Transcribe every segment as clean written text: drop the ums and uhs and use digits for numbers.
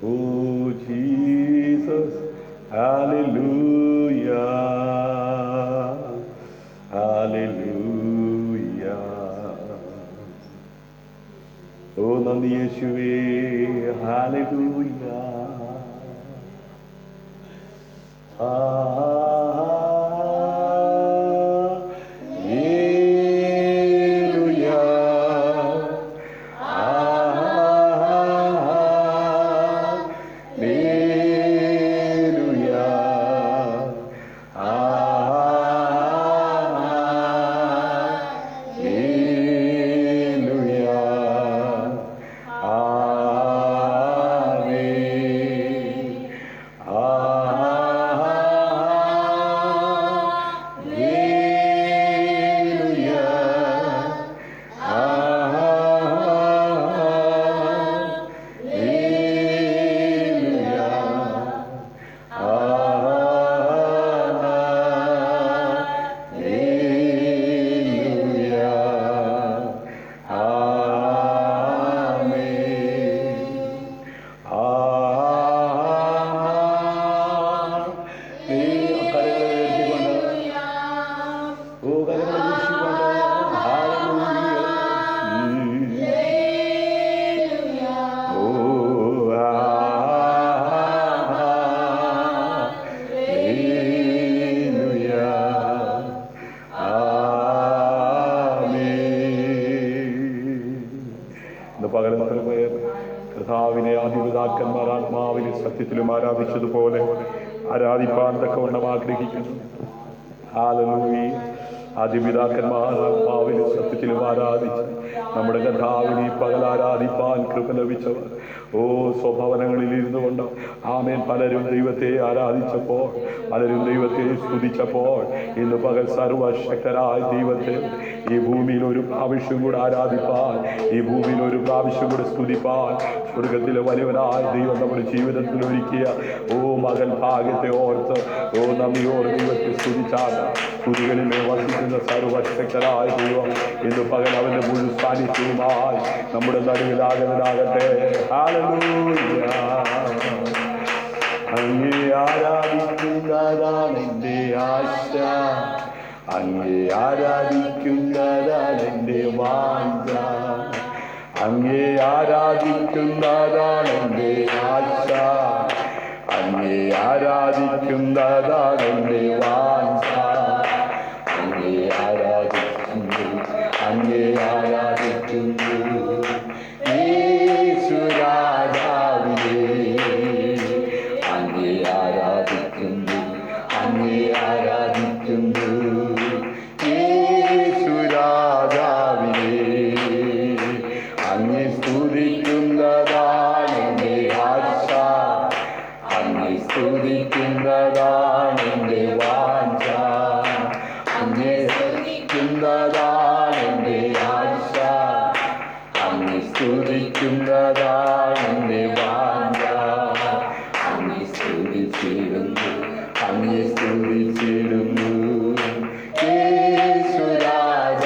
Oh Jesus, hallelujah, hallelujah. Oh നന്ദി യേശുവേ, hallelujah. കർത്താവിനെ ആദിപിതാക്കന്മാർ ആത്മാവിലും സത്യത്തിലും ആരാധിച്ചതുപോലെ ആരാധിപ്പാൻ തക്കവണ്ണം ആഗ്രഹിക്കുന്നു. ഹല്ലേലൂയ. ആദിപിതാക്കന്മാർ ആത്മാവിലും സത്യത്തിലും ആരാധിച്ച് നമ്മുടെ കർത്താവിനെ പകൽ ആരാധിപ്പാൻ കൃപ ലഭിച്ചവർ സ്വഭവനങ്ങളിൽ ഇരുന്നു കൊണ്ട് ആമേൻ പലരും ദൈവത്തെ ആരാധിച്ചപ്പോൾ, പലരും ദൈവത്തെ സ്തുതിച്ചപ്പോൾ, ഇന്ന് പകൽ സർവശക്തരായ ദൈവത്തെ ഈ ഭൂമിയിൽ ഒരു പ്രാവശ്യം കൂടെ ആരാധിപ്പാൻ, ഈ ഭൂമിയിൽ ഒരു പ്രാവശ്യം കൂടെ സ്തുതിപ്പാൻ സ്വർഗത്തിലെ വലിയവനായ ദൈവം നമ്മുടെ ജീവിതത്തിൽ ഒരുക്കിയ മകൻ ഭാഗ്യത്തെ ഓർത്ത് നന്ദിയോട് ദൈവത്തെ സ്തുതിച്ചാൽ സ്തുതികളിൽ വസിക്കുന്ന സർവശക്തരായ ദൈവം ഇന്ന് പകൽ അവന്റെ മുഴു സാന്നിധ്യവുമായി നമ്മുടെ നടുവിലാകുന്നതാകട്ടെ. ഹല്ലേലൂയ. അങ്ങേ ആരാധിക്കുന്നതാണ് എൻ്റെ ആശ, അങ്ങേ ആരാധിക്കുന്നതാണ് എൻ്റെ വാഞ്ച, അങ്ങേ ആരാധിക്കുന്നതാണ് എൻ്റെ ആശ, അങ്ങേ ആരാധിക്കുന്നതാണ് എൻ്റെ വാഞ്ച, അങ്ങേ ആരാധിക്കുന്നു, അങ്ങേ ആരാധിക്കുന്നു യേശുരാജാവിനെ, അങ്ങേ ആരാധിക്കുന്നു, അങ്ങേ ആരാധിക്കുന്നു യേശുരാജാവിനെ, അങ്ങേ സ്തുതിക്കുന്നതാണ് എൻ്റെ ആശ, അങ്ങേ സ്തുതിക്കുന്നതാണ് എൻ്റെ വാഞ്ച, അങ്ങേ സ്തുതിക്കുന്നതാണ് എൻ്റെ ആശ, അങ്ങേ സ്തുതിക്കുന്നതാണ് എൻ്റെ വാഞ്ച, അങ്ങേ സ്തുതിച്ചിടുന്നു, അങ്ങേ സ്തുതിച്ചിടുന്നു യേശുരാജാവിനെ,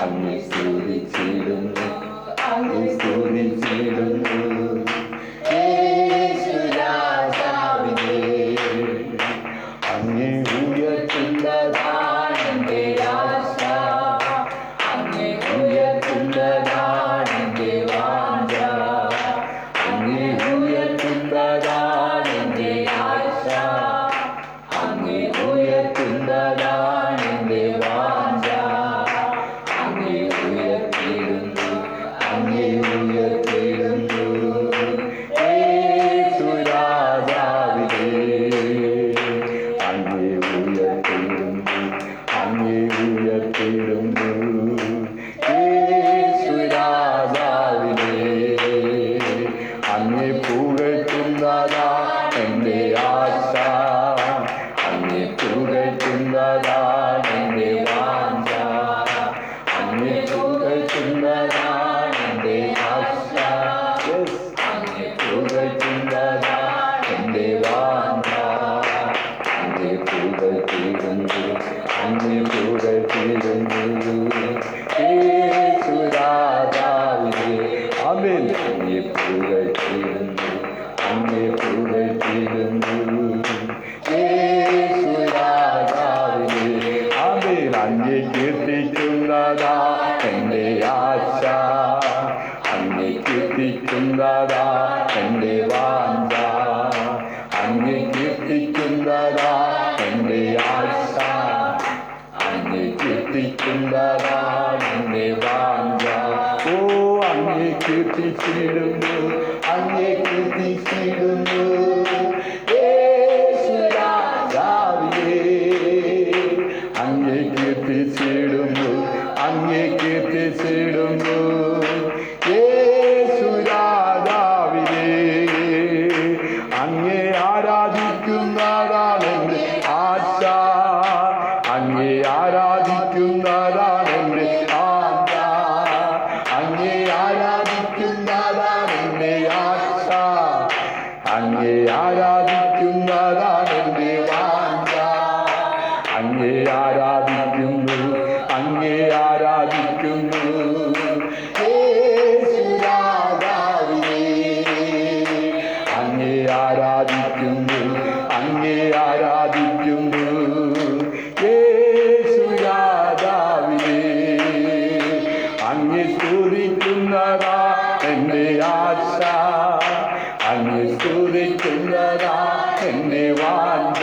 അങ്ങേ സ്തുതിച്ചിടുന്നു, അങ്ങേ സ്തുതിച്ചിടുന്നു യേശുരാജാവിനെ, അങ്ങേ ഉയർത്തുന്നതാണ് എൻ്റെ ആശ, അങ്ങേ ഉയർത്തുന്നതാണ് എൻ്റെ വാഞ്ച, അങ്ങേ ഉയർത്തുന്നതാണ് എൻ്റെ ആശ, അങ്ങേ ഉയർത്തുന്നതാണ് എൻ്റെ വാഞ്ച, അങ്ങേ ഉയർത്തിടുന്നു, അങ്ങേ ആമേൻ. അങ്ങേ പുകഴ്ത്തിടുന്നു, അങ്ങേ പുകഴ്ത്തിടുന്നു യേശു രാജാവിനെ. ആമേൻ. അങ്ങേ കീർത്തിക്കുന്നതാ എൻ്റെ ആശ, അങ്ങേ കീർത്തിക്കുന്നതാ എൻ്റെ വാഞ്ച, അങ്ങേ കീർത്തിക്കുന്നതാ എൻ്റെ ആശ, അങ്ങേ കീർത്തിക്കുന്നതാ എൻ്റെ വാഞ്ച. ഓ അങ്ങേ കീർത്തിച്ചിടുന്നു, അങ്ങേ കീർത്തിച്ചിടുന്നു യേശു രാജാവിനെ. അങ്ങേ കീർത്തിച്ചിടുന്നു, അങ്ങേ കീർത്തിച്ചിടുന്നു യേശു രാജാവിനെ. അങ്ങേ ആരാധിക്കുന്നതാണ് എൻ്റെ ആശ, അങ്ങേ ആരാധിക്കുന്നതാണ് എൻ്റെ ആശ, അങ്ങേ ആരാധിക്കുന്നതാണ് എൻ്റെ ആശ, അങ്ങേ ആരാധിക്കുന്നതാണ് എൻ്റെ വാഞ്ച. അങ്ങേ ആരാധിക്കുന്നു, അങ്ങേ ആരാധിക്കുന്നു യേശു രാജാവിനെ. അങ്ങേ ആരാധിക്കുന്നു, അങ്ങേ ആരാധിക്കുന്നു യേശു രാജാവിനെ. അങ്ങേ സ്തുതിക്കുന്നതാ എൻ്റെ ആശ, അങ്ങേ സ്തുതിക്കുന്നതാ എൻ്റെ വാഞ്ച,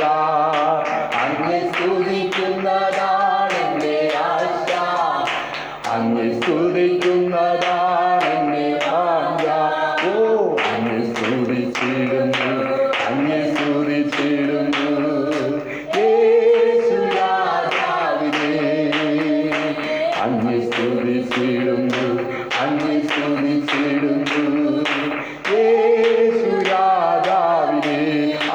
അങ്ങേ സ്തുതിക്കുന്നതാണ് എൻ്റെ ആശ, അങ്ങേ സ്തുതിക്കുന്നതാണ് എൻ്റെ വാഞ്ച. ഓ അങ്ങേ സ്തുതിച്ചിടുന്നു, അങ്ങേ സ്തുതിച്ചിടുന്നു യേശു രാജാവിനെ. അങ്ങേ സ്തുതിച്ചിടുന്നു, അങ്ങേ സ്തുതിച്ചിടുന്നു യേശു രാജാവിനെ.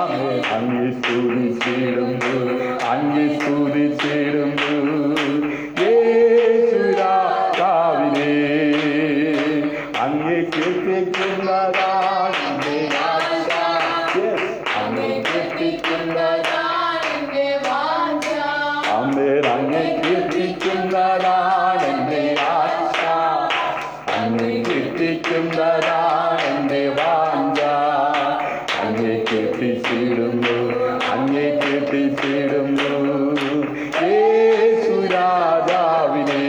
ആമേൻ. അങ്ങേ സ്തുതിച്ചിടുന്നു, അങ്ങേ സ്തുതിച്ചിടുന്നു യേശു രാജാവിനെ. അങ്ങേ കീർത്തിക്കുന്നതാണ് എൻ്റെ ആശ, അങ്ങേ കീർത്തിക്കുന്നതാണ് എൻ്റെ വാഞ്ച. ആമേൻ. അങ്ങേ കീർത്തിക്കുന്നതാണ് എൻ്റെ ആശ, അങ്ങേ കീർത്തിക്കുന്നതാണ് എൻ്റെ വാഞ്ച. അങ്ങേ കീർത്തിച്ചിടുന്നു, അങ്ങേ കീർത്തിച്ചിടുന്നു യേശു രാജാവിനെ.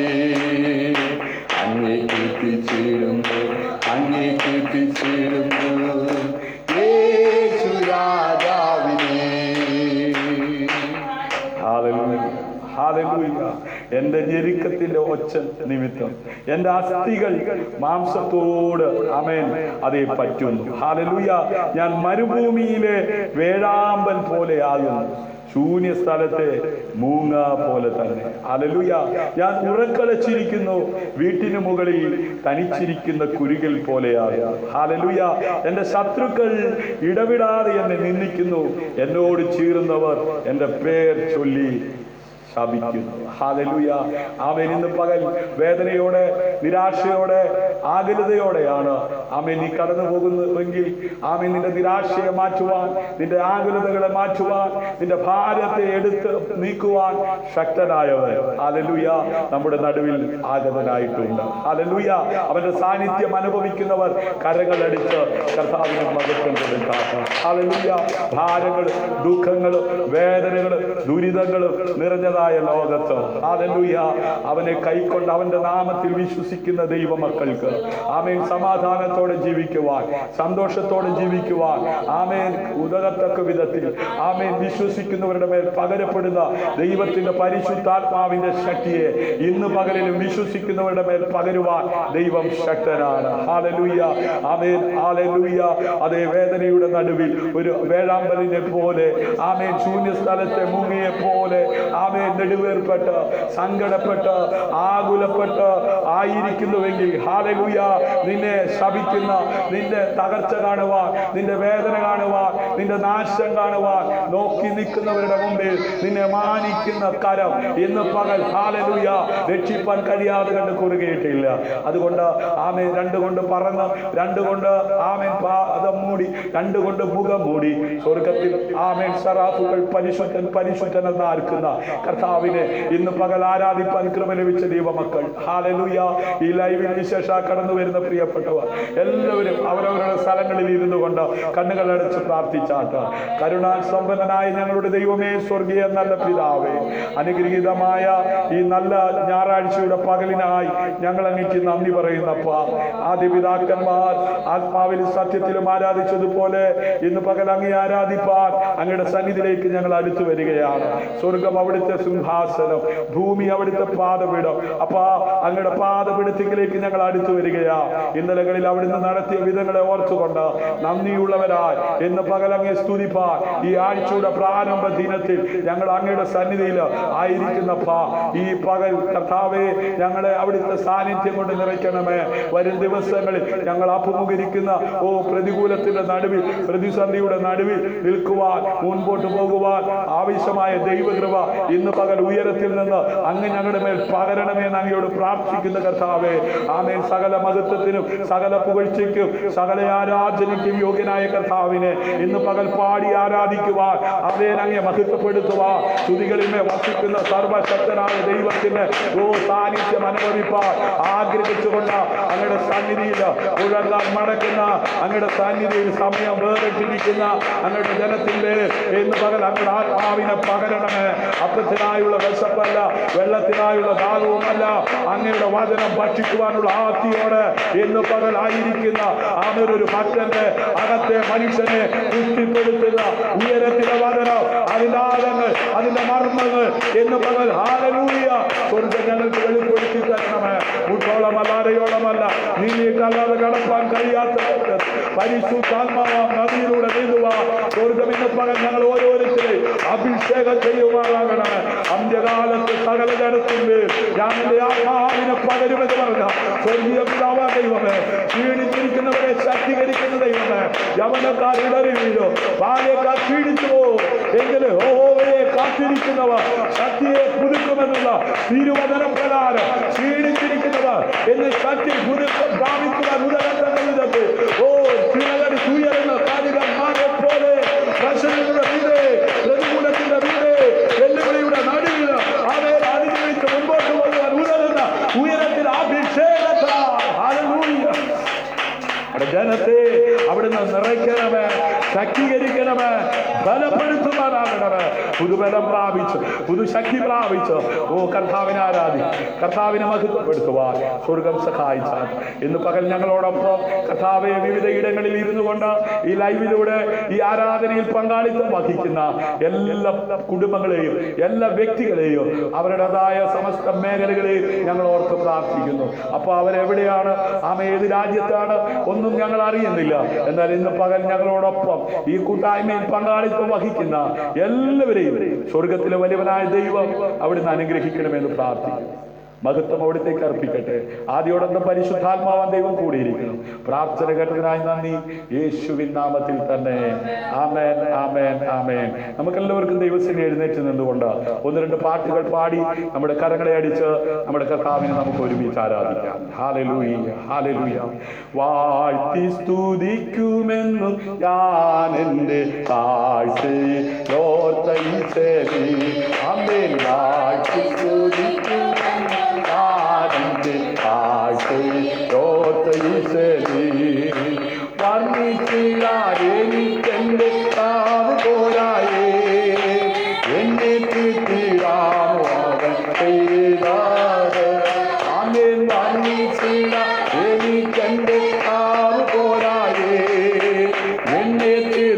അങ്ങേ കീർത്തിച്ചിടുന്നു, അങ്ങേ കീർത്തിച്ചിടുന്നു യേശു രാജാവിനെ. Hallelujah, hallelujah. എന്റെ ഞെരുക്കത്തിന്റെ ഒച്ച നിമിത്തം എന്റെ അസ്ഥികൾ മാംസത്തോട് ആമേൻ അതേ പറ്റുന്നു. ഹല്ലേലൂയ. ഞാൻ മരുഭൂമിയിലെ വേഴാമ്പൽ പോലെ ആകുന്നു, ശൂന്യ സ്ഥലത്തെ മൂങ്ങ പോലെ തന്നെ. ഹല്ലേലൂയ. ഞാൻ ഉറക്കളച്ചിരിക്കുന്നു, വീട്ടിന് മുകളിൽ തനിച്ചിരിക്കുന്ന കുരുകൽ പോലെയാണ്. ഹല്ലേലൂയ. എന്റെ ശത്രുക്കൾ ഇടവിടാതെ എന്നെ നിന്ദിക്കുന്നു, എന്നോട് ചീറുന്നവർ എന്റെ പേർ ചൊല്ലി ശപിക്കുന്നു. ഹല്ലേലൂയ. ആമേൻ. ഇന്ന് പകൽ വേദനയോടെ, നിരാശയോടെ, ആകുലതയോടെയാണ് ആമേൻ നീ കടന്നു പോകുന്നുവെങ്കിൽ ആമേൻ നിന്റെ നിരാശയെ മാറ്റുവാൻ, നിന്റെ ആകുലതകളെ മാറ്റുവാൻ, നിന്റെ ഭാരത്തെ എടുത്ത് നീക്കുവാൻ ശക്തനായവൻ ഹല്ലേലൂയ നമ്മുടെ നടുവിൽ ആഗതനായിട്ടുണ്ട്. ഹല്ലേലൂയ. അവന്റെ സാന്നിധ്യം അനുഭവിക്കുന്നവർ കരങ്ങളടിച്ച് കർത്താവിനെ മഹത്വം കൊടുക്കാം. ഹല്ലേലൂയ. ഭാരങ്ങൾ, ദുഃഖങ്ങൾ, വേദനകൾ, ദുരിതങ്ങൾ നിറഞ്ഞതായ ലോകത്ത് ഹല്ലേലൂയ അവനെ കൈക്കൊണ്ട് അവന്റെ നാമത്തിൽ വിശ്വസിക്കുന്ന ദൈവമക്കൾക്ക് ആമേൻ സമാധാനത്തോടെ ജീവിക്കുവാൻ, സന്തോഷത്തോടെ ജീവിക്കുവാൻ ആമേൻ ഉതകത്തക്ക വിധത്തിൽ ആമേൻ വിശ്വസിക്കുന്നവരുടെ മേൽ പകരപ്പെടുന്ന ദൈവത്തിന്റെ പരിശുദ്ധാത്മാവിന്റെ ശക്തിയെ ഇന്ന് പകലിലും വിശ്വസിക്കുന്നവരുടെ മേൽ പകരുവാൻ ദൈവം ശക്തനാണ്. ഹല്ലേലൂയ. ആമേൻ. ഹല്ലേലൂയ. അതേ വേദനയുടെ നടുവിൽ ഒരു വേഴാമ്പലിനെ പോലെ ആമേൻ ശൂന്യ സ്ഥലത്തെ മൂങ്ങയെ പോലെ ആമേൻ നെടുവേർപ്പെട്ട് സങ്കടപ്പെട്ട് ആകുലപ്പെട്ട് ആയിരിക്കുന്നുവെങ്കിൽ ഹല്ലേലൂയ നിന്നെ ശപിക്കുന്ന, നിന്റെ തകർച്ച കാണുവാൻ, നിന്റെ വേദന കാണുവാൻ, നിന്റെ നാശം കാണുവാൻ നോക്കി നിൽക്കുന്നവരുടെ മുമ്പിൽ നിന്നെ മാനിക്കുന്ന കരം ഇന്ന് പകൽ ഹല്ലേലൂയ രക്ഷിപ്പാൻ കഴിയാതെ കണ്ട് കുറുകിയിട്ടില്ല. അതുകൊണ്ട് ആമേൻ രണ്ടുകൊണ്ട് പറന്ന്, രണ്ടുകൊണ്ട് ആമേൻ പാദം മൂടി, രണ്ടുകൊണ്ട് മുഖം മൂടി സ്വർഗത്തിൽ ആമേൻ സറാഫുകൾ പരിശുദ്ധൻ പരിശുദ്ധൻ എന്ന് ആർക്കുന്ന കർത്താവിനെ ഇന്ന് പകൽ ആരാധിപ്പാൻ കൃപ ലഭിച്ച ദൈവമക്കൾ ഹല്ലേലൂയ ഈ ലൈവിൽ വിശേഷ കടന്നു വരുന്ന പ്രിയപ്പെട്ടവർ എല്ലാവരും അവരവരുടെ സ്ഥലങ്ങളിൽ ഇരുന്നു കൊണ്ട് കണ്ണുകളടച്ച് പ്രാർത്ഥിച്ചാട്ട്. കരുണാസമ്പന്നനായ ഞങ്ങളുടെ ദൈവമേ, സ്വർഗീയ നല്ല പിതാവേ, അനുഗ്രഹീതമായ ഈ നല്ല ഞായറാഴ്ചയുടെ പകലിനായി ഞങ്ങൾ അങ്ങേക്ക് നന്ദി പറയുന്നപ്പ. ആദ്യ പിതാക്കന്മാർ ആത്മാവിലും സത്യത്തിലും ആരാധിച്ചതുപോലെ ഇന്ന് പകൽ അങ്ങേ ആരാധിപ്പാൻ അങ്ങയുടെ സന്നിധിയിലേക്ക് ഞങ്ങൾ അടുത്തു വരികയാണ്. സ്വർഗം അവിടുത്തെ സിംഹാസനം, ഭൂമി അവിടുത്തെ പാദപീഠം. അപ്പൊ അങ്ങയുടെ പാദപീഠത്തിലേക്ക് ഞങ്ങൾ അടുത്തു വരികയാ. ഇന്നലകളിൽ അവിടുന്ന് നടത്തിയ വിധങ്ങളെ ഓർത്തുകൊണ്ട് നന്ദിയുള്ളവരായി ഇന്ന് പകൽ അങ്ങേ സ്തുതിപ്പാൻ ഈ ആഴ്ചയുടെ പ്രാരംഭ ദിനത്തിൽ ഞങ്ങൾ അങ്ങയുടെ സന്നിധിയിൽ ആയിരിക്കുന്നപ്പ. ഈ പകൽ കർത്താവേ, ഞങ്ങളെ അവിടുത്തെ സാന്നിധ്യം കൊണ്ട് നിറയ്ക്കണമേ. വരും ദിവസങ്ങളിൽ ഞങ്ങൾ അഭിമുഖീകരിക്കുന്ന പ്രതികൂലത്തിന്റെ നടുവിൽ, പ്രതിസന്ധിയുടെ നടുവിൽ നിൽക്കുവാൻ, മുൻപോട്ട് പോകുവാൻ ആവശ്യമായ ദൈവകൃപ ഇന്ന് പകൽ ഉയരത്തിൽ നിന്ന് അങ്ങ് ഞങ്ങളുടെ മേൽ പകരണമേന്ന് അങ്ങയോട് പ്രാർത്ഥിക്കുന്ന കർത്താവേ. ആമേൻ. സകല മഹത്വത്തിനും സകല പുകഴ്ചയ്ക്കും സകല ആരാധനയ്ക്കും യോഗ്യനായ കർത്താവിനെ ഇന്ന് പകൽ പാടി ആരാധിക്കുവാൻ, അവയെ അങ്ങെ മഹത്വപ്പെടുത്തുവാൻ, സ്തുതികളിന്മേൽ വസിക്കുന്ന സർവശക്തനായ ദൈവത്തിന്റെ സാന്നിധ്യം അനുഭവിപ്പാൻ ആഗ്രഹിച്ചുകൊണ്ട് അങ്ങയുടെ സന്നിധിയിൽ ഉഴങ്ങാൻ മടക്കുന്ന അങ്ങയുടെ സന്നിധിയിൽ സമയം വേറിട്ടിരിക്കുന്ന അങ്ങയുടെ ജനത്തിന്റെ ഇന്ന് പകൽ അങ്ങയുടെ ആത്മാവിനെ പകരണമേ. അപ്പത്തിനായുള്ള വിശപ്പല്ല, വെള്ളത്തിനായുള്ള ദാഹവുമല്ല, അങ്ങയുടെ വചനം ഭക്ഷിക്കുവാനുള്ള ആർത്തിയോടെ ഇന്ന് പകൽ ആയിരിക്കുന്ന അവരൊരു ഭക്തന്റെ അകത്തെ മനുഷ്യനെ പുഷ്ടിപ്പെടുത്തുന്ന ഉയരത്തിലെ വചനം, അതിന്റെ ആഴങ്ങൾ, അതിന്റെ മർമ്മങ്ങൾ ഇന്ന് പകൽ ഹല്ലേലൂയ സ്വർഗ്ഗം ഞങ്ങൾക്ക് വെളിപ്പെടുത്തി തരണമേ. മുട്ടോളമല്ല, അരയോളമല്ല, നീക്കല്ലാതെ കടപ്പാൻ കഴിയാത്ത പരിശുദ്ധാത്മാവാം നദിയിലൂടെ നീന്തുവാൻ സ്വർഗ്ഗം ഇന്ന് പകൽ ഞങ്ങൾ ഓരോരുത്തരെയും അഭിഷേകം ചെയ്യുവാനാകണമേ. അന്ത്യകാലത്ത് സകല ജനത്തിന്റെ ഞങ്ങളുടെ ആത്മാവിനെ പകരുമെന്ന് പറഞ്ഞ സ്വർഗീയ പിതാവാ ദൈവമേ, ക്ഷീണിച്ചിരിക്കുന്നവരെ ശക്തീകരിക്കുന്ന ദൈവമേ, യവനക്കാർ ഇടറി വീഴോ, ബാല്യക്കാർ ക്ഷീണിച്ചു പോകും എങ്കിലും യഹോവയെ കാത്തിരിക്കുന്നവർ ശക്തിയെ പുതുക്കുമെന്നുള്ള തിരുവചന പ്രകാരം ക്ഷീണിച്ചിരിക്കുന്നവർ എന്ന് ശക്തി പ്രാപിക്കുവാൻ ഉദരത്തെ ചിലകടി ഉയരുന്ന കാലികന്മാരെ പോലെ പ്രശ്നങ്ങളുടെ വീട്, പ്രതികൂലത്തിന്റെ വീട്, വെല്ലുവിളിയുടെ നടുവിൽ അവയെ അതിജീവിച്ച് മുൻപോട്ട് പോകുവാൻ ഉയരുന്ന ഉയരത്തിൽ അഭിഷേകത്താൽ ഹല്ലേലൂയ ജനത്തെ അവിടുന്ന് നിറയ്ക്കണമേ, ശക്തീകരിക്കണമേ, ബലപ്പെടുത്തുവാനാകണമേ. പുതുബലം പ്രാപിച്ച്, പുതുശക്തി പ്രാപിച്ച് കർത്താവിനെ ആരാധിച്ച് കർത്താവിനെ മഹത്വപ്പെടുത്തുവാൻ സ്വർഗം സഹായിച്ചാൽ ഇന്ന് പകൽ ഞങ്ങളോടൊപ്പം കർത്താവെ വിവിധ ഇടങ്ങളിൽ ഇരുന്നു കൊണ്ട് ഈ ലൈവിലൂടെ ഈ ആരാധനയിൽ പങ്കാളിത്തം വഹിക്കുന്ന എല്ലാ കുടുംബങ്ങളെയും എല്ലാ വ്യക്തികളെയും അവരുടേതായ സമസ്ത മേഖലകളെയും ഞങ്ങൾ ഓർത്ത് പ്രാർത്ഥിക്കുന്നു. അപ്പൊ അവരെവിടെയാണ്, ഏത് രാജ്യത്താണ് ഒന്നും ഞങ്ങൾ അറിയുന്നില്ല. എന്നാൽ ഇന്ന് പകൽ ഞങ്ങളോടൊപ്പം ഈ കൂട്ടായ്മയിൽ പങ്കാളിത്തം വഹിക്കുന്ന എല്ലാവരെയും സ്വർഗത്തിലെ വലിയവനായ ദൈവം അവിടുന്ന് അനുഗ്രഹിക്കണമെന്ന് പ്രാർത്ഥിക്കുന്നു. മഹത്വം അവിടത്തേക്ക് അർപ്പിക്കട്ടെ. ആദ്യോടൊന്നും പരിശുദ്ധാത്മാവാൻ ദൈവം കൂടിയിരിക്കണം. പ്രാർത്ഥന കേട്ടതിനായി നന്ദി, യേശുവിൻ നാമത്തിൽ തന്നെ. ആമേൻ, ആമേൻ, ആമേൻ. നമുക്കെല്ലാവർക്കും ദൈവത്തിന് എഴുന്നേറ്റ് നിന്നുകൊണ്ട് ഒന്ന് രണ്ട് പാട്ടുകൾ പാടി നമ്മുടെ കരങ്ങളെ അടിച്ച് നമ്മുടെ കർത്താവിനെ നമുക്ക് ഒരുമിച്ച് ആരാധിക്കാം. Hallelujah, hallelujah. വാഴ്ത്തി സ്തുതിക്കുമെന്നും ഞാൻ എൻ്റെ താഴ്ചയിൽ ആമേൻ. വാഴ്ത്തി സ്തുതിക്കും വർണ്ണിച്ചിടാരെനിക്കെന്റെ കാവ് പോരായേ, എന്നെ തീരാമോ അവൻ ചെയ്താത്. ആമേൻ. വർണ്ണിച്ചിടാരെനിക്കെന്റെ കാവ് പോരായേ, എന്നെ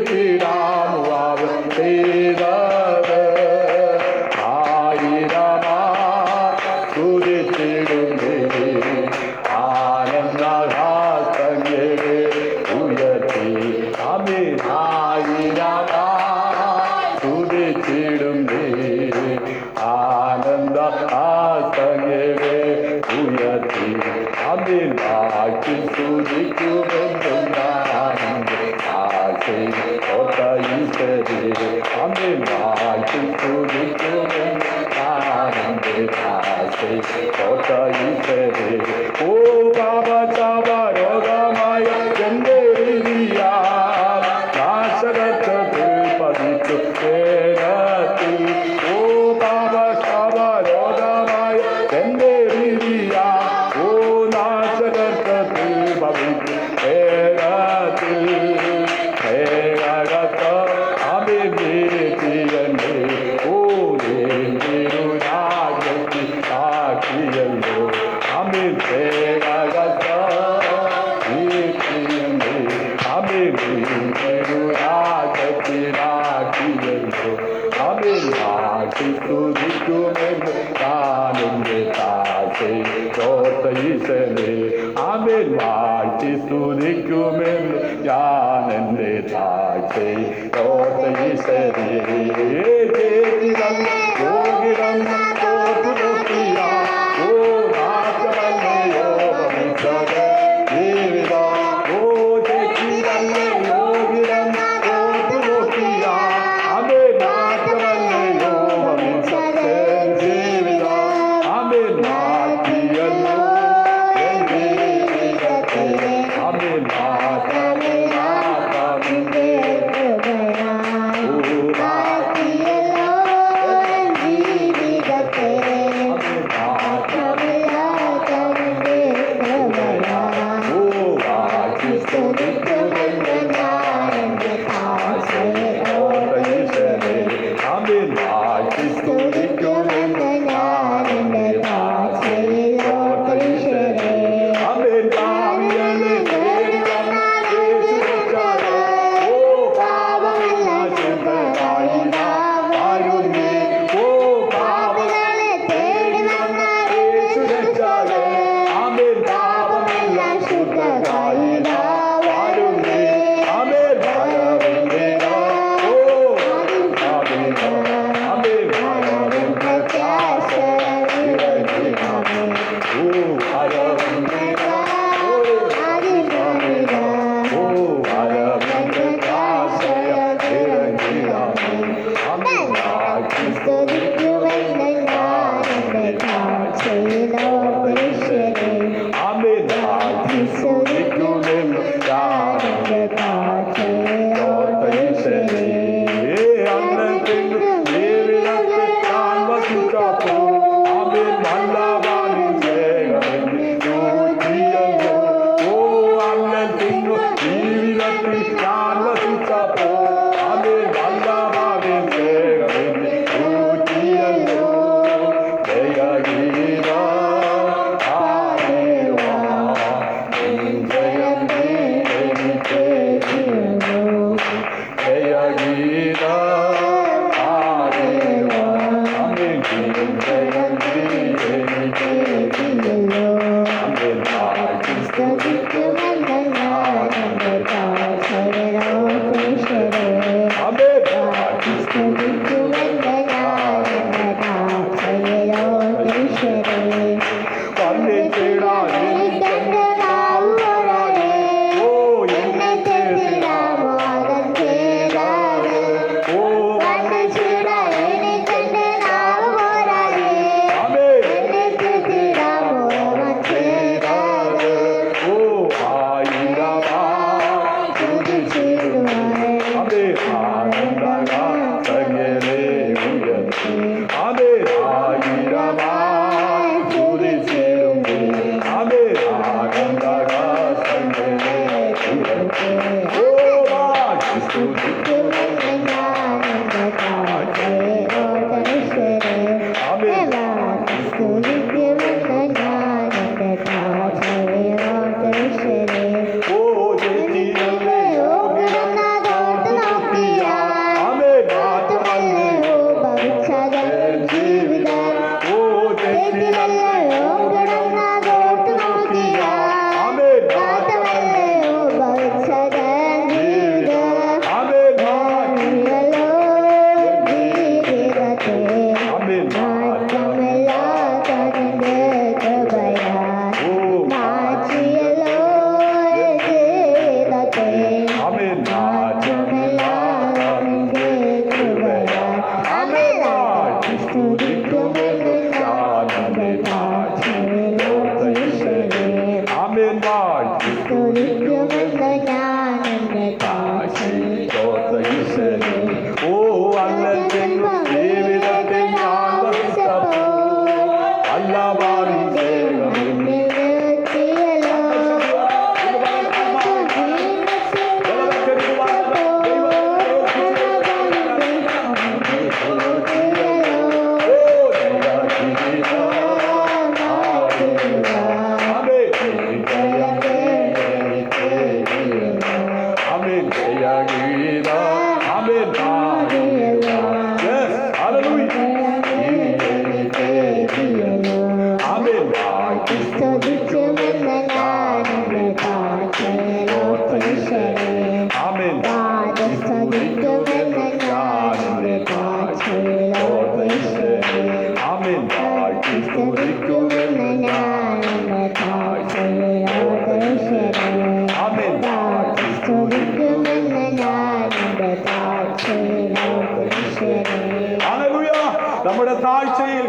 തീരാമോ അവൻ ചെയ്താത്. ആയിരമാ തുതിച്ചിടുന്നേ ഓ ബാബ ചാബ രോഗമായ എന്റെ നാശകത്തിൽ പതിച്ചു കേരത്തിൽ. ഓ ബാബ ചാബ രോഗമായ എന്റെ ഓ നാശകത്തിൽ വേഗത്തിൽ വേഗത്തോ അഭിനീതിയല്ലേ ഊരിൻ തിരുരാജ്യത്തിൽ ആക്കിയല്ലോ അമിൽ വേഗത്തോ നീതിയല്ലേ അഭിനീ തിരുരാജ്യത്തിലാക്കിയല്ലോ അമിൽ വാഴ്ത്തി തുതിക്കുമെന്ന് താനെന്റെ താഴ്ച ഈശനെ അമിൽ വാഴ്ത്തി സ്തുതിക്കുമെന്ന് ഞാൻ എൻ്റെ താഴ്ച ഈശനെ യോഗിടം തോറ്റു നോക്കിയ ഓ നാശമല്ലയോ ഭവിച്ചത് ജീവിത ഓ തെറ്റിതല്ലേ യോഗിടം തോറ്റു നോക്കിയ അമേ നാശമല്ലയോ ഭവിച്ചത് ജീവിത അമേ മാറ്റിയല്ലോ നമ്മുടെ താഴ്ചയിൽ,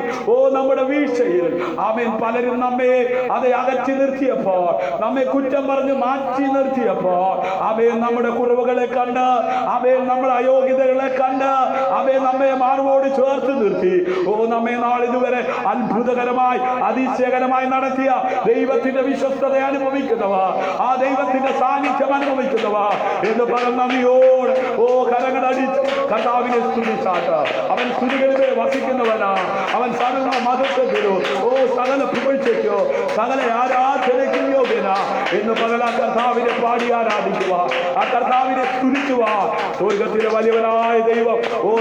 നമ്മുടെ വീഴ്ചയിൽ ആമേൻ പലരും നമ്മെ അകറ്റി നിർത്തിയപ്പോൾ, നമ്മെ കുറ്റം പറഞ്ഞ് മാറ്റി നിർത്തിയപ്പോൾ, ആമേൻ നമ്മുടെ കുറവുകളെ കണ്ട്, ആമേൻ നമ്മുടെ അയോഗ്യതകളെ കണ്ട്, ആമേൻ നമ്മെ മാർവോട് ചേർത്ത് നിർത്തി നമ്മെ നാളിതുവരെ അത്ഭുതകരമായി അതിശയകരമായി നടത്തിയ ദൈവത്തിന്റെ വിശ്വസ്തത അനുഭവിക്കുന്നവ, ആ ദൈവത്തിന്റെ സാന്നിധ്യം അനുഭവിക്കുന്നവ എന്ന് പറഞ്ഞ നന്ദിയോട് കരങ്ങളടിച്ച് കർത്താവിനെ സ്തുതിച്ചാട്ട്. അവൻ സ്തുതികളിൽ വസിക്കുന്നവനാ. അവൻ സകല മഹത്വത്തിനോ സകല പുകഴ്ചയ്ക്കോ സകല ആരാധനയ്ക്കും യോഗ്യനാ എന്ന് പകല കർത്താവിനെ പാടി ആരാധിക്കുക, ആ കർത്താവിനെ സ്തുതിക്കുക. സ്വർഗത്തിലെ വലിയവനായ ദൈവം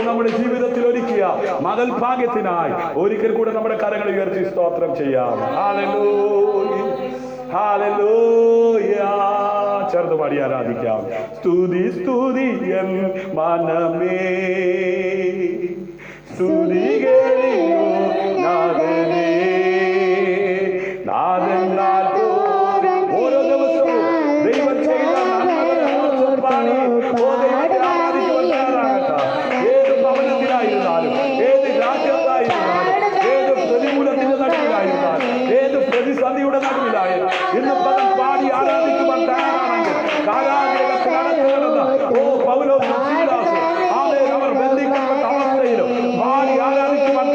നമ്മുടെ ജീവിതത്തിൽ ഒരുക്കിയ മകൾ ഭാഗ്യത്തിനായി ഒരിക്കൽ കൂടെ നമ്മുടെ കരങ്ങൾ ഉയർത്തി സ്തോത്രം ചെയ്യാം. Hallelujah, hallelujah. ചേർന്ന് പാടി ആരാധിക്കാം. സ്തുതി സ്തുതി എൻ മനമേ, സ്തുതികേളിയോ നാഥനേ, നാഥനാൽ ഓരോ ദിവസവും ദൈവം ചെയ്ത നന്മകളെ പാടി ദൈവത്തെ ആരാധിക്കുവാനാകട്ടെ. ഏത് ഭവനത്തിലായിരുന്നാലും, ഏത് രാജ്യത്തായിരുന്നാലും, ഏത് പ്രതികൂലത്തിന്റെ നടുവിലായിരുന്നാലും, ഏത് പ്രതിസന്ധിയുടെ നടുവിലായാലും ഇന്ന് പദം പാടി ആരാധിക്കുവാൻ തയ്യാറാണെങ്കിൽ കാരാഗ്രഹത്തിൽ അടച്ചുകിടന്ന പൗലോസും ശീലാസും അവർ ബന്ധിക്കപ്പെട്ട അവസ്ഥയിലും പാടി ആരാധിക്കുവാൻ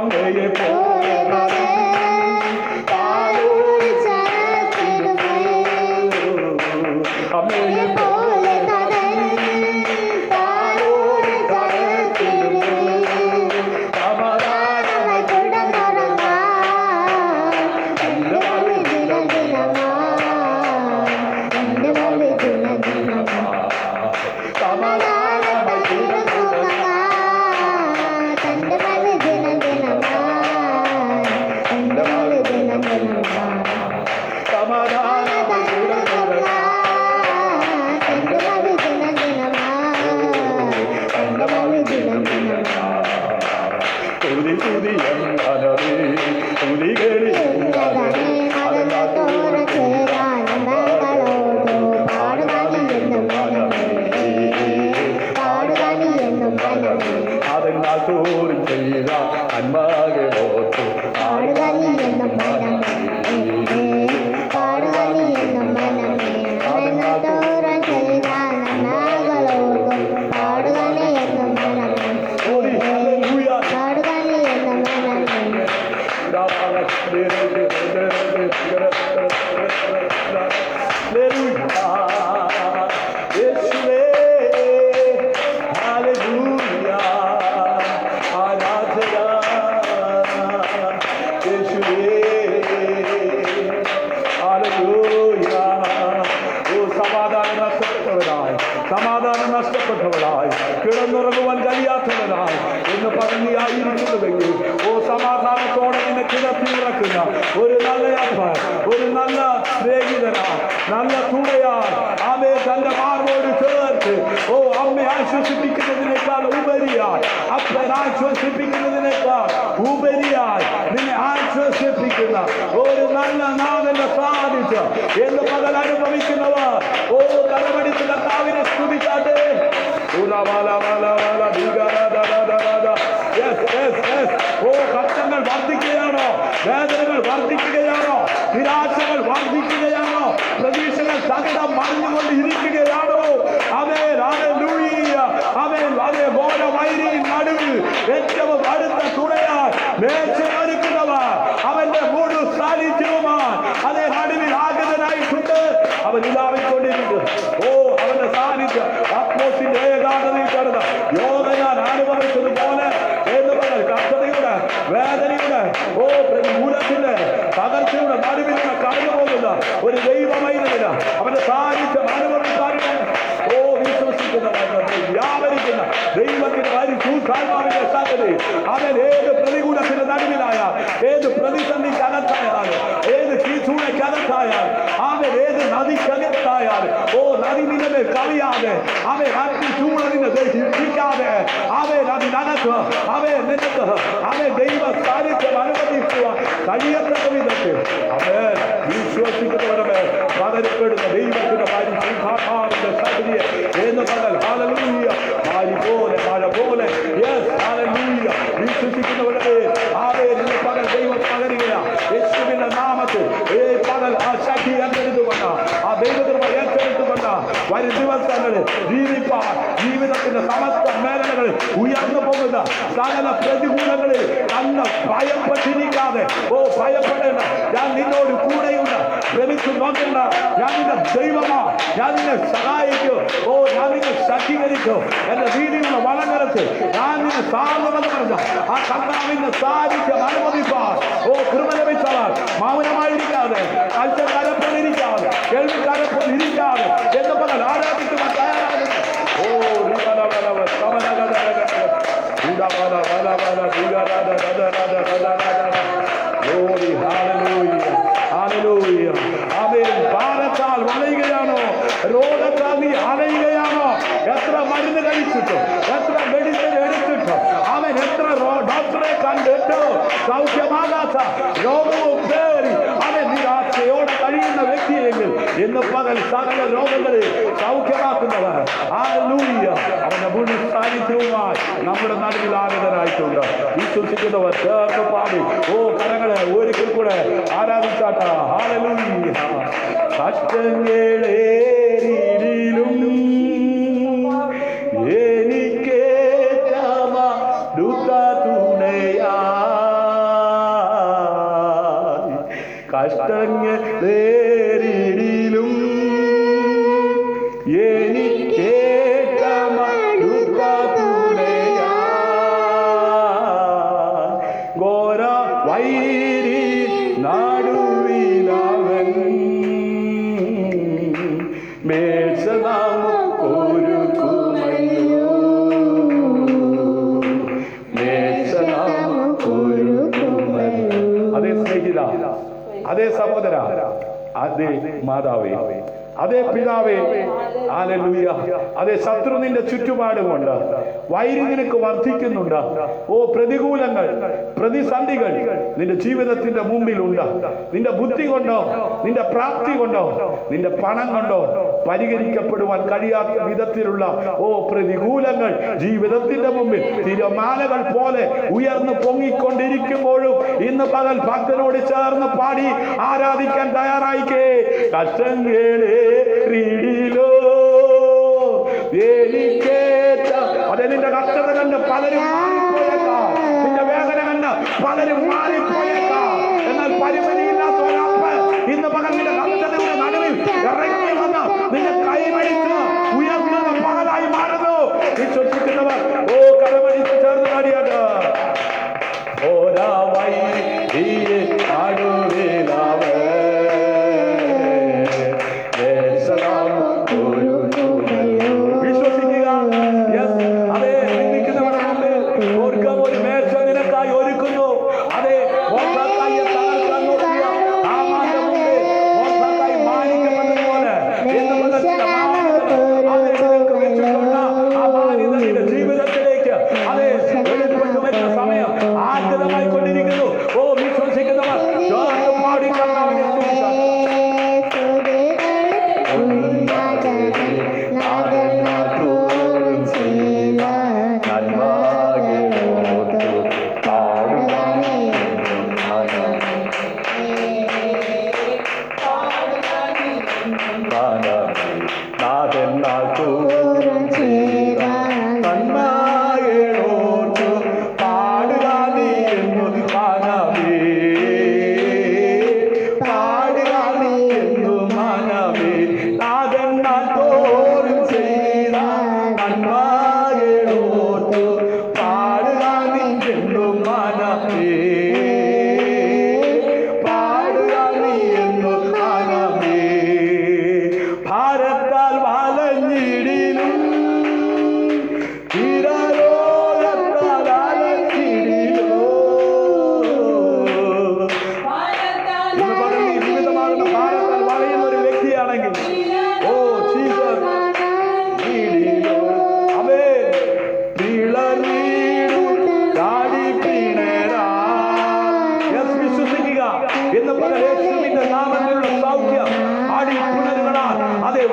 അമ്മയെ പോലെ അമ്മയെ സമാധാനം നഷ്ടപ്പെട്ടവളായി കിടന്നുറങ്ങുവാൻ കഴിയാത്തവനായി എന്ന് പറഞ്ഞായിരിക്കുന്നുവെങ്കിൽ സമാധാനത്തോടെ നിന്നെ കിടത്തി ഉറക്കുന്ന ഒരു നല്ല അപ്പൻ, ഒരു നല്ല സ്നേഹിതനാ, നല്ല തുണയാ, അമ്മയെ തന്റെ മാർബോട് ചേർത്ത് അമ്മയെ ആശ്വസിപ്പിക്കുന്നതിനേക്കാൾ ഉപരിയായി, അപ്പൻ ആശ്വസിപ്പിക്കുന്നതിനേക്കാൾ ഉപരിയായി നിന്നെ ആശ്വസിപ്പിക്കുന്ന ഒരു നല്ല നാഥന്റെ സാന്നിധ്യം എന്ന് പകൽ അനുഭവിക്കുന്നവർ കരമടിച്ച് കർത്താവിനെ സ്തുതിച്ചാട്ടെ. കഷ്ടങ്ങൾ വർദ്ധിക്കുകയാണോ? വേദനകൾ വർദ്ധിക്കുകയാണോ? നിരാശകൾ വർദ്ധിക്കുകയാണോ? പ്രതീക്ഷകൾ സകലം മറിഞ്ഞുകൊണ്ട് ഇരിക്കുകയാണോ? അവൻ ഘോരവൈരി നടുവിൽ ഏറ്റവും അടുത്ത തുണയാൽ മേച്ചൊരുക്കുന്നവർ അവന്റെ മുഴു സാന്നിധ്യവുമാണ് അതേ നടുവിൽ ആഗതനായിട്ടുണ്ട്. അവൻ ഇതാവിക്കൊണ്ടിരിക്കുന്നു. അവന്റെ സാന്നിധ്യം ആത്മോസിന്റെ ഏകാന്തതയിൽ കടന്ന യോഗ ഞാൻ അനുഭവിച്ചതുപോലെ എന്ന് പറഞ്ഞാൽ കഷ്ടതയുടെ വേദനയുടെ പ്രതികൂലത്തിന്റെ തകർച്ചയുടെ നടുവിൽ കടന്നു പോകുന്ന ഒരു ദൈവമൈനവിന് അവന്റെ സാന്നിധ്യം അനുഭവിക്കാറുണ്ട്. വ്യാപരിക്കുന്ന ദൈവത്തിന്റെ പരിശുദ്ധാത്മാവിന്റെ സംഗതി അവൻ ഏത് പ്രതികൂലത്തിന്റെ നടുവിലായ, ഏത് പ്രതിസന്ധിക്കകത്തായാലും, ഏത് കീഴ്ചൂഴക്കകത്തായാൽ, അവൻ ഏത് നദിക്കകത്തായാൽ നദി നിന്നെ കവിയാതെ, അവൻ അഗ്നി ചൂളതിനെ ദഹിപ്പിക്കാതെ, അവൻ അതിനകത്ത് നിനക്ക് ദൈവ സാന്നിധ്യം അനുവദിക്കുവാൻ കഴിയത്തക്ക വിധത്തിൽ അവൻ വിശ്വസിക്കുന്നവരുടെ പകരപ്പെടുന്ന ദൈവത്തിന്റെ പരിശുദ്ധാത്മാവിന്റെ ശക്തിയെ എന്ന് പറഞ്ഞാൽ ഹല്ലേലൂയ, മഴ പോലെ ഹല്ലേലൂയ വിശ്വസിക്കുന്നവരുടെ ഇന്ന് പകൽ ദൈവം പകരുകയാണ്. യേശുവിന്റെ നാമത്തിൽ പകൽ ആ ശക്തി ഏറ്റെടുത്തുകൊണ്ട്, ആ ദൈവകൃപ ഏറ്റെടുത്തുകൊണ്ട് വരും ദിവസങ്ങളിൽ ജീവിതത്തിന്റെ സമസ്ത മേഖലകളിൽ ഉയർന്നു പോകുന്ന സകല പ്രതികൂലങ്ങളിൽ അന്ന് ഭയപ്പെട്ടിരിക്കാതെ ഭയപ്പെടേണ്ട, ഞാൻ നിന്നോട് കൂടെയുണ്ട്, ശ്രമിച്ചു നോക്കണ്ട, ഞാൻ നിന്റെ ദൈവമാ, ഞാൻ നിന്നെ സഹായിക്കും, ഞാൻ നിന്നെ ശക്തീകരിക്കും, എന്റെ വീതിയുള്ള വളങ്ങരത്ത് ഞാൻ നിന്നെ സാർവമെന്ന് പറഞ്ഞ ആ കർത്താവിന്റെ സാന്നിധ്യം അനുവദിപ്പാൻ കൃപ ലഭിച്ചവർ മൗനമായിരിക്കാതെ, കാഴ്ചക്കാരെപ്പോലിരിക്കാതെ, കേൾവിക്കാരെപ്പോലിരിക്കാതെ എന്ന് പറഞ്ഞാൽ ആരാധിക്കുവാൻ തയ്യാറാകുന്നു. ഭാരത്താൽ വളയുകയാണോ? രോഗത്താൽ നീ അലയുകയാണോ? എത്ര മരുന്ന് കഴിച്ചിട്ടോ, എത്ര മെഡിസിൻ എടുത്തിട്ടോ, അവൻ എത്ര ഡോക്ടറെ കണ്ടിട്ടോ സൗഖ്യമാകാത്ത രോഗവും പേറി അവൻ നിരാശയോടെ കഴിയുന്ന വ്യക്തിയെങ്കിൽ ഇന്ന് പകൽ സകല രോഗങ്ങളെ സൗഖ്യമാക്കുന്നവർ ഹല്ലേലൂയ അവന്റെ മുഴു സാന്നിധ്യവുമായി നമ്മുടെ നടുവിൽ ആഗതനായിട്ടുണ്ട്. വിശ്വസിക്കുന്നവർ ചേർത്ത് പാടി കരങ്ങളെ ഒരിക്കൽ കൂടെ ആരാധിച്ചാട്ട. ഹല്ലേലൂയ. കഷ്ടങ്ങളേറിലും എനിക്കേറ്റമടുത്ത തുണയാ കഷ്ടങ്ങളിലും ഘോര വൈരി നാടുവിലവൻ മേശനാമം ഒരുക്കുമല്ലോ, മേശനാമം ഒരുക്കുമല്ലോ. അതേ സ്നേഹിത, അതേ സഹോദര, അതേ മാതാവേ, അതേ പിതാവേ, ഹല്ലേലൂയ. അതേ ശത്രു നിന്റെ ചുറ്റുപാടുമുണ്ട്, വൈരി നിനക്ക് വർദ്ധിക്കുന്നുണ്ട്. ഓ പ്രതികൂലങ്ങൾ, പ്രതിസന്ധികൾ നിന്റെ ജീവിതത്തിന്റെ മുമ്പിലുണ്ട്. നിന്റെ ബുദ്ധി കൊണ്ടോ, നിന്റെ പ്രാപ്തി കൊണ്ടോ, നിന്റെ പണം കൊണ്ടോ പരിഹരിക്കപ്പെടുവാൻ കഴിയാത്ത വിധത്തിലുള്ള ഓ പ്രതികൂലങ്ങൾ ജീവിതത്തിന്റെ മുമ്പിൽ തിരമാലകൾ പോലെ ഉയർന്നു പൊങ്ങിക്കൊണ്ടിരിക്കുമ്പോഴും ഇന്ന് പകൽ ഭക്തനോട് ചേർന്ന് പാടി ആരാധിക്കാൻ തയ്യാറായിക്കേ. കഷ്ടങ്ങളിലോ എനിക്കേറ്റ, അതെ നിന്റെ കഷ്ടത കണ്ട് പലരും മാറിപ്പോയേക്കാം, നിന്റെ വേദന കണ്ട് പലരും മാറിപ്പോയേക്കാം. എന്നാൽ പരിമിതിയില്ലാത്ത ഒരപ്പ ഇന്ന് പകൽ നിന്റെ കഷ്ടതയുടെ നടുവിൽ ഇറങ്ങി വന്ന് നിന്റെ കൈമടിച്ച് ഉയർത്തുന്ന പകലായി മാറുന്നു. വിശ്വസിക്കുന്നവർ ഓ കരമടിച്ച് ചേർന്ന് പാടിയാട്ട്. ഓരാ വൈ ആടുവേലാവേ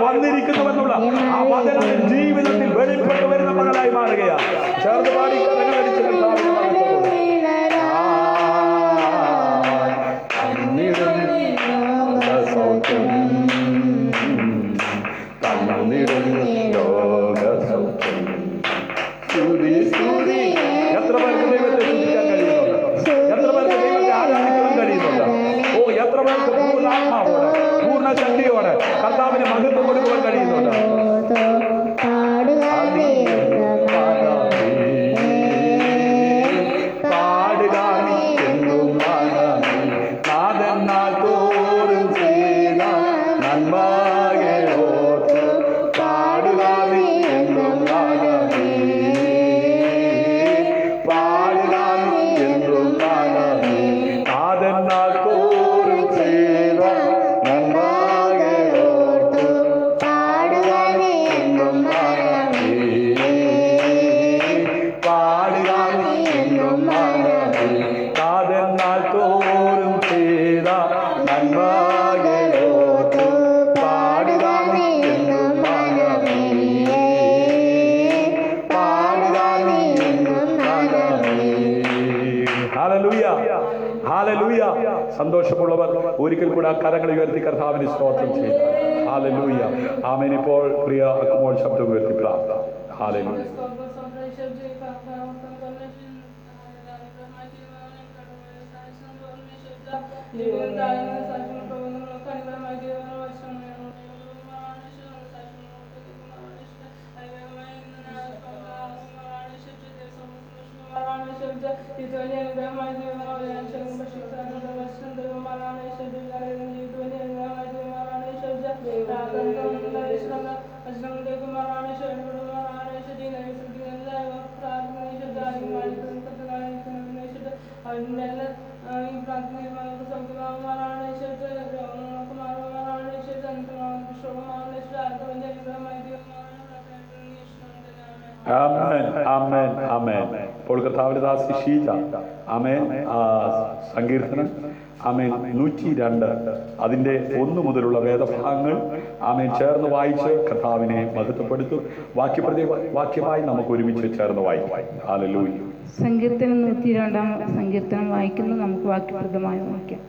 വന്നിരിക്കുന്നുവെന്നുള്ള ആ വചനം ജീവിതത്തിൽ വെളിപ്പെട്ടു വരുന്ന മകളായി മാറുകയാണ്. ചേർന്ന് പാടി കരങ്ങളടിച്ച് എത്ര പേർക്ക് ദൈവത്തെ സൂക്ഷിക്കാൻ കഴിയുന്നുണ്ട്? എത്ര പേർക്ക് ദൈവത്തെ ആരാധിക്കാൻ കഴിയുന്നുണ്ട്? ഓ എത്ര പേർക്ക് പൂർണ്ണാത്മാവോടെ പൂർണ്ണ ശക്തിയോടെ കർത്താവിന് മഹത്വം കൊടുക്കുവാൻ കഴിയുന്നുണ്ട്? സന്തോഷമുള്ളവർ ഒരിക്കൽ കൂടെ കരങ്ങൾ ഉയർത്തി കർത്താവിന് സ്തോത്രം ചെയ്യും. ഹല്ലേലൂയ. ആമേൻ. ഇപ്പോൾ പ്രിയ അക്കുമോൾ ശബ്ദം ഉയർത്തി പ്രാർത്ഥന. ഹല്ലേലൂയ. Amen. ആമേൻ, ആമേൻ, ആമേൻ. ഇപ്പോൾ കർത്താവിന്റെ ദാസി ഷീജ ആമേൻ സങ്കീർത്തനം ആമേൻ 102 അതിന്റെ 1 മുതലുള്ള വേദഭാഗങ്ങൾ ആമേൻ ചേർന്ന് വായിച്ച് കർത്താവിനെ മഹത്വപ്പെടുത്തും. വാക്യമായി നമുക്ക് ഒരുമിച്ച് ചേർന്ന് വായിക്കാം. ഹല്ലേലൂയ. സങ്കീർത്തനം 102 സങ്കീർത്തനം വായിക്കുന്നു. നമുക്ക് വാക്യപ്രദമായി വായിക്കാം.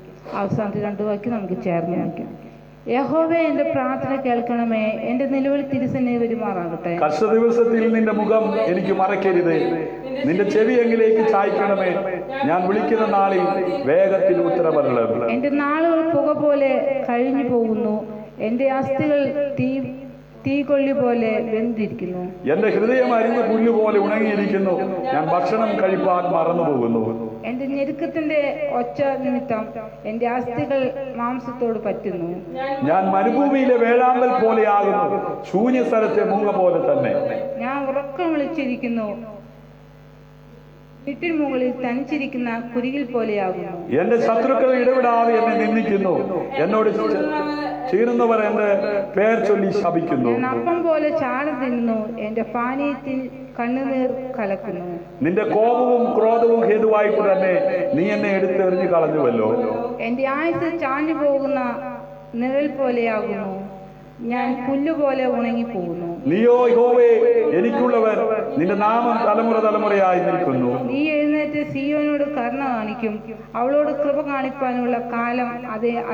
അവസാനത്തെ 2 വാക്യം നമുക്ക് ചേർന്ന് വായിക്കാം. യഹോവേ, എന്റെ പ്രാർത്ഥന കേൾക്കണമേ, എന്റെ നിലവിൽ തിരുസന്നിധി വരുമാറാകട്ടെ. കഷ്ട ദിവസത്തിൽ നിന്റെ മുഖം എനിക്ക് മറക്കരുത്, നിന്റെ ചെവി എങ്കിലേക്ക് ചായ്ക്കണമേ. ഞാൻ വിളിക്കുന്ന നാളിൽ വേഗത്തിൽ ഉത്തരമരുളണം. എന്റെ നാളുകൾ പുക പോലെ കഴിഞ്ഞു പോകുന്നു, എന്റെ അസ്ഥികൾ തീകൊള്ളി പോലെ വെന്തിരിക്കുന്നു. എന്റെ ഹൃദയം അരിഞ്ഞ പുല്ല് പോലെ ഉണങ്ങിയിരിക്കുന്നു, ഞാൻ ഭക്ഷണം കഴിപ്പാൻ മറന്നുപോകുന്നു. എന്റെ ഞെരുക്കത്തിന്റെ ഒച്ച നിമിത്തം എന്റെ അസ്ഥികൾ മാംസത്തോട് പറ്റുന്നു. ഞാൻ മരുഭൂമിയിലെ വേഴാമ്പൽ പോലെയാകുന്നു, ശൂന്യ സ്ഥലത്തെ മൂങ്ങ പോലെ തന്നെ. ഞാൻ ഉറക്കം വിളിച്ചിരിക്കുന്നു, വീട്ടിൽ മുകളിൽ തനിച്ചിരിക്കുന്ന കുരുകിൽ പോലെയാകുന്നു. എന്റെ ശത്രുക്കൾ ഇടപെടാതെ എന്നെ നിന്ദിക്കുന്നു, എന്നോട് ചീറുന്നവർ എന്റെ പേർ ചൊല്ലി ശപിക്കുന്നു. ഞാൻ അപ്പം പോലെ ചാടം തിന്നുന്നു, എന്റെ പാനീയത്തിൽ കണ്ണുനീർ കലക്കുന്നു. നിന്റെ കോപവും ക്രോധവും ഹേതുവായിട്ട് തന്നെ നീ എന്നെ എടുത്തെറിഞ്ഞു കളഞ്ഞുവല്ലോ. എന്റെ ആയുസ് ചാഞ്ഞു പോകുന്ന നിഴൽ പോലെയാകുന്നു, ഞാൻ പുല്ലുപോലെ ഉണങ്ങിപ്പോകുന്നു. നീയോ യഹോവേ എനിക്കുള്ളവൻ, നിന്റെ നാമം തലമുറ തലമുറയായി നിൽക്കുന്നു. നീ എഴുന്നേറ്റ് സിയോനോട് കരുണ കാണിക്കും, അവളോട് കൃപ കാണിപ്പാനുള്ള കാലം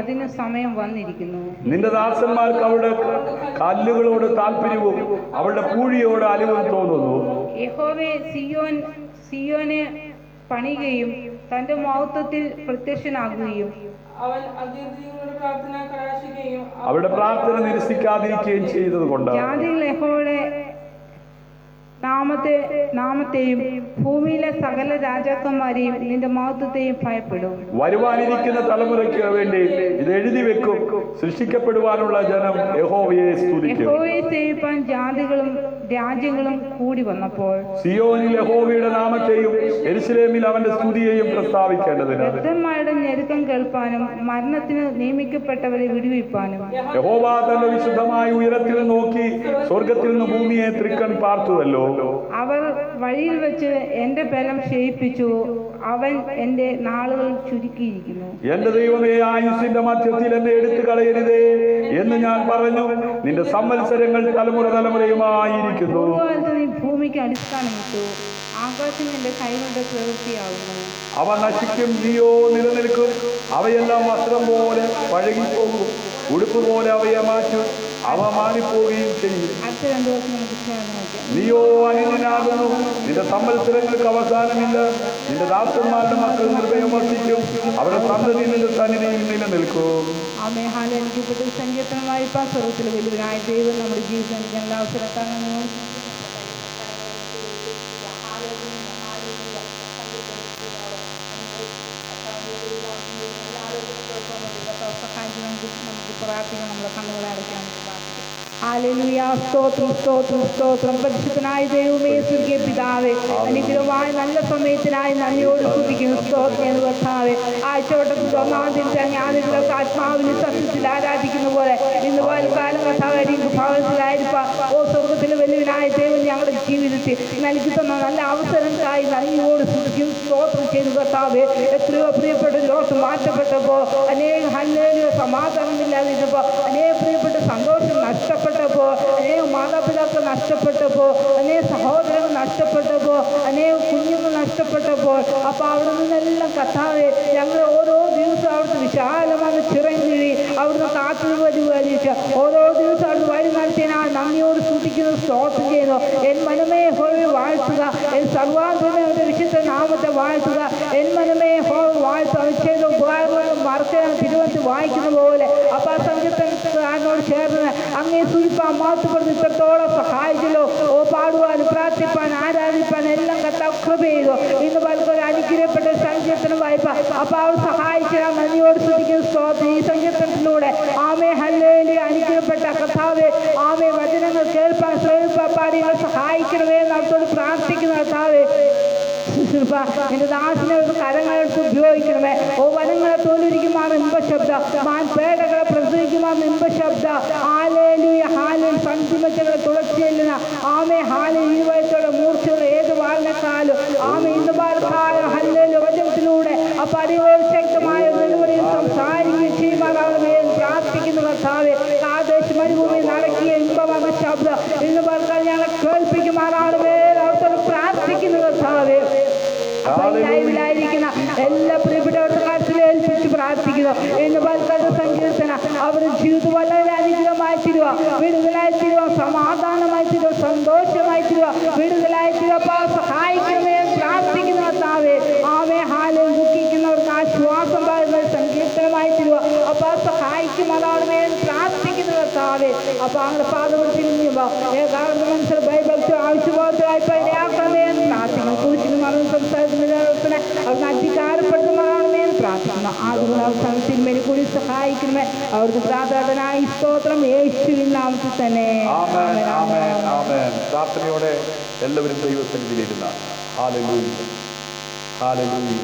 അതിന് സമയം വന്നിരിക്കുന്നു. നിന്റെ ദാസന്മാർക്ക് അവളുടെ കല്ലുകളോട് താല്പര്യവും അവളുടെ പൂഴിയോട് അലിവും തോന്നുന്നു. യഹോവേ സിയോനെ പണിയുകയും തന്റെ മഹത്വത്തിൽ പ്രത്യക്ഷനാകുകയും അവരുടെ പ്രാർത്ഥന നിരസിക്കാതിരിക്കുകയും ചെയ്തതുകൊണ്ട് ജാതികൾ യഹോവയുടെ നാമത്തെയും ഭൂമിയിലെ സകല രാജാക്കന്മാരെയും നിന്റെ മഹത്വത്തെയും ഭയപ്പെടും. വരുവാനിരിക്കുന്ന തലമുറയ്ക്ക് വേണ്ടി ഇത് എഴുതി വെക്കും, സൃഷ്ടിക്കപ്പെടുവാനുള്ള ജനം യഹോവയെ സ്തുതിക്കും. യഹോവയെ സേവിപ്പാൻ ജാതികളും രാജ്യങ്ങളും കൂടി വന്നപ്പോൾ സിയോനിൽ യഹോവയുടെ നാമത്തെയും യെരൂശലേമിൽ അവന്റെ സ്തുതിയെയും പ്രസ്താവിക്കേണ്ടതിന് വൃദ്ധന്മാരുടെ ഞെരുക്കം കേൾപ്പാനും മരണത്തിന് നിയമിക്കപ്പെട്ടവരെ വിടുവിപ്പാനും യഹോവ തന്റെ വിശുദ്ധമായ ഉയരത്തിൽ നോക്കി സ്വർഗത്തിൽ നിന്ന് ഭൂമിയെ തൃക്കൺ പാർത്തുവല്ലോ. അവർ വഴിയിൽ വെച്ച് എന്റെ ബലം ക്ഷയിപ്പിച്ചു, അവൻ എന്റെ നാളുകൾ ചുരുക്കിയിരിക്കുന്നു. എന്റെ ദൈവമേ, ആയുസിന്റെ മധ്യത്തിൽ എന്നെ എടുത്തു കളയരുതേ എന്ന് ഞാൻ പറഞ്ഞു. നിന്റെ സംവത്സരങ്ങൾ തലമുറ തലമുറയുമായിരിക്കുന്നു. നീ ഭൂമിക്ക് അടിസ്ഥാനമിട്ടു, ആകാശം എന്റെ കൈകളുടെ പ്രവൃത്തിയാകുന്നു. അവ നശിക്കും, നീയോ നിലനിൽക്കും. അവയെല്ലാം വസ്ത്രം പോലെ പഴകിപ്പോകും, ഉടുപ്പ് പോലെ അവയെ മാറ്റും, അവ മാറിപ്പോവുകയും ചെയ്യും. നീയോ അനിയനാകുന്നു, നിന്റെ സംവത്സരങ്ങൾക്ക് അവസാനമില്ല. നിന്റെ ദാസന്മാരുടെ മക്കൾ നിർഭയം വർദ്ധിക്കും, അവരുടെ സന്തതി നിന്റെ സന്നിധിയിൽ നിലനിൽക്കും. സങ്കീർത്തനമായി സ്വർഗത്തിലെ വലിയവനായ ദൈവം നമ്മുടെ ജീവിതത്തിൽ എല്ലാ അവസരത്താണെന്ന് നമുക്ക് പ്രാർത്ഥിക്കാം. നമ്മളെ കണ്ണുകളെ അടയ്ക്കാൻ പ്രാർത്ഥിക്കാം. ഹല്ലേലൂയ. സ്തോത്രം, സ്തോത്രം, സ്തോത്രം. പരിശുദ്ധനായ ദൈവമേ, സ്വർഗീയ പിതാവേ, അനുഗ്രഹമായ നല്ല സമയത്തിനായി നന്ദിയോട് സ്തുതിക്കുന്നു. സ്തോത്രം കർത്താവേ. ആഴ്ചവട്ടത്തിൽ 1-ാം ദിനത്തെ ജ്ഞാനികൾക്ക് ആത്മാവിന് സത്യത്തിൽ ആരാധിക്കുന്ന പോലെ ഇന്ന് കാലം കർത്താവായിരിക്കും ഭവനത്തിലായിരിക്കാം. ഓ സ്വർഗത്തിലെ വലിയവനായ ദൈവം ഞങ്ങളുടെ ജീവിതത്തിൽ നൽകി തന്ന നല്ല അവസരങ്ങൾക്കായി നന്ദിയോട് സ്തുതിക്കും. സ്തോത്രം ചെയ്തു കർത്താവേ. എത്രയോ പ്രിയപ്പെട്ട ലോകം മാറ്റപ്പെട്ടപ്പോൾ, അനേകം ഹല്ലേലൂയ സമാധാനമില്ലാതിരുന്നപ്പോൾ, അനേകം പ്രിയപ്പെട്ട സന്തോഷം നഷ്ടപ്പെട്ടപ്പോൾ, അനേകം മാതാപിതാക്കൾ നഷ്ടപ്പെട്ടപ്പോൾ, അനേകം സഹോദരങ്ങൾ നഷ്ടപ്പെട്ടപ്പോൾ, അനേകം കുഞ്ഞുങ്ങൾ നഷ്ടപ്പെട്ടപ്പോൾ, അപ്പൊ അവിടെ നിന്നെല്ലാം കർത്താവേ ഞങ്ങൾ ഓരോ ദിവസവും അവിടുത്തെ വിശാലമായ ചിറങ്ങി അവിടുന്ന് കാത്തു പരിപാലിച്ച് ഓരോ ദിവസം അവിടുന്ന് വഴി നടത്തിയതിനാൽ നന്ദിയോട് സൂക്ഷിക്കുന്നു. സ്തോത്രം ചെയ്യുന്നു. എൻ മനമേ യഹോവയെ വാഴ്ത്തുക, എൻ സർവാന്തരങ്ങളുടെ വിശുദ്ധ നാമത്തെ വാഴ്ത്തുക. എൻ മനമേ യഹോവ വാഴ്ത്തുക, ചെയ്ത ഉപകാരങ്ങളും മറക്കാൻ തിരുവനന്തപുരത്ത് വായിക്കുന്ന പോലെ അപ്പൊ ആ സംഗീതക്കാരനോട് ചേർന്ന് അങ്ങേ സുരിപ്പാൻ മാറ്റുപ്പെടുന്ന ഇത്രത്തോളം സഹായിച്ചല്ലോ. ഓ പാടുവാനും പ്രാർത്ഥിപ്പാൻ ആരാധിപ്പാൻ എല്ലാം കർത്താവ് കൃപ ചെയ്തു. ഇന്ന് പലർക്കും അനുഗ്രഹപ്പെട്ട സങ്കീർത്തനം വായ്പ അപ്പൊ അവർ സഹായിച്ചാൽ നന്ദിയോട് ശ്രദ്ധിക്കുന്ന സ്തോത്രം. ഈ സങ്കീർത്തനത്തിലൂടെ ആമേ ഹല്ലേലൂയ അനുഗ്രഹപ്പെട്ട കർത്താവേ, ആമേ വചനങ്ങൾ കേൾപ്പാൻ ശ്രമിപ്പാൻ പാടികൾ സഹായിക്കണമേ എന്ന് അവർത്തോട് പ്രാർത്ഥിക്കുന്ന കർത്താവേ. ശുശ്രൂഷ എന്റെ ദാസിനെ കരങ്ങളെടുത്ത് ഉപയോഗിക്കണമേ. ഓ വനങ്ങളെ തോലിരിക്കുമാർ ഇമ്പശബ്ദം, പേടകളെ പ്രസവിക്കുമാർ ഇമ്പശബ്ദ. Hallelujah hallelujah. സന്ധിമച്ചകളെ തുളച്ചെല്ലുന്ന ആമേ ഹാലേ ഇരുവയത്തോടെ മൂർച്ചയുള്ള ഏത് വാളിനെക്കാളും ആമേ ഇന്ന് പാർക്കായ ഹല്ലേലൂയ വചനത്തിലൂടെ അപ്പൊ അതിശക്തമായ നിലവറിയിൽ സംസാരിക്കുകയും ചെയ്യുമാറാകണമേ എന്ന് പ്രാർത്ഥിക്കുന്നു കർത്താവേ. കാദേശ് മരുഭൂമി നടക്കിയ ഇമ്പമാർന്ന ശബ്ദം ഇന്ന് പാർക്കാൻ ഞങ്ങളെ കേൾപ്പിക്കുമാറാകണമേ അവർത്തോട് പ്രാർത്ഥിക്കുന്നു കർത്താവേ. ലൈവിലായിരിക്കുന്ന എല്ലാ പ്രിയപ്പെട്ടവരുടെ കാര്യത്തിൽ ഏൽപ്പിച്ച് പ്രാർത്ഥിക്കുന്നു. എന്ന് പാൽക്കാലത്തെ സങ്കീർത്തന അവരുടെ ജീവിതം വളരെ അനുഗ്രഹമായി തീരുക, വിടുതലായി തീരുക, സമാധാനമായി തീരുക, സന്തോഷമായി തീരുക, വിടുതലായി തീരുക. സഹായിക്കണമേ പ്രാർത്ഥിക്കുന്ന കർത്താവേ. ആമേ ഹാലിൽ ദുഃഖിക്കുന്നവർക്ക് ആശ്വാസം പകരുന്ന സങ്കീർത്തനമായി തീരുക. അപ്പൊ സഹായിക്കുമാറാകണമേ പ്രാർത്ഥിക്കുന്ന കർത്താവേ. അപ്പൊ അങ്ങനെ പാദവർത്തിരിക്കുമ്പോ ഏകാഗ്രത മനസ്സിൽ ഭയഭക്തി ആവശ്യബോധമായി പരിയാക്കണമേ എന്ന് പ്രാർത്ഥിക്കുന്നു. കുറിച്ചിന് മറന്ന് സംസാരിക്കുന്ന അവർക്ക് അധികാരപ്പെടുത്തുമാറാകണമേ എന്ന് പ്രാർത്ഥിക്കുന്നു. ആദ്യം അവസാനം തിന്മേനെ കൂടി സഹായിക്കണമേ. അവർക്ക് പ്രാർത്ഥനായി സ്തോത്രം യേശുവിൻ നാമത്തിൽ തന്നെ. പ്രാർത്ഥനയോടെ എല്ലാവരും ദൈവസന്നിധിയിലിരുന്ന ഹല്ലേലൂയ ഹല്ലേലൂയ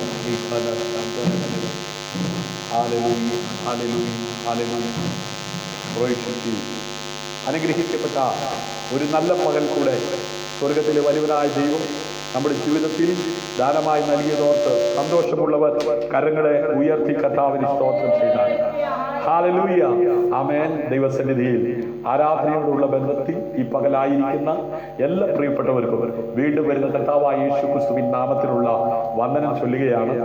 ഹല്ലേലൂയ ഹല്ലേലൂയ ഹല്ലേലൂയ. അനുഗ്രഹിക്കപ്പെട്ട ഒരു നല്ല പകൽ കൂടെ സ്വർഗത്തിലെ വലിയവനായ ദൈവം നമ്മുടെ ജീവിതത്തിൽ ദാനമായി നൽകിയതോർത്ത് സന്തോഷമുള്ളവർ കരങ്ങളെ ഉയർത്തി കർത്താവിന് സ്തോത്രം ചെയ്താൽ ഹല്ലേലൂയ ആമേൻ. ദൈവസന്നിധിയിൽ ആരാധനയോടുള്ള ബന്ധത്തിൽ ഈ പകലായിരിക്കുന്ന എല്ലാ പ്രിയപ്പെട്ടവർക്കും വീണ്ടും വരുന്ന കർത്താവായ യേശു ക്രിസ്തുവിൻ നാമത്തിലുള്ള വന്ദനം ചൊല്ലുകയാണ്.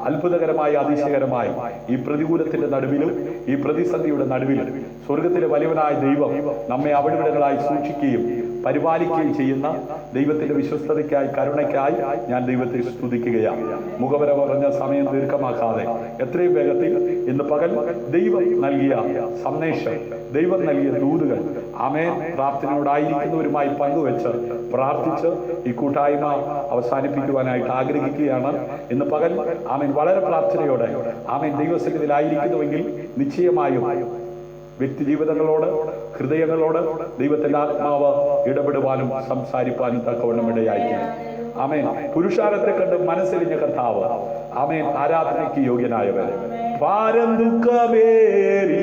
അത്ഭുതകരമായി അതിശയകരമായി ഈ പ്രതികൂലത്തിന്റെ നടുവിലും ഈ പ്രതിസന്ധിയുടെ നടുവിലും സ്വർഗത്തിലെ വലിയവനായ ദൈവം നമ്മെ അവിടെവിടങ്ങളായി സൂക്ഷിക്കുകയും പരിപാലിക്കുകയും ചെയ്യുന്ന ദൈവത്തിന്റെ വിശ്വസ്തതയ്ക്കായി കരുണയ്ക്കായി ഞാൻ ദൈവത്തെ സ്തുതിക്കുകയാണ്. മുഖവര പറഞ്ഞ സമയം ദീർഘമാക്കാതെ എത്രയും വേഗത്തിൽ ഇന്ന് പകൽ ദൈവം നൽകിയ സന്ദേശം, ദൈവം നൽകിയ ദൂതുകൾ ആമേൻ പ്രാർത്ഥനയോടായിരിക്കുന്നവരുമായി പങ്കുവെച്ച് പ്രാർത്ഥിച്ച് ഈ കൂട്ടായ്മ അവസാനിപ്പിക്കുവാനായിട്ട് ആഗ്രഹിക്കുകയാണ്. ഇന്ന് പകൽ ആമേൻ വളരെ പ്രാർത്ഥനയോടെ ആമേൻ ദൈവസന്നിധിയിലായിരിക്കുന്നുവെങ്കിൽ നിശ്ചയമായും വ്യക്തി ജീവിതങ്ങളോട് ഹൃദയങ്ങളോട് ദൈവത്തിന്റെ ആത്മാവ് ഇടപെടുവാനും സംസാരിപ്പാനും തക്കവണ്ണം ഇടയായിരിക്കും. ആമേൻ. പുരുഷാരത്തെ കണ്ട് മനസ്സെലിഞ്ഞ കർത്താവ് ആമേൻ ആരാധനയ്ക്ക് യോഗ്യനായവൻ. ഭാരം ദുഃഖമേറിയപ്പോൾ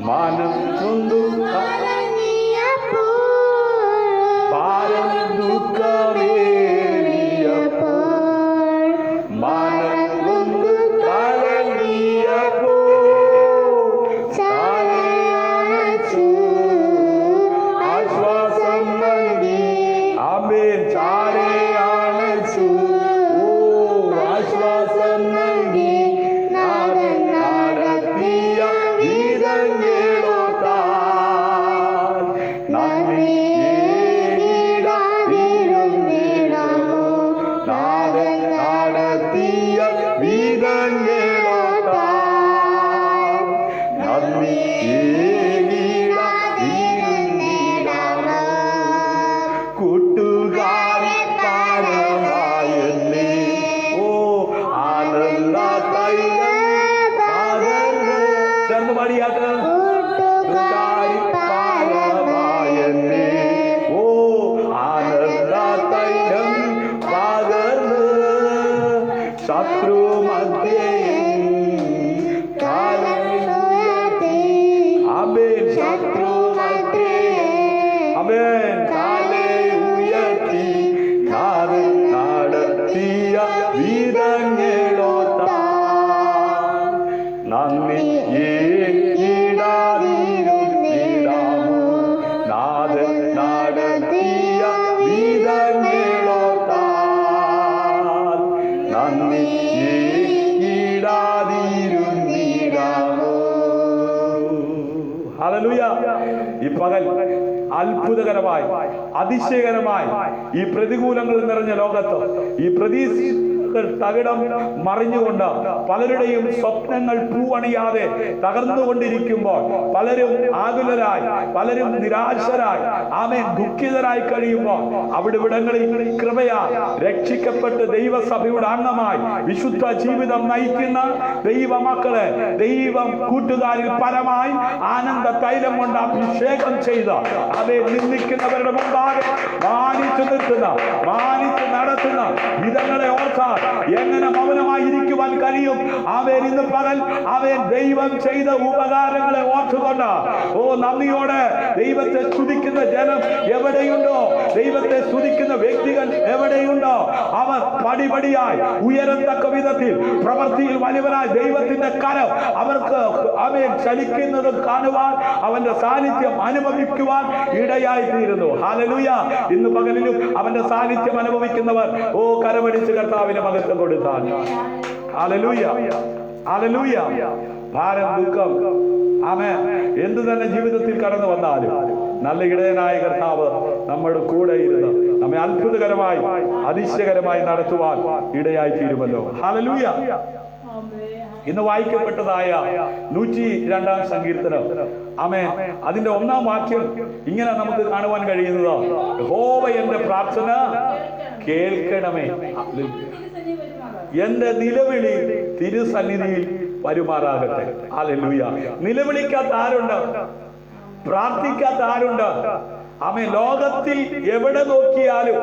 മനം ഭാരം ദുഃഖമേറിയപ്പോൾ മനം ഈ പകൽ അത്ഭുതകരമായി അതിശയകരമായി ഈ പ്രതികൂലങ്ങൾ നിറഞ്ഞ ലോകത്ത് ഈ തകിടം മറിഞ്ഞുകൊണ്ട് പലരുടെയും സ്വപ്നങ്ങൾ പൂവണിയാതെ തകർന്നുകൊണ്ടിരിക്കുമ്പോൾ പലരും ആകുലരായി, പലരും നിരാശരായി, ആമേൻ, ദുഃഖിതരായി കഴിയുമ്പോൾ അവിടെവിടങ്ങളിൽ കൃപയാ രക്ഷിക്കപ്പെട്ട് ദൈവസഭയുടെ അംഗമായി വിശുദ്ധ ജീവിതം നയിക്കുന്ന ദൈവമക്കളെ ദൈവം കൂട്ടുകാരിൽ പരമായി ആനന്ദ തൈലം കൊണ്ട് അഭിഷേകം ചെയ്ത അവയെ നിന്ദിക്കുന്നവരുടെ മുമ്പാകെ മാനിച്ചു നിർത്തുന്ന, മാനിച്ചു നടത്തുന്ന വിധങ്ങളെ ഓർത്താൽ എങ്ങനെ മൗനമായി ഇരിക്കുവാൻ കഴിയും? അവൻ ഇന്ന് പകൽ അവൻ ദൈവം ചെയ്ത ഉപകാരങ്ങളെ ഓർത്തുകൊണ്ട് നന്ദിയോടെ ദൈവത്തെ സ്തുതിക്കുന്ന ജനം എവിടെയുണ്ടോ, ദൈവത്തെ സ്തുതിക്കുന്ന വ്യക്തികൾ എവിടെയുണ്ടോ, അവർ പടിപടിയായി ഉയരത്തക്ക വിധത്തിൽ പ്രവൃത്തിയിൽ വലിയവനായി ദൈവത്തിന്റെ കരം അവർക്ക് അവൻ ചലിക്കുന്നത് കാണുവാൻ, അവന്റെ സാന്നിധ്യം അനുഭവിക്കുവാൻ ഇടയായി തീരുന്നു. ഹല്ലേലൂയ. ഇന്ന് പകലിലും അവന്റെ സാന്നിധ്യം അനുഭവിക്കുന്നവർ കരമടിച്ച് കർത്താവിന് മഹത്വം കൊടുത്താൽ. Hallelujah, hallelujah. ഭാരം, ദുഃഖം, ആമേൻ, എന്തു തന്നെ ജീവിതത്തിൽ കടന്നു വന്നാലും നല്ല ഇടയനായ കർത്താവ് നമ്മുടെ കൂടെ ഇരുന്ന് നമ്മെ അത്ഭുതകരമായി അതിശയകരമായി നടത്തുവാൻ ഇടയായി തീരുമല്ലോ. ഹല്ലേലൂയ. ഇന്ന് വായിക്കപ്പെട്ടതായ 102-ാം സങ്കീർത്തനം, ആമേൻ, അതിന്റെ 1-ാം വാക്യം ഇങ്ങനെ നമുക്ക് കാണുവാൻ കഴിയുന്നത്, യഹോവ എന്റെ പ്രാർത്ഥന കേൾക്കണമേ, എന്റെ നിലവിളി തിരുസന്നിധിയിൽ വരുമാറാകട്ടെ. ഹല്ലേലൂയ. നിലവിളിക്കാത്ത ആരുണ്ട്? പ്രാർത്ഥിക്കാത്ത ആരുണ്ട്? ആമേൻ. ലോകത്തിൽ എവിടെ നോക്കിയാലും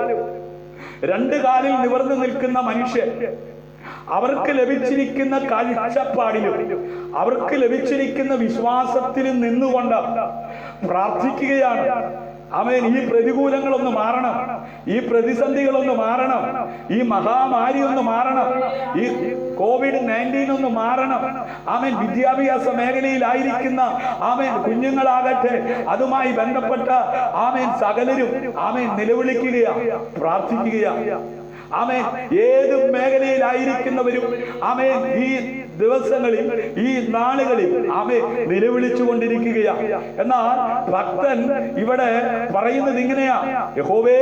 രണ്ട് കാലിൽ നിവർന്നു നിൽക്കുന്ന മനുഷ്യൻ അവർക്ക് ലഭിച്ചിരിക്കുന്ന കാഴ്ചപ്പാടിലും അവർക്ക് ലഭിച്ചിരിക്കുന്ന വിശ്വാസത്തിലും നിന്നുകൊണ്ട് പ്രാർത്ഥിക്കുകയാണ്. ആമേൻ. ഈ പ്രതികൂലങ്ങളൊന്ന് മാറണം, ഈ പ്രതിസന്ധികളൊന്ന് മാറണം, ഈ മഹാമാരി ഒന്ന് മാറണം, ഈ COVID-19 ഒന്ന് മാറണം. ആമേൻ. വിദ്യാഭ്യാസ മേഖലയിലായിരിക്കുന്ന ആമേൻ കുഞ്ഞുങ്ങളാകട്ടെ, അതുമായി ബന്ധപ്പെട്ട ആമേൻ സകലരും ആമേൻ നിലവിളിക്കുകയാ, പ്രാർത്ഥിക്കുകയാ. ആമേൻ. ഏത് മേഖലയിലായിരിക്കുന്നവരും ആമേൻ ഈ ദിവസങ്ങളിൽ, ഈ നാളുകളിൽ ആമേൻ നിലവിളിച്ചു കൊണ്ടിരിക്കുകയാ. എന്നാൽ ഭക്തൻ ഇവിടെ പറയുന്നത് ഇങ്ങനെയാ, യഹോവേ,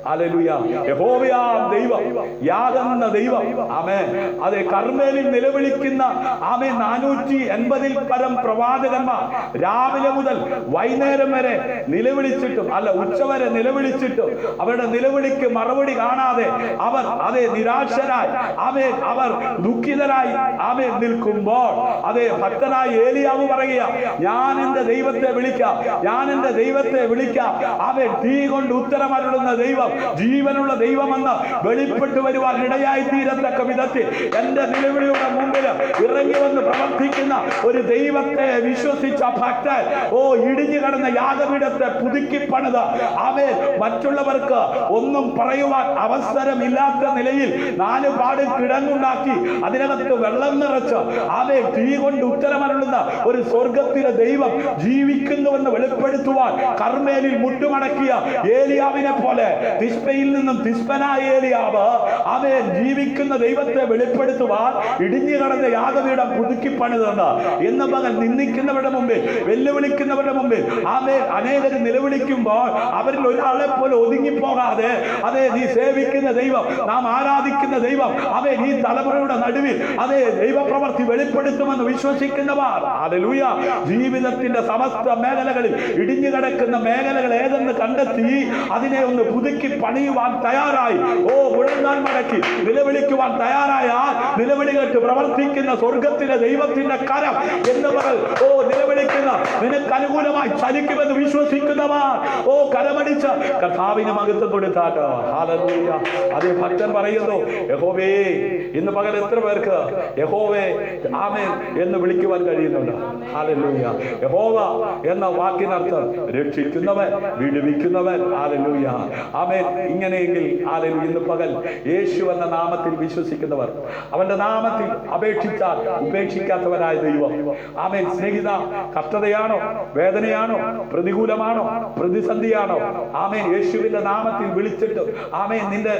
ഹല്ലേലൂയ, യഹോവയാം ദൈവം, യാഗെന്ന ദൈവം, ആമേൻ, അതെ, കർമ്മേലിൽ നിലവിളിക്കുന്ന ആമേൻ 480-ൽ പരം പ്രവാചകന്മാർ രാവിലെ മുതൽ വൈകുന്നേരം വരെ നിലവിളിച്ചിട്ടും, അല്ല, ഉച്ചവരെ നിലവിളിച്ചിട്ടും അവരുടെ നിലവിളിക്ക് മറുപടി കാണാതെ അവർ അതെ നിരാശരായി, ആമേൻ, അവർ ദുഃഖിതരായി ആമേൻ നിൽക്കുമ്പോൾ അതെ ഭക്തനായ ഏലിയാവ് പറയുക, ഞാൻ എന്റെ ദൈവത്തെ വിളിക്കാം, ഞാൻ എന്റെ ദൈവത്തെ വിളിക്കാം. ആമേൻ. തീ കൊണ്ട് ഉത്തരമരുളുന്ന ദൈവം, ജീവനുള്ള ദൈവമെന്ന് വെളിപ്പെട്ടു വരുവാൻ ഇടയായി തീരത്തക്ക വിധത്തിൽ എന്റെ നിലവിളിയുടെ മുമ്പിൽ ഇറങ്ങി വന്ന് പ്രവർത്തിക്കുന്ന ഒരു ദൈവത്തെ വിശ്വസിച്ച ഭക്തൻ ഇടിഞ്ഞു കിടന്ന യാഗപീഠത്തെ പുതുക്കി പണിത് ആമേൻ മറ്റുള്ളവർക്ക് ഒന്നും പറയുവാൻ അവസരമില്ലാത്ത നിലയിൽ 4 പാട് കിടങ്ങുണ്ടാക്കി അതിനകത്ത് വെള്ളം നിറച്ച് ആമേൻ തീ കൊണ്ട് ഉത്തരമരുളുന്ന ഒരു സ്വർഗത്തിലെ ദൈവം ജീവിക്കുന്നുവെന്ന് വെളിപ്പെടുത്തുവാൻ കർമ്മേലിൽ മുട്ടുമടക്കിയ ഏലിയാവിനെ പോലെ തിസ്പയിൽ നിന്നും തിസ്പനായ ഏലിയാവ് ആമേൻ ജീവിക്കുന്ന ദൈവത്തെ വെളിപ്പെടുത്തുവാൻ ഇടിഞ്ഞു കിടന്ന യാഗപീഠം പുതുക്കി പണിതെന്ന് ഇന്ന് പകൽ നിന്ദിക്കുന്നവരുടെ മുമ്പിൽ, വെല്ലുവിളിക്കുന്നവരുടെ മുമ്പിൽ ആമേൻ അനേകർ നിലവിളിക്കുമ്പോൾ അവരിൽ ഒരാളെ പോലെ ഒതുങ്ങിപ്പോകാതെ അതെ നീ സേവിക്കുന്ന ദൈവം, നാം ആരാധിക്കുന്ന ദൈവം ആമേൻ ഈ തലമുറയുടെ നടുവിൽ അതെ ദൈവപ്രവൃത്തി വെളിപ്പെടുത്തുമെന്ന് വിശ്വസിക്കുന്നവർ ഹല്ലേലൂയ ജീവിതത്തിന്റെ സമസ്ത മേഖലകളിൽ ഇടിഞ്ഞു കിടക്കുന്ന മേഖലകൾ ഏതെന്ന് കണ്ടെത്തി അതിനെ ഒന്ന് പുതുക്കി പണിയുവാൻ തയ്യാറായി മുഴങ്ങാൻ മടക്കി നിലവിളിക്കുവാൻ തയ്യാറായ നിലവിളി കേട്ട് പ്രവർത്തിക്കുന്ന സ്വർഗത്തിലെ ദൈവത്തിന്റെ കരം എന്നവർ നിലവിളിക്കുന്ന നിനക്ക് അനുകൂലമായി ചലിക്കുമെന്ന് വിശ്വസിക്കുന്നവർ കരമടിച്ച് കർത്താവിന് മഹത്വം കൊടുത്താട്ട്. ഹല്ലേലൂയ. അതേ ഭക്തൻ പറയുന്നു, യഹോവേ, ഇന്ന് പകൽ എത്ര പേർക്ക് യഹോവേ ആമേൻ എന്ന് വിളിക്കുവാൻ കഴിയുന്നുണ്ട്? ഹല്ലേലൂയ. യഹോവ എന്ന വാക്കിനർത്ഥം രക്ഷിക്കുന്നവൻ, വിടുവിക്കുന്നവൻ. ഹല്ലേലൂയ. ആമേൻ. ഇങ്ങനെയെങ്കിൽ ഹല്ലേലൂയ ഇന്ന് പകൽ യേശു എന്ന നാമത്തിൽ വിശ്വസിക്കുന്നവർ, അവന്റെ നാമത്തിൽ അപേക്ഷിച്ചാൽ ഉപേക്ഷിക്കാത്തവരായ ദൈവം ആമേൻ. സ്നേഹിത, കഷ്ടതയാണോ, വേദനയാണോ, പ്രതികൂലമാണോ, പ്രതിസന്ധിയാണോ, ആമേൻ യേശുവിന്റെ നാമത്തിൽ വിളിച്ചിട്ട് ആമേൻ നിന്റെ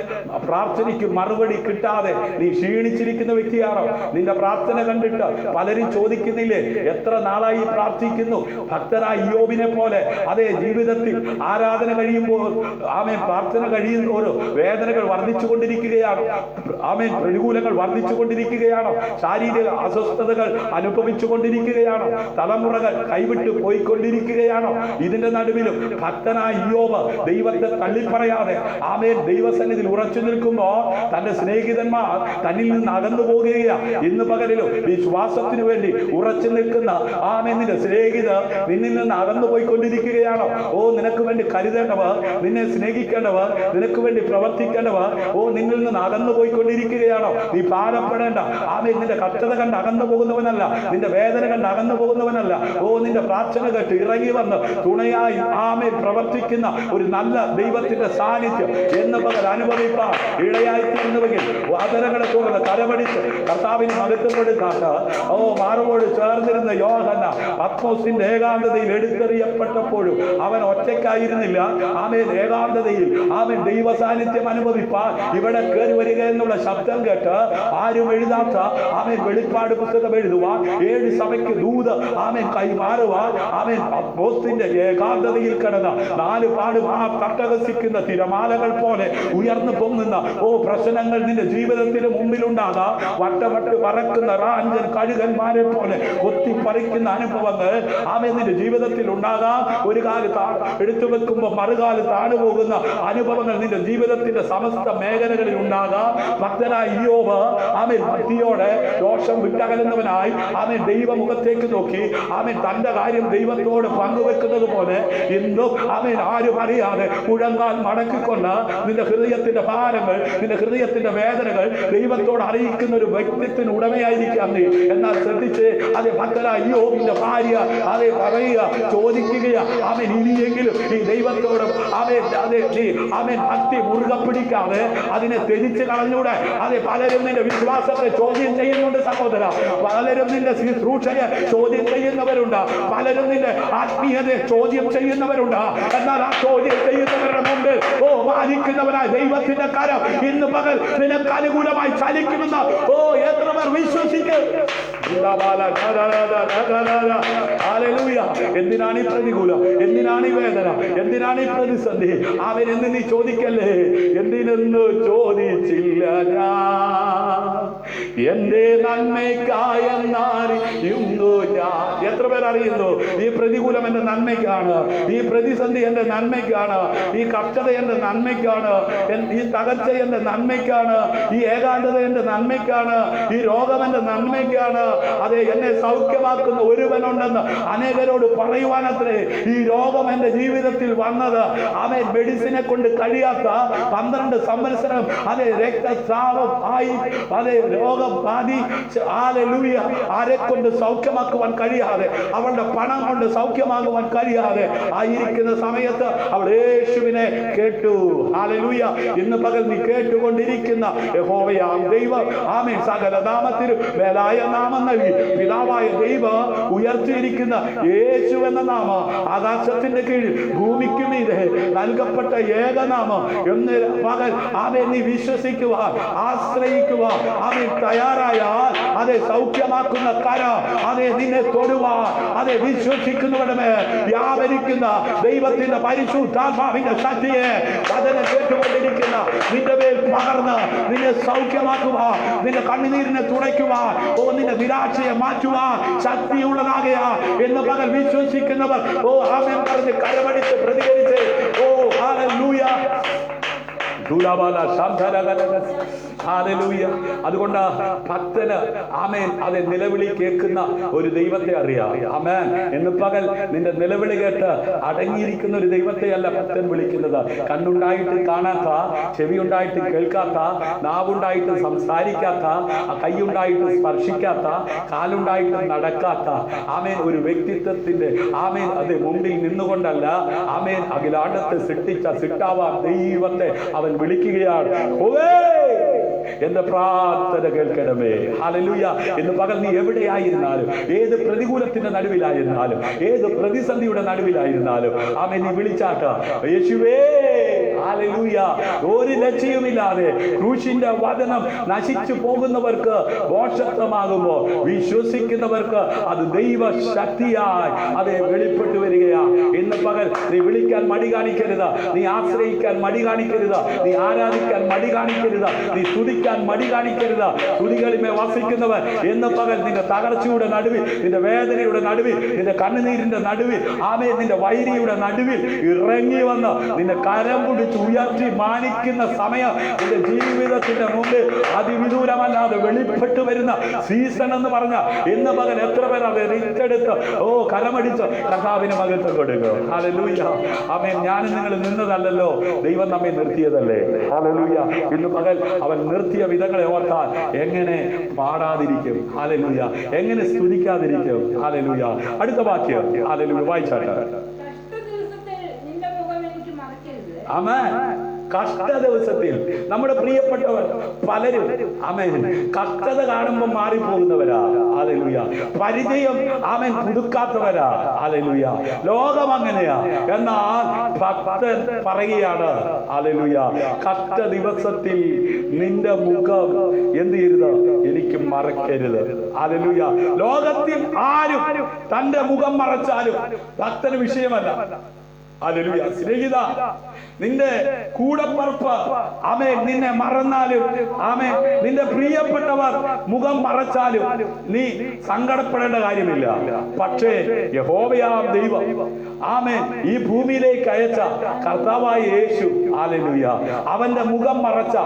പ്രാർത്ഥനയ്ക്ക് മറുപടി കിട്ടാതെ നീ ക്ഷീണിച്ചിരിക്കുന്ന വ്യക്തിയാണോ? നിന്റെ പ്രാർത്ഥന കണ്ടിട്ട് പലരും ചോദിക്കുന്നില്ലേ, എത്ര നാളായി പ്രാർത്ഥിക്കുന്നു? ഭക്തനായ ഇയ്യോബിനെ പോലെ അതേ ജീവിതത്തിൽ ആരാധന കഴിയുമ്പോൾ ആമേൻ പ്രാർത്ഥന പ്രാർത്ഥന കഴിയുന്നോരോ വേദനകൾ വർദ്ധിച്ചുകൊണ്ടിരിക്കുകയാണോ? ആമേൻ, പ്രതികൂലങ്ങൾ വർദ്ധിച്ചുകൊണ്ടിരിക്കുകയാണോ? ശാരീരിക അസ്വസ്ഥതകൾ അനുഭവിച്ചു കൊണ്ടിരിക്കുകയാണോ? തലമുറകൾ കൈവിട്ട് പോയിക്കൊണ്ടിരിക്കുകയാണോ? ഇതിന്റെ നടുവിലും ഭക്തനായ ഇയ്യോബ് ദൈവത്തെ തള്ളിപ്പറയാതെ ആമേൻ ദൈവസന്നിധിയിൽ ഉറച്ചു നിൽക്കുമ്പോ തന്റെ സ്നേഹിതന്മാർ തന്നിൽ നിന്ന് അകന്നു പോകുകയാ. ഇന്ന് പകലിലും വിശ്വാസത്തിനു വേണ്ടി ഉറച്ചു നിൽക്കുന്ന ആമേൻ നിന്റെ സ്നേഹിതർ നിന്നിൽ നിന്ന് അകന്നു പോയിക്കൊണ്ടിരിക്കുകയാണോ? ഓ, നിനക്ക് വേണ്ടി കരുതേണ്ടവർ, നിന്നെ സ്നേഹിക്കേണ്ടവർ, നിനക്ക് വേണ്ടി പ്രവർത്തിക്കേണ്ടവർ ഓ നിന്നിൽ നിന്ന് അകന്നു പോയിക്കൊണ്ടിരിക്കുകയാണോ? നീ ഭാരപ്പെടേണ്ട. ആമേൻ, നിന്റെ കഷ്ടത കണ്ട് അകന്നു പോകുന്നവനല്ല, നിന്റെ വേദന കണ്ട് അകന്നു പോകുന്നവനല്ല. ഓ, നിന്റെ പ്രാർത്ഥന കേട്ട് ഇറങ്ങി വന്ന് തുണയായി ആമേൻ പ്രവർത്തിക്കുന്ന ഒരു നല്ല ദൈവത്തിന്റെ സാന്നിധ്യം എന്ന പകൽ അനുഭവിപ്പാൻ ഇടയായി തീർന്നുവെങ്കിൽ വാദനകളെ തുറന്ന് കരമടിച്ച് കർത്താവിന് മഹത്വം കൊടുക്കാത്ത ഓ മാറോട് ചേർന്നിരുന്ന യോഹന്ന പത്മോസിന്റെ ഏകാന്തതയിൽ എടുത്തെറിയപ്പെട്ടപ്പോഴും അവൻ ഒറ്റയ്ക്കായിരുന്നില്ല. ആമേൻ, ഏകാന്തതയിൽ ആമേൻ ദൈവ സാന്നിധ്യം അനുഭവിപ്പാൻ ഇവിടെ കയറി വരിക എന്നുള്ള ശബ്ദം കേട്ട് ആരും എഴുതാത്ത ആമേൻ വെളിപ്പാട് പുസ്തകം എഴുതുവാൻ 7 സഭയ്ക്ക് ദൂത് ആമേൻ കൈമാറുവാൻ ആമേൻ പത്മോസിന്റെ ഏകാന്തതയിൽ കിടന്ന 4 പാടുമാർ തട്ടകസിക്കുന്ന തിരമാലകൾ പോലെ ഉയർന്നു പൊങ്ങുന്ന ഓ പ്രശ്നങ്ങൾ നിന്റെ ജീവിതത്തിന് മുമ്പിലുണ്ടാകാം. വട്ടവട്ട് പറക്കുന്ന റാഞ്ചൻ കഴുകന്മാരെ പോലെ കൊത്തിപ്പറിക്കുന്ന അനുഭവങ്ങൾ ആമേൻ നിന്റെ ജീവിതത്തിൽ ഉണ്ടാകാം. ഒരു കാല് എടുത്തു വെക്കുമ്പോൾ മറുകാല് താണുപോകുന്ന അനുഭവങ്ങൾ നിന്റെ ജീവിതത്തിന്റെ സമസ്ത മേഖലകളിൽ ഉണ്ടാകാം. ഭക്തനായ ഇയ്യോബ് ആമേൻ ഭക്തിയോടെ ദോഷം വിട്ടകലുന്നവനായി ആമേൻ ദൈവമുഖത്തേക്ക് നോക്കി ആമേൻ തന്റെ കാര്യം ദൈവത്തോട് പങ്കുവെക്കുന്നത് പോലെ ഇന്നും ആമേൻ ആരും അറിയാതെ മുഴങ്കാൽ മടക്കിക്കൊണ്ട് നിന്റെ ഹൃദയത്തിന്റെ ഭാരങ്ങൾ, നിന്റെ ഹൃദയത്തിന്റെ വേദനകൾ ദൈവത്തോട് അറിയിക്കുന്ന ഒരു വ്യക്തിത്വത്തിന് ഉടമയായിരിക്കാം നീ. എന്നാൽ ശ്രദ്ധിച്ച് അതെ ഭക്തനായ ഇയ്യോബിന്റെ ഭാര്യ അതെ പറയുക, ചോദിക്കുക ആമേൻ ഇനിയെങ്കിലും ഈ ദൈവത്തോടും ആമേൻ അതെ നീ ആമേൻ ഭക്തി മുറുകെ പിടിക്കാതെ അതിനെ ത്യജിച്ച് കളഞ്ഞൂടെ? അതെ, പലരും നിന്റെ വിശ്വാസത്തെ ചോദ്യം ചെയ്യുന്നുണ്ട് സഹോദര. പലരും നിന്റെ ശുശ്രൂഷയെ ചോദ്യം ചെയ്യുന്നവരുണ്ട്. പലരും നിന്റെ ആത്മീയതയെ ചോദ്യം ചെയ്യുന്നവരുണ്ട്. എന്നാൽ ആ ചോദ്യം ചെയ്യുന്നവരുടെ മുമ്പിൽ ഓ മാനിക്കുന്നവനായ ദൈവത്തിന്റെ കരം ഇന്ന് പകൽ നിനക്ക് അനുകൂലമായി ചലിക്കുമെന്ന് ഓ എത്ര പേർ വിശ്വസിക്കും? എന്തിനാണ് ഈ പ്രതികൂലം? എന്തിനാണ് ഈ വേദന? എന്തിനാണ് ഈ പ്രതിസന്ധി? അവൻ എന്ന് നീ ചോദിക്കല്ലേ? എന്തിനെന്ന് ചോദിച്ചില്ല ഞാൻ എന്റെ നന്മയ്ക്കായെന്നറിയുന്നു ഞാൻ. എത്ര പേർ അറിയുന്നു ഈ പ്രതികൂലം എന്റെ നന്മയ്ക്കാണ്, ഈ പ്രതിസന്ധി എന്റെ നന്മയ്ക്കാണ്, ഈ കഷ്ടത എന്റെ നന്മയ്ക്കാണ്, ഈ തകർച്ച എന്റെ നന്മയ്ക്കാണ്, ഈ ഏകാന്തത എന്റെ നന്മയ്ക്കാണ്, ഈ രോഗം എന്റെ നന്മയ്ക്കാണ്. അതെ, എന്നെ സൗഖ്യമാക്കുന്ന ഒരുവനുണ്ടെന്ന് അനേകരോട് പറയുവാനത്രേ ഈ രോഗം എന്റെ ജീവിതത്തിൽ വന്നത്. അവൻ മെഡിസിനെ കൊണ്ട് കഴിയാത്ത 12 സംവത്സരം അതെ രക്തസ്രാവം ആയി അതെ രോഗം ബാധിച്ച് ആരെ കൊണ്ട് സൗഖ്യമാക്കുവാൻ കഴിയാതെ, അവളുടെ പണം കൊണ്ട് സൗഖ്യമാകുവാൻ കഴിയാതെ ആയിരിക്കുന്ന സമയത്ത് അവൾ യേശുവിനെ കേട്ടു. ഹല്ലേലൂയ. ഇന്ന് പകൽ നീ കേട്ടുകൊണ്ടിരിക്കുന്ന യഹോവയാം ദൈവം ആമേൻ സകല നാമത്തിനും മേലായ നാമം നൽകി പിതാവായ ദൈവം ഉയർത്തിയിരിക്കുന്ന യേശു എന്ന നാമം ആകാശത്തിന്റെ കീഴിൽ ഭൂമിക്ക് മീതെ നൽകപ്പെട്ട ഏകനാമം എന്ന് പകൽ ആമേൻ നീ വിശ്വസിക്കുവാൻ ആശ്രയിക്കുവാൻ ആമേൻ തയ്യാറായാൽ അതെ സൗഖ്യമാക്കുന്ന കരം അതെ നിന്നെ തൊടുവാൻ അതെ വിശ്വസിക്കുന്നവരുടെ മേൽ വ്യാപരിക്കുന്ന ദൈവത്തിന്റെ പരിശുദ്ധാത്മാവിന്റെ ശക്തിയെ അതിനെ കേട്ടുകൊണ്ടിരിക്കുന്ന നിന്റെ മേൽ പകർന്ന് നിന്നെ സൗഖ്യമാക്കുവാൻ, നിന്റെ കണ്ണുനീരിനെ തുടയ്ക്കുവാൻ, ഓ നിന്റെ നിരാശയെ മാറ്റുവാൻ ശക്തിയുള്ളതാകയാ എന്ന് പകൽ വിശ്വസിക്കുന്നവർ ഓ ആമേൻ പറഞ്ഞ് കരമടിച്ച് പ്രതികരിച്ച് ഓ ഹല്ലേലൂയ. അതുകൊണ്ട് ഭക്തന് ആമേൻ അതെ നിലവിളി കേൾക്കുന്ന ഒരു ദൈവത്തെ അറിയാം. ആമേൻ. ഇന്ന് പകൽ നിന്റെ നിലവിളി കേട്ട് അടങ്ങിയിരിക്കുന്ന ഒരു ദൈവത്തെ അല്ല ഭക്തൻ വിളിക്കുന്നത്. കണ്ണുണ്ടായിട്ട് കാണാത്ത, ചെവിയുണ്ടായിട്ട് കേൾക്കാത്ത, നാവുണ്ടായിട്ട് സംസാരിക്കാത്ത, കൈയുണ്ടായിട്ട് സ്പർശിക്കാത്ത, കാലുണ്ടായിട്ട് നടക്കാത്ത ആമേൻ ഒരു വ്യക്തിത്വത്തിന്റെ ആമേൻ അത് മുമ്പിൽ നിന്നുകൊണ്ടല്ല ആമേൻ അഖിലാണ്ടത്തെ സൃഷ്ടിച്ച സിട്ടാവാം ദൈവത്തെ അവൻ വിളിക്കുകയാണ്. എന്റെ പ്രാർത്ഥന കേൾക്കണമേ. ഹല്ലേലൂയ. ഇന്ന് പകൽ നീ എവിടെയായിരുന്നാലും, ഏത് പ്രതികൂലത്തിന്റെ നടുവിലായിരുന്നാലും, ഏത് പ്രതിസന്ധിയുടെ നടുവിലായിരുന്നാലും ആമേൻ നീ വിളിച്ചാട്ട് യേശുവേ ഹല്ലേലൂയ, ഒരു ലക്ഷ്യവുമില്ലാതെ ക്രൂശിന്റെ വചനം നശിച്ചു പോകുന്നവർക്ക് മോക്ഷത്വമാകുമ്പോ വിശ്വസിക്കുന്നവർക്ക് അത് ദൈവശക്തിയായി അത് വെളിപ്പെട്ടു വരികയാ. ഇന്ന് പകൽ നീ വിളിക്കാൻ മടി കാണിക്കരുത്, നീ ആശ്രയിക്കാൻ മടി കാണിക്കരുത്, നീ ആരാധിക്കാൻ മടി കാണിക്കരുത്, നീ സ്തുതിക്കാൻ മടി കാണിക്കരുത്. സ്തുതികളിമേ വസിക്കുന്നവൻ ഇന്ന് പകൽ നിന്റെ തകർച്ചയുടെ നടുവിൽ, നിന്റെ വേദനയുടെ നടുവിൽ, നിന്റെ കണ്ണുനീരിന്റെ നടുവിൽ, ആമേൻ, നിന്റെ വൈരിയുടെ നടുവിൽ ഇറങ്ങി വന്ന് നിന്നെ കരം പിടിച്ച് ഉയർത്തി മാനിക്കുന്ന സമയം നിന്റെ ജീവിതത്തിന്റെ മുമ്പിൽ അതിവിദൂരമല്ലാതെ വെളിപ്പെട്ടു വരുന്ന സീസൺ എന്ന് പറഞ്ഞ ഇന്ന് പകൽ എത്ര പേർ അത് റിച്ചെടുത്ത് കരമടിച്ച് കർത്താവിന് മകത്വം കൊടുക്കുക. ഹല്ലേലൂയ, ആമേൻ. ഞാനും നിങ്ങൾ നിന്നതല്ലല്ലോ, ദൈവം നമ്മെ നിർത്തിയതല്ലേ. ഹല്ലേലൂയ. ഇന്ന് പകൽ അവൻ നിർത്തിയ വിധങ്ങളെ ഓർത്താൽ എങ്ങനെ പാടാതിരിക്കും? ഹല്ലേലൂയ. എങ്ങനെ സ്തുതിക്കാതിരിക്കും? ഹല്ലേലൂയ. അടുത്ത വാക്യം ഹല്ലേലൂയ വായിച്ചാട്ടെ. ആമേൻ. കഷ്ട ദിവസത്തിൽ നമ്മുടെ പ്രിയപ്പെട്ടവർ പലരും ആമേൻ കഷ്ടത കാണുമ്പോൾ മാറിപ്പോകുന്നവരാ. ഹല്ലേലൂയ. പരിചയം ആമേൻ പുതുക്കാത്തവരാ. ഹല്ലേലൂയ. ലോകം അങ്ങനെയാ. എന്നാൽ ഭക്തൻ പറയുകയാണ്, ഹല്ലേലൂയ, കഷ്ട ദിവസത്തിൽ നിന്റെ മുഖം എന്ത് ചെയ്യരുത്? എനിക്ക് മറക്കരുത്. ഹല്ലേലൂയ. ലോകത്തിൽ ആരും തന്റെ മുഖം മറച്ചാലും ഭക്തന് വിഷയമല്ല. ഹല്ലേലൂയ. സ്നേഹിത, നിന്റെ കൂടപ്പറപ്പ് ആമേൻ നിന്നെ മറന്നാലും, ആമേൻ നിന്റെ പ്രിയപ്പെട്ടവർ മുഖം മറച്ചാലും നീ സങ്കടപ്പെടേണ്ട കാര്യമില്ല. പക്ഷേ യഹോവയാം ദൈവം ആമേൻ ഈ ഭൂമിയിലേക്ക് അയച്ച കർത്താവായ യേശു, ഹല്ലേലൂയ, അവന്റെ മുഖം മറച്ച,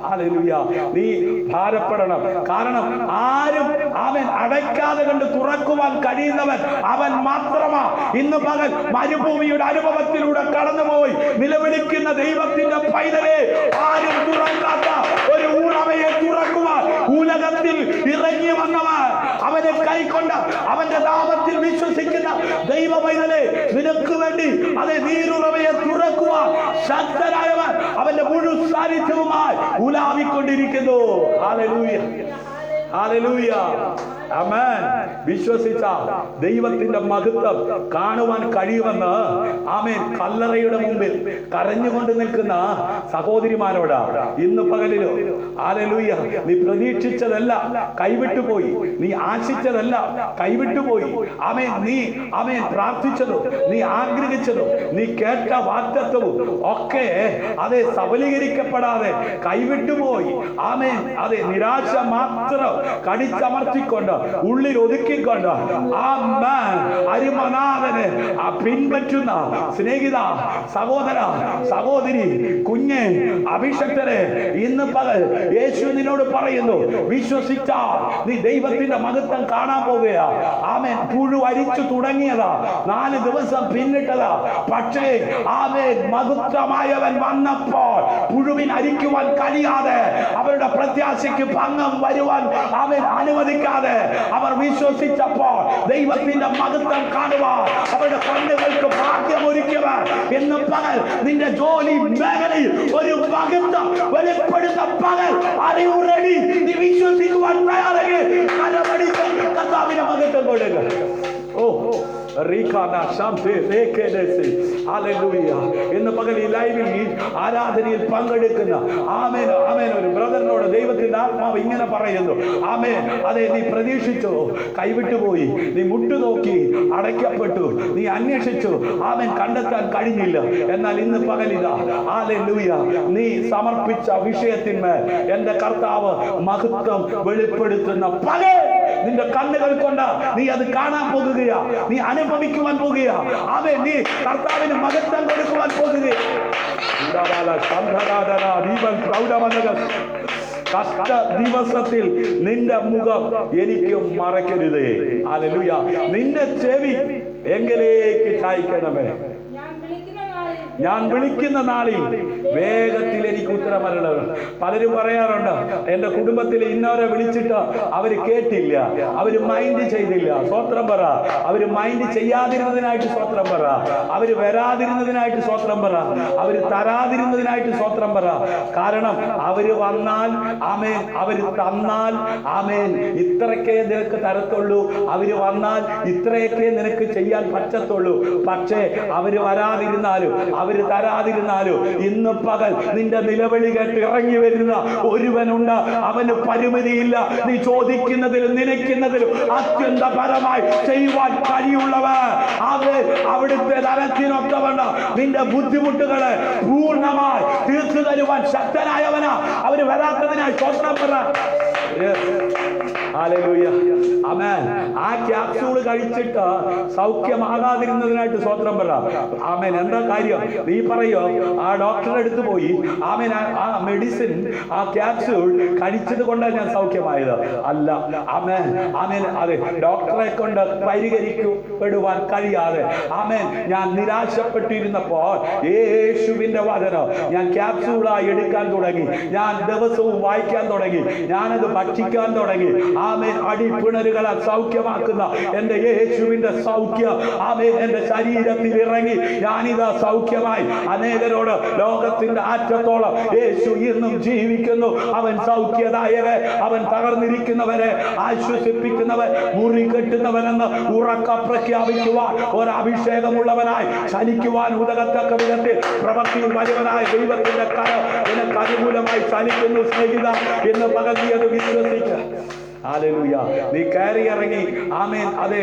ഹല്ലേലൂയ, നീ ഭാരപ്പെടണം. കാരണം ആരും ആമേൻ അടയ്ക്കാതെ കണ്ട് തുറക്കുവാൻ കഴിയുന്നവൻ അവൻ മാത്രമാ. ഇന്ന് പകൽ മരുഭൂമിയുടെ അനുഭവത്തിലൂടെ കടന്നുപോയി നിലവിളിക്കുന്ന ദൈവത്തിന്റെ പൈതലെ, ആരും തുറക്കാത്ത ഒരു ഉറവയെ തുറക്കുവാൻ ഉലകത്തിൽ ഇറങ്ങി വന്നവൻ, അവനെ കൈക്കൊണ്ട അവന്റെ നാമത്തിൽ വിശ്വസിക്കുന്ന ദൈവ പൈതലെ, നിനക്ക് വേണ്ടി അതേ നീരുറവയെ തുറക്കുവാൻ ശക്തനായവൻ അവന്റെ മുഴു സാന്നിധ്യവുമായി ഉലാവിക്കൊണ്ടിരിക്കുന്നു. ഹല്ലേലൂയ, ഹല്ലേലൂയ, ആമേൻ. വിശ്വസിച്ച ദൈവത്തിന്റെ മഹത്വം കാണുവാൻ കഴിയുമെന്ന് ആമേൻ കല്ലറയുടെ മുമ്പിൽ കരഞ്ഞുകൊണ്ട് നിൽക്കുന്ന സഹോദരിമാരോടാ ഇന്ന് പകലിലോ, ഹല്ലേലൂയ, നീ പ്രതീക്ഷിച്ചതല്ല കൈവിട്ടുപോയി, നീ ആശിച്ചതല്ല കൈവിട്ടുപോയി, ആമേൻ, നീ ആമേൻ പ്രാർത്ഥിച്ചതും നീ ആഗ്രഹിച്ചതും നീ കേട്ട വാഗ്ദത്തവും ഒക്കെ അതെ സബലീകരിക്കപ്പെടാതെ കൈവിട്ടുപോയി. ആമേൻ. അതെ നിരാശ മാത്രം കടിച്ചമർത്തിക്കൊണ്ട് ഉള്ളിൽ ഒതുക്കിക്കൊണ്ട് ആമേൻ അരിമനാഥനെ പിൻപറ്റുന്ന സ്നേഹിത, സഹോദര, സഹോദരി, കുഞ്ഞ്, അഭിഷക്തരെ, ഇന്ന് പകൽ യേശു നിന്നോട് പറയുന്നു, വിശ്വസിച്ചാൽ നീ ദൈവത്തിന്റെ മഹത്വം കാണാൻ പോകുകയാ. ആമേൻ. പുഴു അരിച്ചു തുടങ്ങിയതാ, 4 ദിവസം പിന്നിട്ടതാ. പക്ഷേ ആമേൻ മഹത്വമായവൻ വന്നപ്പോൾ പുഴുവിന് അരിക്കുവാൻ കഴിയാതെ, അവരുടെ പ്രത്യാശയ്ക്ക് ഭംഗം വരുവാൻ അവൻ അനുവദിക്കാതെ അവർ വിശ്വസിച്ചപ്പോൾ ദൈവത്തിന്റെ മഹത്വം കാണുവാൻ അവരുടെ കണ്ണുകൾക്ക് ഭാഗ്യമൊരുക്കിയവർ. എന്ന് പകൽ നിന്റെ ജോലി മേഖലയിൽ ഒരു മഹത്വം വെളിപ്പെടുന്ന പകൽ അറിവുറടി നീ വിശ്വസിക്കുവാൻ തയ്യാറെങ്കിൽ കരമടിച്ച് കർത്താവിന്റെ മഹത്വം കൊടുക്കുക. ഇന്ന് പകൽ ഈ ലൈവിൽ ആരാധനയിൽ പങ്കെടുക്കുന്ന ആമേൻ ആമേൻ ഒരു ബ്രദറിനോട് ദൈവത്തിന്റെ ആത്മാവ് ഇങ്ങനെ പറയുന്നു, ആമേൻ, അതെ, നീ പ്രതീക്ഷിച്ചു കൈവിട്ടുപോയി, നീ മുട്ടുനോക്കി അടയ്ക്കപ്പെട്ടു, നീ അന്വേഷിച്ചു, ആമേൻ, കണ്ടെത്താൻ കഴിഞ്ഞില്ല. എന്നാൽ ഇന്ന് പകലിതാ, ഹല്ലേലൂയ, നീ സമർപ്പിച്ച വിഷയത്തിന്മേൽ എന്റെ കർത്താവ് മഹത്വം വെളിപ്പെടുത്തുന്ന പകൽ നിന്റെ കണ്ണുകൾ കൊണ്ട് നീ അത് കാണാൻ പോകുകയാ, നീ അനുഭവിക്കുവാൻ പോകുകയാ. ആമേൻ. നീ കർത്താവിന് മഹത്വം കൊടുക്കുവാൻ പോകുകയാ. കഷ്ട ദിവസത്തിൽ നിന്റെ മുഖം എനിക്ക് മറക്കരുതേ. ഹല്ലേലൂയ. നിന്റെ ചെവി എങ്കിലേക്ക് ചായ്ക്കണമേ. ഞാൻ വിളിക്കുന്ന നാളിൽ വേഗത്തിൽ എനിക്ക് ഉത്തരമരണം. പലരും പറയാറുണ്ട്, എന്റെ കുടുംബത്തിൽ ഇന്നവരെ വിളിച്ചിട്ട് അവര് കേട്ടില്ല, അവര് മൈൻഡ് ചെയ്തില്ല. സ്വത്രം പറ. അവര് മൈൻഡ് ചെയ്യാതിരുന്നതിനായിട്ട് സ്വത്രം പറ. അവര് വരാതിരുന്നതിനായിട്ട് സ്വത്രം പറ. അവര് തരാതിരുന്നതിനായിട്ട് സ്വത്രം പറ. കാരണം അവര് വന്നാൽ ആമേൻ, അവര് തന്നാൽ ആമേൻ, ഇത്രയൊക്കെ നിനക്ക് തരത്തുള്ളൂ. അവര് വന്നാൽ ഇത്രയൊക്കെ നിനക്ക് ചെയ്യാൻ പറ്റത്തുള്ളൂ. പക്ഷേ അവര് വരാതിരുന്നാലും അവര് തരാതിരുന്നാലും ഇന്ന് പകൽ നിന്റെ നിലവിളി കേട്ട് ഇറങ്ങി വരുന്ന ഒരുവനുണ്ട്. അവന് പരിമിതിയില്ല. നീ ചോദിക്കുന്നതിലും നനയ്ക്കുന്നതിലും അത്യന്തപരമായി ചെയ്യുവാൻ കഴിയുള്ളവൻ. അത് അവിടുത്തെ തരത്തിനൊത്തവണ്ണം നിന്റെ ബുദ്ധിമുട്ടുകളെ പൂർണ്ണമായി തീർത്തു തരുവാൻ ശക്തനായവനാ. അവര് വരാത്തതിനായി സ്തോത്രം പറ. ഹല്ലേലൂയ. ആമേൻ. ആ ക്യാപ്സ്യൂൾ കഴിച്ചിട്ട് സൗഖ്യമാകാതിരുന്നതിനായിട്ട് സ്തോത്രം പറ. ആമേൻ. എന്താ കാര്യം? നീ പറയോ ആ ഡോക്ടറെ അടുത്ത് പോയി ആമേൻ ആ മെഡിസിൻ ആ ക്യാപ്സ്യൂൾ കഴിച്ചത് കൊണ്ടാണ് ഞാൻ സൗഖ്യമായത്. അല്ല. ആമേൻ. ആമേൻ. അതെ, ഡോക്ടറെ കൊണ്ട് പരിഹരിക്കപ്പെടുവാൻ കഴിയാതെ ആമേൻ ഞാൻ നിരാശപ്പെട്ടിരുന്നപ്പോൾ യേശുവിന്റെ വചനം ഞാൻ ക്യാപ്സ്യൂളായി എടുക്കാൻ തുടങ്ങി. ഞാൻ ദിവസവും വായിക്കാൻ തുടങ്ങി. ഞാനത് ഭക്ഷിക്കാൻ തുടങ്ങി. ആമേൻ. അടിപ്പിണരുകളെ സൗഖ്യമാക്കുന്ന എന്റെ യേശുവിന്റെ സൗഖ്യം ആമേൻ എന്റെ ശരീരത്തിൽ ഇറങ്ങി. ഞാനിതാ സൗഖ്യമായി. അനേകരോട് ലോകത്തിന്റെ അറ്റത്തോളം യേശു ഇന്നും ജീവിക്കുന്നു. അവൻ സൗഖ്യദായകൻ. അവൻ തകർന്നിരിക്കുന്നവരെ ആശ്വസിപ്പിക്കുന്നവൻ, മുറി കെട്ടുന്നവനെന്ന് ഉറക്ക പ്രഖ്യാപിക്കുവാൻ ഒരഭിഷേകമുള്ളവനായി ചലിക്കുവാൻ ഉതകത്തക്ക വിധത്തിൽ പ്രവൃത്തിയിൽ വരുവനായ ദൈവത്തിന്റെ കരം നിനക്ക് അനുകൂലമായി ചലിക്കുന്നു. സ്നേഹിത, ഇന്ന് പകൽ നീ അത് വിശ്വസിക്കുക. ഹല്ലേലൂയ. നീ കയറി ഇറങ്ങി. ആമേൻ. അതെ,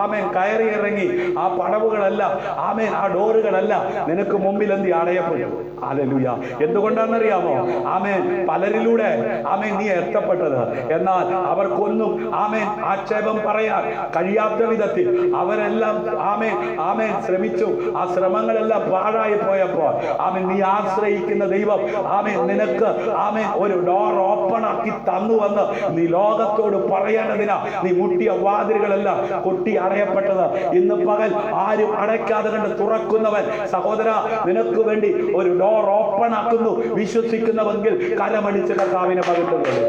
ആമേൻ. കയറി ഇറങ്ങി. ആ പടവുകളല്ല, ആമേൻ, ആ ഡോറുകളല്ല നിനക്ക് മുമ്പിൽ എന്ത് അടയപ്പെട്ടു. ഹല്ലേലൂയ. എന്തുകൊണ്ടാണെന്നറിയാമോ? ആമേൻ. പലരിലൂടെ ആമേൻ നീ എത്തപ്പെട്ടത്. എന്നാൽ അവർക്കൊന്നും ആമേൻ ആക്ഷേപം പറയാൻ കഴിയാത്ത വിധത്തിൽ അവരെല്ലാം ആമേൻ ആമേൻ ശ്രമിച്ചു. ആ ശ്രമങ്ങളെല്ലാം പാഴായി പോയപ്പോൾ ആമേൻ നീ ആശ്രയിക്കുന്ന ദൈവം ആമേൻ നിനക്ക് ആമേൻ ഒരു ഡോർ ഓപ്പൺ ആക്കി തന്നുവന്ന് നീ ലോകത്തോട് പറയേണ്ടതിനാ നീ മുട്ടിയ വാതിലുകളെല്ലാം കൊട്ടി അടയപ്പെട്ടത്. ഇന്ന് പകൽ ആരും അടയ്ക്കാതെ കണ്ട് തുറക്കുന്നവൻ സഹോദര നിനക്ക് വേണ്ടി ഒരു ഡോർ ഓപ്പൺ ആക്കുന്നു. വിശ്വസിക്കുന്നവെങ്കിൽ കരമടിച്ച് കർത്താവിനെ പകർത്തുന്നത്.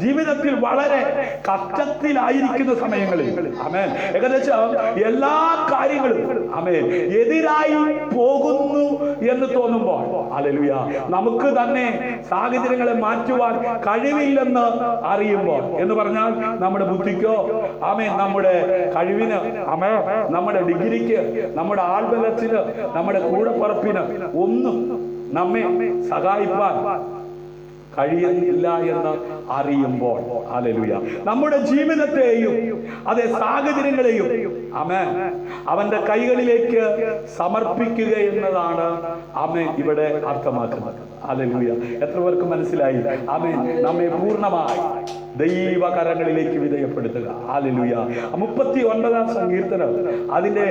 ജീവിതത്തിൽ വളരെ കഷ്ടത്തിലായിരിക്കുന്ന സമയങ്ങളിൽ ആമേൻ ഏകദേശം എല്ലാ കാര്യങ്ങളും ആമേൻ എതിരായി പോകുന്നു എന്ന് തോന്നുമ്പോൾ ഹല്ലേലൂയ നമുക്ക് തന്നെ സാഹചര്യങ്ങളെ മാറ്റുവാൻ കഴിവില്ലെന്ന് അറിയുമ്പോൾ എന്ന് പറഞ്ഞാൽ നമ്മുടെ ബുദ്ധിക്കോ ആമേൻ നമ്മുടെ കഴിവിന് ആമേൻ നമ്മുടെ ഡിഗ്രിക്ക് നമ്മുടെ ആൾബലത്തിന് നമ്മുടെ കൂടപ്പറപ്പിന് ഒന്നും നമ്മെ സഹായിപ്പാൻ കഴിയുന്നില്ല എന്ന് അറിയുമ്പോൾ ഹല്ലേലൂയ നമ്മുടെ ജീവിതത്തെയും അതേ സാഹചര്യങ്ങളെയും ആമേൻ അവന്റെ കൈകളിലേക്ക് സമർപ്പിക്കുക എന്നതാണ് ആമേൻ ഇവിടെ അർത്ഥമാക്കുന്നത്. ഹല്ലേലൂയ. എത്ര പേർക്ക് മനസ്സിലായി? ആമേൻ. നമ്മെ പൂർണ്ണമായി ദൈവകരങ്ങളിലേക്ക് വിധേയപ്പെടുത്തുക. ഹല്ലേലൂയ. 39-ാം സങ്കീർത്തനം അതിന്റെ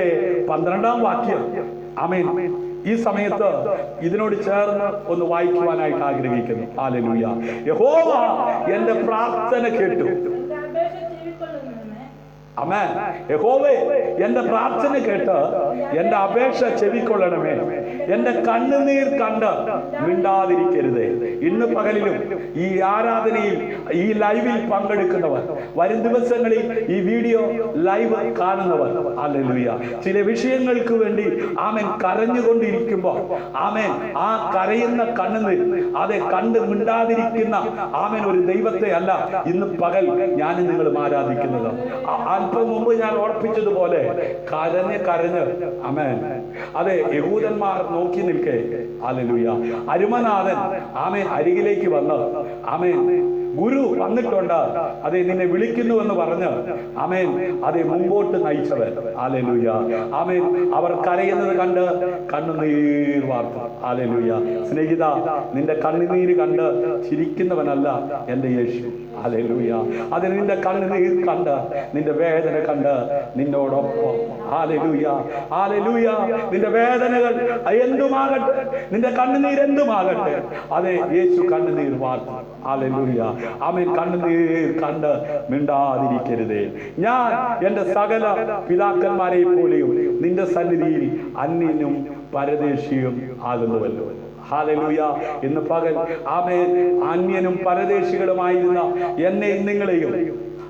12-ാം വാക്യം ആമേൻ ഈ സമയത്ത് ഇതിനോട് ചേർന്ന് ഒന്ന് വായിക്കുവാനായിട്ട് ആഗ്രഹിക്കുന്നു. ഹല്ലേലൂയ. യഹോവ എന്റെ പ്രാർത്ഥന കേട്ടു. ആമേൻ. യഹോവേ എന്റെ പ്രാർത്ഥന കേട്ട് എന്റെ അപേക്ഷ ചെവിക്കൊള്ളണമേ. എന്റെ കണ്ണുനീർ കണ്ട് മിണ്ടാതിരിക്കരുതേ. ഇന്ന് പകലിലും ഈ ആരാധനയിൽ ഈ ലൈവിൽ പങ്കെടുക്കുന്നവർ, വരും ദിവസങ്ങളിൽ ഈ വീഡിയോ ലൈവ് കാണുന്നവർ ഹല്ലേലൂയ ചില വിഷയങ്ങൾക്ക് വേണ്ടി ആമേൻ കരഞ്ഞുകൊണ്ടിരിക്കുമ്പോൾ ആമേൻ ആ കരയുന്ന കണ്ണുനീർ അതെ കണ്ട് മിണ്ടാതിരിക്കുന്ന ആമേൻ ഒരു ദൈവത്തെ അല്ല ഇന്ന് പകൽ ഞാനും നിങ്ങളും ആരാധിക്കുന്നത്. അല്പം മുമ്പ് ഞാൻ ഓർപ്പിച്ചതുപോലെ കരഞ്ഞ് ആമേൻ അതെ യഹൂദന്മാർ നോക്കി നിൽക്കേ ഹല്ലേലൂയ അരുമനാഥൻ ആമേൻ അരികിലേക്ക് വന്ന് ആമേൻ ഗുരു വന്നിട്ടുണ്ട് അതെ നിന്നെ വിളിക്കുന്നു എന്ന് പറഞ്ഞ് ആമേൻ അതെ മുമ്പോട്ട് നയിച്ചവൻ ഹല്ലേലൂയ ആമേൻ അവർ കരയുന്നത് കണ്ട് കണ്ണുനീർ വാർത്തു. ഹല്ലേലൂയ. സ്നേഹിത, നിന്റെ കണ്ണുനീര് കണ്ട് ചിരിക്കുന്നവനല്ല എന്റെ യേശു. ഹല്ലേലൂയ. അത് നിന്റെ കണ്ണുനീർ കണ്ട് നിന്റെ വേദന കണ്ട് നിന്നോടൊപ്പം ഹല്ലേലൂയ ഹല്ലേലൂയ നിന്റെ വേദനകൾ എന്തുമാകട്ടെ നിന്റെ കണ്ണുനീർ എന്തുമാകട്ടെ അതെ യേശു കണ്ണുനീർ വാർത്തു. ഹല്ലേലൂയ. ആമേൻ. കണ്ണുനീർ കണ്ട് മിണ്ടാതിരിക്കരുതേ. ഞാൻ എന്റെ സകല പിതാക്കന്മാരെ പോലെയും നിന്റെ സന്നിധിയിൽ അന്യനും പരദേശിയും ആകുന്നുവല്ലോ. ഹല്ലേലൂയ. ഇന്ന് പകൽ ആമേൻ അന്യനും പരദേശികളുമായിരുന്ന എന്നെയും നിങ്ങളെയും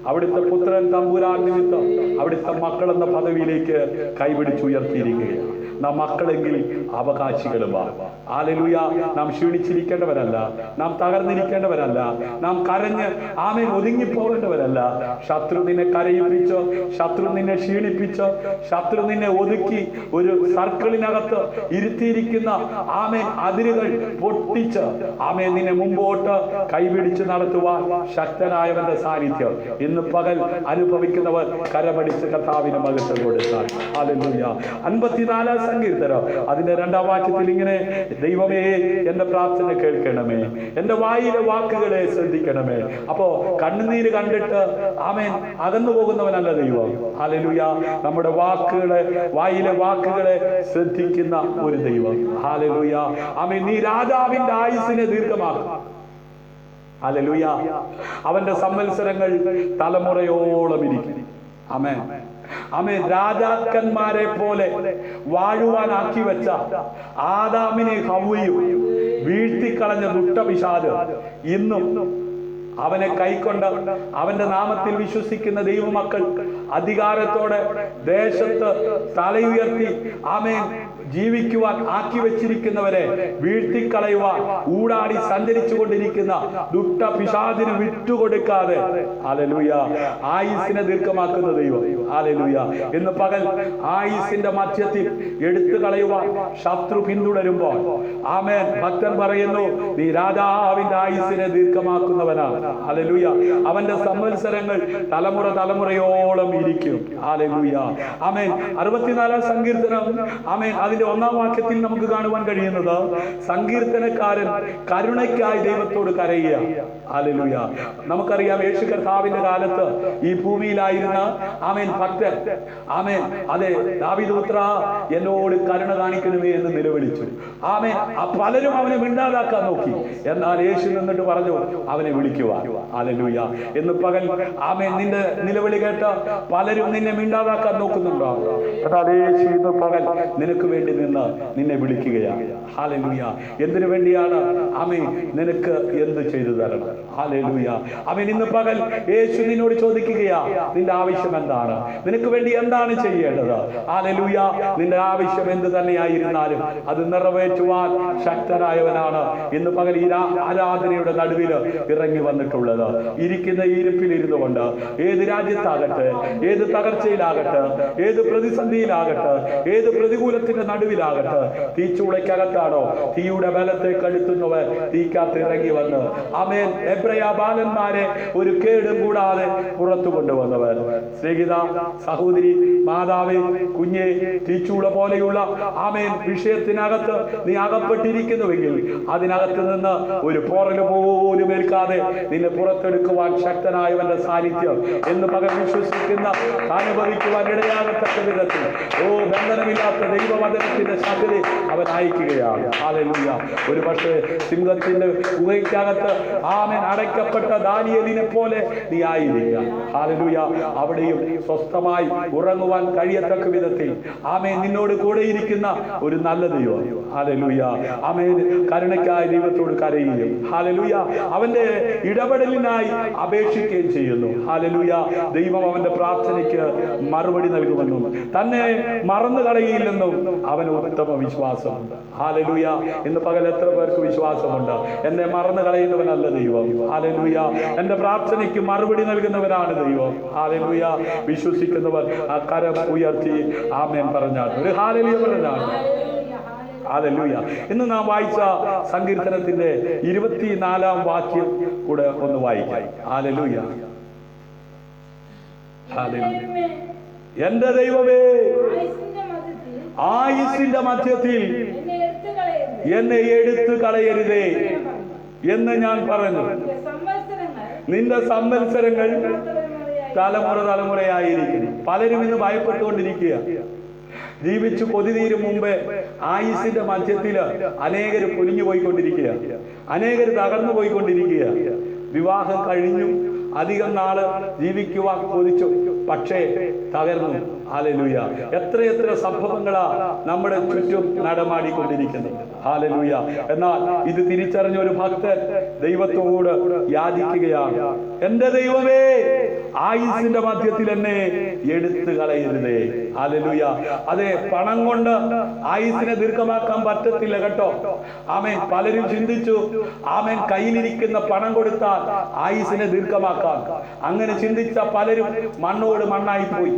അവിടുത്തെ പുത്രൻ തമ്പുരാൻ നിമിത്തം അവിടുത്തെ മക്കളെന്ന പദവിയിലേക്ക് കൈപിടിച്ചുയർത്തിയിരിക്കുകയാണ്. നാം മക്കളെങ്കിൽ അവകാശികളുമാണ്. ഹല്ലേലൂയ. നാം ക്ഷീണിച്ചിരിക്കേണ്ടവരല്ല, നാം തകർന്നിരിക്കേണ്ടവരല്ല, നാം കരഞ്ഞ് ആമേൻ ഒതുങ്ങിപ്പോകേണ്ടവരല്ല. ശത്രു നിന്നെ കരയിപ്പിച്ചോ, ശത്രു നിന്നെ ക്ഷീണിപ്പിച്ചോ, ശത്രു നിന്നെ ഒതുക്കി ഒരു സർക്കിളിനകത്ത് ഇരുത്തിയിരിക്കുന്ന ആമേൻ അതിരുകൾ പൊട്ടിച്ച് ആമേൻ നിന്നെ മുമ്പോട്ട് കൈപിടിച്ച് നടത്തുവാൻ ശക്തനായവന്റെ സാന്നിധ്യം ഇന്ന് പകൽ അനുഭവിക്കുന്നവർ കരമടിച്ച് കർത്താവിന് മഹത്വം കൊടുത്താൽ. ഹല്ലേലൂയ. 54 സങ്കീർത്തനം അതിന്റെ 2-ാം വാക്യത്തിൽ ഇങ്ങനെ, ദൈവമേ എന്റെ പ്രാർത്ഥന കേൾക്കണമേ, എന്റെ വായിലെ വാക്കുകളെ ശ്രദ്ധിക്കണമേ. അപ്പോ കണ്ണുനീര് കണ്ടിട്ട് ആമേൻ അകന്നു പോകുന്നവനല്ല ദൈവം. ഹല്ലേലൂയ. നമ്മുടെ വാക്കുകളെ, വായിലെ വാക്കുകളെ ശ്രദ്ധിക്കുന്ന ഒരു ദൈവം. ഹല്ലേലൂയ. ആമേൻ. നീ രാജാവിന്റെ ആയുസ്സിനെ ദീർഘമാക്കും. ഹല്ലേലൂയ. അവന്റെ സംവത്സരങ്ങൾ തലമുറയോളം ഇരിക്കും. ആമേൻ. ആമേൻ. രാജാക്കന്മാരെ പോലെ വാഴുവാനാക്കി വെച്ച ആദാമിനെ ഹവ്വയും വീഴ്ത്തിക്കളഞ്ഞ ദുഷ്ടപിശാച് ഇന്നും അവനെ കൈക്കൊണ്ട് അവന്റെ നാമത്തിൽ വിശ്വസിക്കുന്ന ദൈവമക്കൾ അധികാരത്തോടെ ദേശത്ത് തലയുയർത്തി ആമേൻ ജീവിക്കുവാൻ ആക്കി വെച്ചിരിക്കുന്നവരെ വീഴ്ത്തിക്കളയുവാൻ ഊടാടി സഞ്ചരിച്ചു കൊണ്ടിരിക്കുന്ന ദുഷ്ടപിശാചിന് വിട്ടുകൊടുക്കാതെ ഹല്ലേലൂയ ആയുസ്സിനെ ദീർഘമാക്കുന്ന ദൈവം. ഹല്ലേലൂയ. ഇന്ന് പകൽ ആയുസ്സിന്റെ മധ്യത്തിൽ എടുത്തു കളയുവാൻ ശത്രു പിന്തുടരുമ്പോൾ ആമേൻ ഭക്തൻ പറയുന്നു, നീ രാജാവിന്റെ ആയുസ്സിനെ ദീർഘമാക്കുന്നവനാണ്. ഹല്ലേലൂയ. അവന്റെ സംവത്സരങ്ങൾ തലമുറയോളം ഇരിക്കും. ഹല്ലേലൂയ. ആമേൻ. 64-ാം സങ്കീർത്തനം ആമേൻ അതിന്റെ 1-ാം വാക്യത്തിൽ നമുക്ക് കാണുവാൻ കഴിയുന്നത്, സങ്കീർത്തനക്കാരൻ കരുണയ്ക്കായി ദൈവത്തോട് കരയുക. ഹല്ലേലൂയ. നമുക്കറിയാം യേശു കർത്താവിന്റെ കാലത്ത് ഈ ഭൂമിയിലായിരുന്ന ആമേൻ ഭക്തൻ ആമേൻ അതെ ദാവീദ് പുത്രാ എന്നോട് കരുണ കാണിക്കണമേ എന്ന് നിലവിളിച്ചു. ആമേൻ. പലരും അവനെ മിണ്ടാതാക്കാൻ നോക്കി. എന്നാൽ യേശു നിന്നിട്ട് പറഞ്ഞു, അവനെ വിളിക്കുക. ഹല്ലേലൂയ. എന്ന് പകൽ ആമേൻ നിന്റെ നിലവിളി കേട്ട പലരും നിന്നെ മിണ്ടാതാക്കാൻ നോക്കുന്നുണ്ടോ? യേശു ഇന്ന് പകൽ നിനക്ക് വേണ്ടി നിന്ന് നിന്നെ വിളിക്കുകയാണ്. ഹല്ലേലൂയ. എന്തിനു വേണ്ടിയാണ്? ആമേൻ നിനക്ക് എന്ത് ചെയ്തു തരണം? ഹല്ലേലൂയ. ആമേൻ. ഇന്ന് പകൽ യേശു നിന്നോട് ചോദിക്കുകയാ, നിന്റെ ആവശ്യം എന്താണ്? നിനക്ക് വേണ്ടി എന്താണ് ചെയ്യേണ്ടത്? ഹല്ലേലൂയ. നിന്റെ ആവശ്യം എന്ത് തന്നെയായിരുന്നാലും അത് നിറവേറ്റുവാൻ ശക്തനായവനാണ് ഇന്ന് പകൽ ഈ ആരാധനയുടെ നടുവിൽ ഇറങ്ങി വന്നിട്ടുള്ളത്. ഇരിക്കുന്ന ഇരിപ്പിൽ ഇരുന്നു കൊണ്ട് ഏത് രാജ്യത്താകട്ടെ, ഏത് തകർച്ചയിലാകട്ടെ, ഏത് പ്രതിസന്ധിയിലാകട്ടെ, ഏത് പ്രതികൂലത്തിന്റെ നടുവിലാകട്ടെ, തീച്ചൂളയ്ക്കകത്താണോ തീയുടെ ബലത്തെ കഴുത്തുന്നവർ തീക്കകത്ത് ഇറങ്ങി വന്ന് ആമേൻ എബ്രയ ബാലന്മാരെ ഒരു കേടും കൂടാതെ പുറത്തു കൊണ്ടുവന്നവർ. സ്നേഹിത സഹോദരി, മാതാവേ, കുഞ്ഞെ, തീച്ചൂള പോലെയുള്ള ആമേൻ വിഷയത്തിനകത്ത് നീ അകപ്പെട്ടിരിക്കുന്നുവെങ്കിൽ അതിനകത്ത് നിന്ന് ഒരു പോറല് പോലും ഏൽക്കാതെ നിന്നെ പുറത്തെടുക്കുവാൻ ശക്തനായവന്റെ സാന്നിധ്യം എന്ന് പകൽ വിശ്വസിക്കുന്ന അനുഭവിക്കുവാൻ ഇടയാകത്തക്ക വിധത്തിൽ ബന്ധനമില്ലാത്ത ദൈവവചനത്തിന്റെ ശക്തി അവൻ അയക്കുകയാണ്. ഹല്ലേലൂയ. ഒരു പക്ഷേ സിംഹത്തിന്റെ ഗുഹയ്ക്കകത്ത് ആമേൻ അടയ്ക്കപ്പെട്ട ദാനിയേലിനെ പോലെ നീ ആയിരിക്കാം. ഹല്ലേലൂയ. അവിടെയും സ്വസ്ഥമായി ഉറങ്ങുവാൻ കഴിയത്തക്ക വിധത്തിൽ ആമേൻ നിന്നോട് കൂടെ ഇരിക്കുന്ന ഒരു നല്ല ദൈവം. ഹല്ലേലൂയ. ആമേൻ കരുണയ്ക്കായി ദൈവത്തോട് കരയുകയും ഹല്ലേലൂയ അവന്റെ ഇടപെടലിനായി അപേക്ഷിക്കുകയും ചെയ്യുന്നു. ഹല്ലേലൂയ. ദൈവം അവന്റെ പ്രാർത്ഥനയ്ക്ക് മറുപടി നൽകുമെന്നും തന്നെ മറന്നു കളയില്ലെന്നും അവന് ഉത്തമ വിശ്വാസമുണ്ട്. ഹല്ലേലൂയ. ഇന്ന് പകൽ എത്ര പേർക്ക് വിശ്വാസമുണ്ട്? എന്നെ മറന്നു കളയുന്നവനല്ല ദൈവം. ഹല്ലേലൂയ. എന്റെ പ്രാർത്ഥനയ്ക്ക് മറുപടി നൽകുന്നവനാണ് ദൈവം. ഹല്ലേലൂയ. വിശ്വസിക്കുന്നവർ ആ കരം ഉയർത്തി ആമേൻ പറഞ്ഞാൽ ഒരു ഹല്ലേലൂയ പറഞ്ഞാൽ. ഹല്ലേലൂയ. ഇന്ന് നാം വായിച്ച സങ്കീർത്തനത്തിന്റെ 24-ാം വാക്യം കൂടെ ഒന്ന് വായിക്കാം. ഹല്ലേലൂയ. ഹല്ലേലൂയ. എന്റെ ദൈവമേ, ആയുസ്സിന്റെ മധ്യത്തിൽ എന്നെ എടുത്തു കളയരുതേ എന്ന് ഞാൻ പറഞ്ഞു. നിന്റെ സംവത്സരങ്ങൾ തലമുറയായിരിക്കുന്നു. പലരും ഇന്ന് ഭയപ്പെട്ടുകൊണ്ടിരിക്കുക. ജീവിച്ചു കൊതി തീരും മുമ്പേ ആയുസ്സിന്റെ മധ്യത്തില് അനേകര് പൊലിഞ്ഞു പോയിക്കൊണ്ടിരിക്കുക, അനേകര് തകർന്നു പോയിക്കൊണ്ടിരിക്കുക. വിവാഹം കഴിഞ്ഞു, അധികം നാള് ജീവിക്കുവാൻ കൊതിച്ചു, പക്ഷേ തകർന്നു. ഹല്ലേലൂയ. എത്രയെത്ര സംഭവങ്ങളാ നമ്മുടെ ചുറ്റും നടമാടിക്കൊണ്ടിരിക്കുന്നത്. ഹല്ലേലൂയ. എന്നാൽ ഇത് തിരിച്ചറിഞ്ഞ ഒരു ഭക്തൻ ദൈവത്തോട് യാചിക്കുകയാണ്. എന്റെ ദൈവമേ, ആയുസിന്റെ മധ്യത്തിൽ എന്നെ എടുത്തു കളയരുതേ. ഹല്ലേലൂയ. അതെ, പണം കൊണ്ട് ആയുസിനെ ദീർഘമാക്കാൻ പറ്റത്തില്ല കേട്ടോ. ആമേൻ. പലരും ചിന്തിച്ചു, ആമേൻ, കയ്യിലിരിക്കുന്ന പണം കൊടുത്താൽ ആയുസിനെ ദീർഘമാക്കാം. അങ്ങനെ ചിന്തിച്ച പലരും മണ്ണോട് മണ്ണായി പോയി.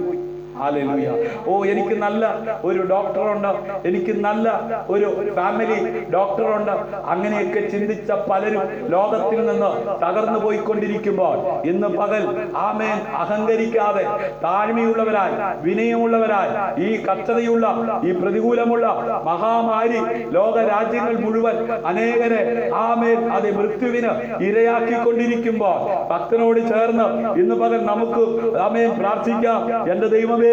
ഹല്ലേലൂയ. ഓ, എനിക്ക് നല്ല ഒരു ഡോക്ടറുണ്ട്, എനിക്ക് നല്ല ഒരു ഫാമിലി ഡോക്ടറുണ്ട്, അങ്ങനെയൊക്കെ ചിന്തിച്ച പലരും ലോകത്തിൽ നിന്ന് തകർന്നു പോയിക്കൊണ്ടിരിക്കുമ്പോൾ ഇന്ന് പകൽ ആമേൻ അഹങ്കരിക്കാതെ താഴ്മയുള്ളവരായി വിനയമുള്ളവരായി ഈ കഷ്ടതയുള്ള ഈ പ്രതികൂലമുള്ള മഹാമാരി ലോക രാജ്യങ്ങൾ മുഴുവൻ അനേകരെ ആമേൻ അത് മൃത്യുവിന് ഇരയാക്കിക്കൊണ്ടിരിക്കുമ്പോൾ ഭക്തനോട് ചേർന്ന് ഇന്ന് പകൽ നമുക്ക് ആമേൻ പ്രാർത്ഥിക്കാം. എന്റെ ദൈവമേ,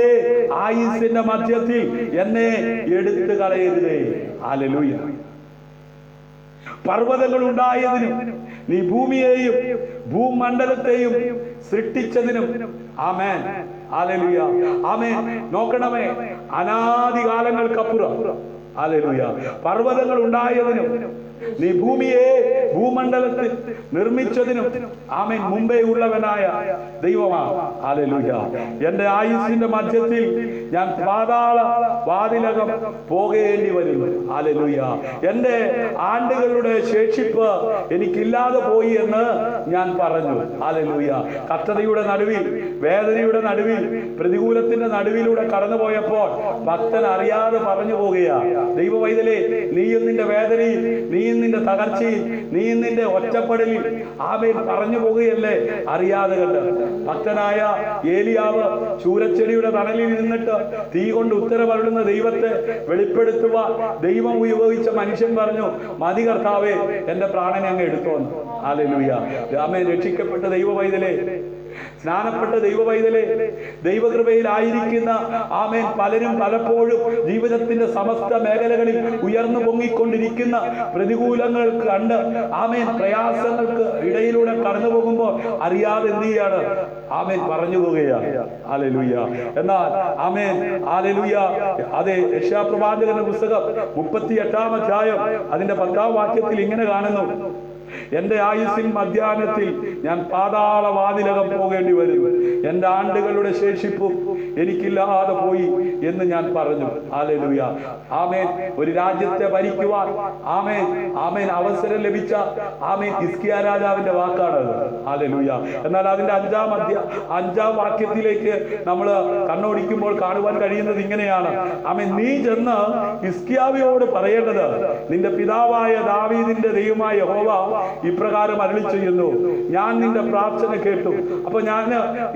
ആയുസിന്റെ മധ്യത്തിൽ എന്നെ എടുത്തു കളയരുതേ. ഹല്ലേലൂയ. പർവ്വതങ്ങൾ ഉണ്ടായതിനും നീ ഭൂമിയെയും ഭൂമണ്ഡലത്തെയും സൃഷ്ടിച്ചതിനും ആമേൻ. ഹല്ലേലൂയ. ആമേൻ. നോക്കണമേ, അനാദികാലങ്ങൾക്കപ്പുറം ഹല്ലേലൂയ പർവ്വതങ്ങൾ ഉണ്ടായതിനും നീ ഭൂമിയെ ഭൂമണ്ഡലത്തിൽ നിർമ്മിച്ചതിനും ആമേൻ മുമ്പേ ഉള്ളവനായ ദൈവമാണ്. ഹല്ലേലൂയ. എന്റെ ആയുസ്സിന്റെ മധ്യത്തിൽ ഞാൻ പാതാള വാതിലകം പോകേണ്ടി വരുന്നു. ഹല്ലേലൂയ. എന്റെ ആണ്ടുകളുടെ ശേഷിപ്പ് എനിക്കില്ലാതെ പോയി എന്ന് ഞാൻ പറഞ്ഞു. ഹല്ലേലൂയ. കഷ്ടതയുടെ നടുവിൽ, വേദനയുടെ നടുവിൽ, പ്രതികൂലത്തിന്റെ നടുവിലൂടെ കടന്നുപോയപ്പോൾ ഭക്തൻ അറിയാതെ പറഞ്ഞു പോകുകയാ, ദൈവവൈതലേ, നീയും നിന്റെ വേദനയിൽ, നീയും നിന്റെ തകർച്ചയിൽ, നീയും നിന്റെ ഒറ്റപ്പെടലിൽ ആമേൻ പറഞ്ഞു പോകുകയല്ലേ അറിയാതെ കണ്ട്. ഭക്തനായ ഏലിയാവ് ചൂരച്ചെടിയുടെ തണലിൽ നിന്നിട്ട് തീ കൊണ്ട് ഉത്തരവരുളുന്ന ദൈവത്തെ വെളിപ്പെടുത്തുവാൻ ദൈവം ഉപയോഗിച്ച മനുഷ്യൻ പറഞ്ഞു, മതി കർത്താവേ, എന്റെ പ്രാണനെ അങ്ങ് എടുത്തോന്ന്. ഹല്ലേലൂയ. ആമേൻ. രക്ഷിക്കപ്പെട്ട ദൈവവൈതലേ, സ്നാനപ്പെട്ട ദൈവവൈതലേ, ദൈവകൃപയിലായിരിക്കുന്ന ആമേൻ പലരും പലപ്പോഴും ജീവിതത്തിന്റെ സമസ്ത മേഖലകളിൽ ഉയർന്നു പൊങ്ങിക്കൊണ്ടിരിക്കുന്ന പ്രതികൂലങ്ങൾ കണ്ട് ആമേൻ പ്രയാസങ്ങൾക്ക് ഇടയിലൂടെ കടന്നു പോകുമ്പോൾ അറിയാതെ എന്ത് ചെയ്യാണ്? ആമേൻ പറഞ്ഞു പോവുകയാണ്. ഹല്ലേലൂയ. എന്നാൽ ആമേൻ ഹല്ലേലൂയ. അതെ, യെശയ്യാപ്രവാചകന്റെ പുസ്തകം 38-ാം അധ്യായം അതിന്റെ 10-ാം വാക്യത്തിൽ ഇങ്ങനെ കാണുന്നു, എന്റെ ആയുസ്സിൻ മധ്യാഹ്നത്തിൽ ഞാൻ പാതാള വാതിലകം പോകേണ്ടി വരും, എന്റെ ആണ്ടുകളുടെ ശേഷിപ്പും എനിക്കില്ലാതെ പോയി എന്ന് ഞാൻ പറഞ്ഞു. ഹല്ലേലൂയ. ആമേൻ. ഒരു രാജ്യത്തെ ഭരിക്കുവാൻ ആമേൻ ആമേൻ അവസരം ലഭിച്ച ആമേൻ ഹിസ്കിയാ രാജാവിന്റെ വാക്കാണത്. ഹല്ലേലൂയ. എന്നാൽ അതിന്റെ 5-ാം വാക്യത്തിലേക്ക് നമ്മൾ കണ്ണോടിക്കുമ്പോൾ കാണുവാൻ കഴിയുന്നത് ഇങ്ങനെയാണ്. ആമേൻ. നീ ചെന്ന് ഹിസ്കിയാവിനോട് പറയേണ്ടത്, നിന്റെ പിതാവായ ദാവീദിന്റെ ദൈവമായ യഹോവ ഇപ്രകാരം അരുളി ചെയ്യുന്നു, ഞാൻ നിന്റെ പ്രാർത്ഥന കേട്ടു. അപ്പൊ ഞാൻ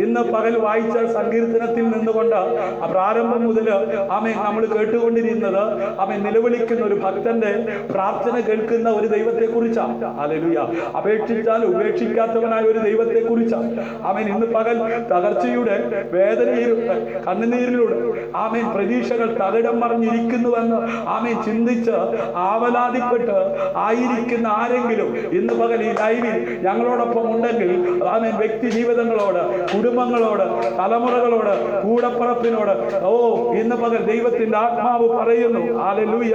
ഇന്ന് പകൽ വായിച്ച സങ്കീർത്തനത്തിൽ നിന്നുകൊണ്ട് പ്രാരംഭം മുതൽ ആമേൻ നമ്മൾ കേട്ടുകൊണ്ടിരുന്നത് ആമേൻ നിലവിളിക്കുന്ന ഒരു ഭക്തന്റെ പ്രാർത്ഥന കേൾക്കുന്ന ഒരു ദൈവത്തെ കുറിച്ചാണ്. ഹല്ലേലൂയ. അപേക്ഷിച്ചാൽ ഉപേക്ഷിക്കാത്തവനായ ഒരു ദൈവത്തെ കുറിച്ചാണ്. ആമേൻ. ഇന്ന് പകൽ തകർച്ചയുടെ വേദനയിലൂടെ കണ്ണുനീരിലൂടെ ആമേൻ പ്രതീക്ഷകൾ തകിടം മറിഞ്ഞിരിക്കുന്നുവെന്ന് ആമേൻ ചിന്തിച്ച് ആവലാതിപ്പെട്ട് ആയിരിക്കുന്ന ആരെങ്കിലും ഇന്ന് പകൽ ഈ ലൈവിൽ ഞങ്ങളോടൊപ്പം ഉണ്ടെങ്കിൽ ആമേൻ വ്യക്തി ജീവിതങ്ങളോട്, കുടുംബങ്ങളോട്, തലമുറകളോട്, കൂടപ്പറപ്പിനോട് ഓ ഇന്ന് പകൽ ദൈവത്തിന്റെ ആത്മാവ് പറയുന്നു, ഹല്ലേലൂയ,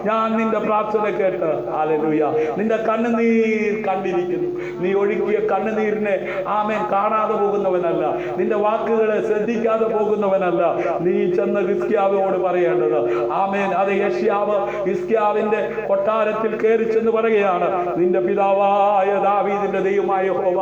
ഞാൻ നിന്റെ പ്രാർത്ഥന കേട്ട്, ഹല്ലേലൂയ, നിന്റെ കണ്ണുനീർ കണ്ടിരിക്കുന്നു. നീ ഒഴുക്കിയ കണ്ണുനീരിനെ ആമേൻ കാണാതെ പോകുന്നവനല്ല, നിന്റെ വാക്കുകളെ ശ്രദ്ധിക്കാതെ പോകുന്നവനല്ല. നീ ചെന്ന് ഹിസ്കിയാവിനോട് പറയേണ്ടത് ആമേൻ. അത് യെശയ്യാവ് ഹിസ്കിയാവിന്റെ കൊട്ടാരത്തിൽ കയറി ചെന്ന് പറയുകയാണ്, നിന്റെ പിതാവായ ദാവീദിന്റെ ദൈവമായ യഹോവ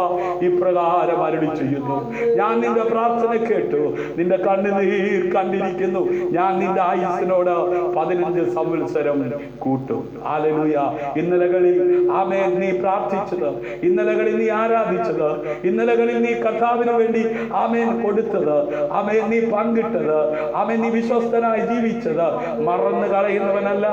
ഇപ്രകാരം അരുളി ചെയ്യുന്നു, ഞാൻ നിന്റെ പ്രാർത്ഥന കേട്ടു, നിന്റെ കണ്ണുനീർ കണ്ടിരിക്കുന്നു, ഞാൻ നിന്റെ ആയുസ്സിനോട് 15 സംവത്സരം കൂട്ടും. ഹല്ലേലൂയ. ഇന്നലകളിൽ ആമേൻ നീ പ്രാർത്ഥിച്ചത്, ഇന്നലകളിൽ നീ ആരാധിച്ചത്, ഇന്നലകളിൽ നീ കർത്താവിന് വേണ്ടി ആമേൻ കൊടുത്തത്, ആമേൻ നീ പങ്കിട്ടത്, ആമേൻ നീ വിശ്വസ്തനായി ജീവിച്ചത് മറന്നു കളയുന്നവനല്ല.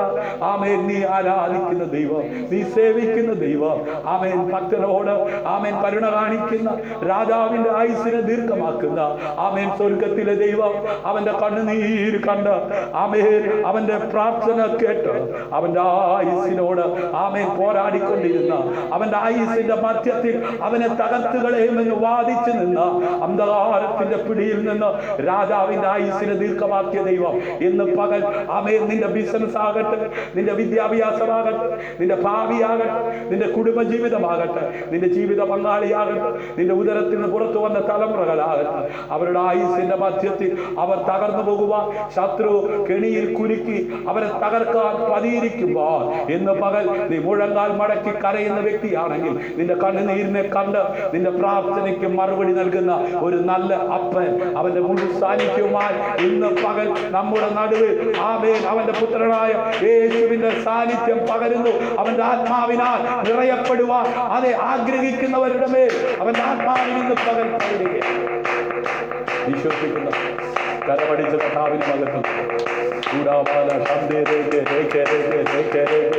ആമേൻ നീ ആരാധിക്കുന്ന ദൈവം, നീ സേവിക്കുന്ന ദൈവം, ആമേൻ ഭക്തനോട് ആമേൻ കരുണ കാണിക്കുന്ന, രാജാവിന്റെ ആയുസ്സിനെ ദീർഘമാക്കുന്ന ആമേൻ സ്വർഗത്തിലെ ദൈവം അവന്റെ കണ്ണുനീര് കണ്ട് ആമേൻ അവന്റെ പ്രാർത്ഥന കേട്ട് അവന്റെ ആയുസ്സിനോട് ആമേൻ പോരാടിക്കൊണ്ടിരുന്ന, അവന്റെ ആയുസ്സിന്റെ മധ്യത്തിൽ അവനെ തകർത്തുകളയുമെന്ന് വാദിച്ചു നിന്ന അന്ധകാരത്തിന്റെ പിടിയിൽ നിന്ന് രാജാവിന്റെ ആയുസ്സിനെ ദീർഘമാക്കിയ ദൈവം ഇന്ന് പകൽ ആമേൻ നിന്റെ ബിസിനസ് ആകട്ടെ, നിന്റെ വിദ്യാഭ്യാസമാകട്ടെ, നിന്റെ ഭാവിയാകട്ടെ, നിന്റെ കുടുംബ കുടുംബജീവിതമാകട്ടെ, നിന്റെ ജീവിത പങ്കാളിയാകട്ടെ, നിന്റെ ഉദരത്തിൽ നിന്ന് പുറത്തു വന്ന തലമുറകളാകട്ടെ, അവരുടെ ആയുസിന്റെ മധ്യത്തിൽ അവർ തകർന്നു പോകുവാൻ ശത്രു കെണിയിൽ കുരുക്കി അവരെ തകർക്കാൻ പതിയിരിക്കുമ്പോൾ ഇന്ന് പകൽ നീ മുഴങ്കാൽ മടക്കി കരയുന്ന വ്യക്തിയാണെങ്കിൽ, നിന്റെ കണ്ണുനീരിനെ കണ്ട് നിന്റെ പ്രാർത്ഥനയ്ക്ക് മറുപടി നൽകുന്ന ഒരു നല്ല അപ്പൻ അവന്റെ മുഴു സാന്നിധ്യവുമായി ഇന്ന് പകൽ നമ്മുടെ നടുവിൽ ആമേൻ അവന്റെ പുത്രനായ യേശുവിന്റെ സാന്നിധ്യം പകരുന്നു. അവന്റെ ആത്മാവിനാൽ നിറയപ്പെടുവാൻ അതെ ആഗ്രഹിക്കുന്നവരുടെ മേൽ അവന്റെ ആത്മാവിൽ ഇന്ന് പകൽ പകരുകയാണ്. വിശ്വസിക്കുന്ന കരമടിച്ച കഥാവിന് മകത്തും ൂടാമാല സന്ദേരേക്ക് രേഖ രേഖ രേഖ രേഖ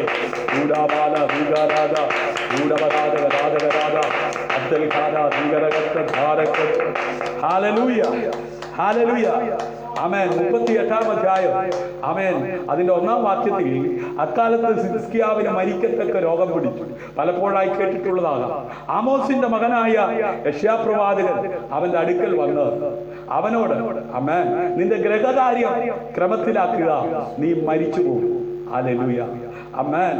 ൂടാമാല ഭീകാരാധ ൂടവരാധ രാധകരാധ അബ്ദൽ ഖാന ഭീകരകത്ത ധാരക. ഹല്ലേലൂയ, ഹല്ലേലൂയ. ആമേൻ. 38-ാം അധ്യായം ആമേൻ അതിന്റെ 1-ാം വാക്യത്തിൽ അക്കാലത്ത് സിദ്കിയാവിന് മരിക്കത്തക്ക രോഗം പിടിച്ചു. പലപ്പോഴായി കേട്ടിട്ടുള്ളതാകാം. ആമോസിന്റെ മകനായ യെശയ്യാ പ്രവാചകൻ അവന്റെ അടുക്കൽ വന്ന് അവനോട്, ആമേൻ, നിന്റെ ഗ്രഹകാര്യം ക്രമത്തിലാക്കുക, നീ മരിച്ചു പോകും. ഹല്ലേലൂയ, ആമേൻ.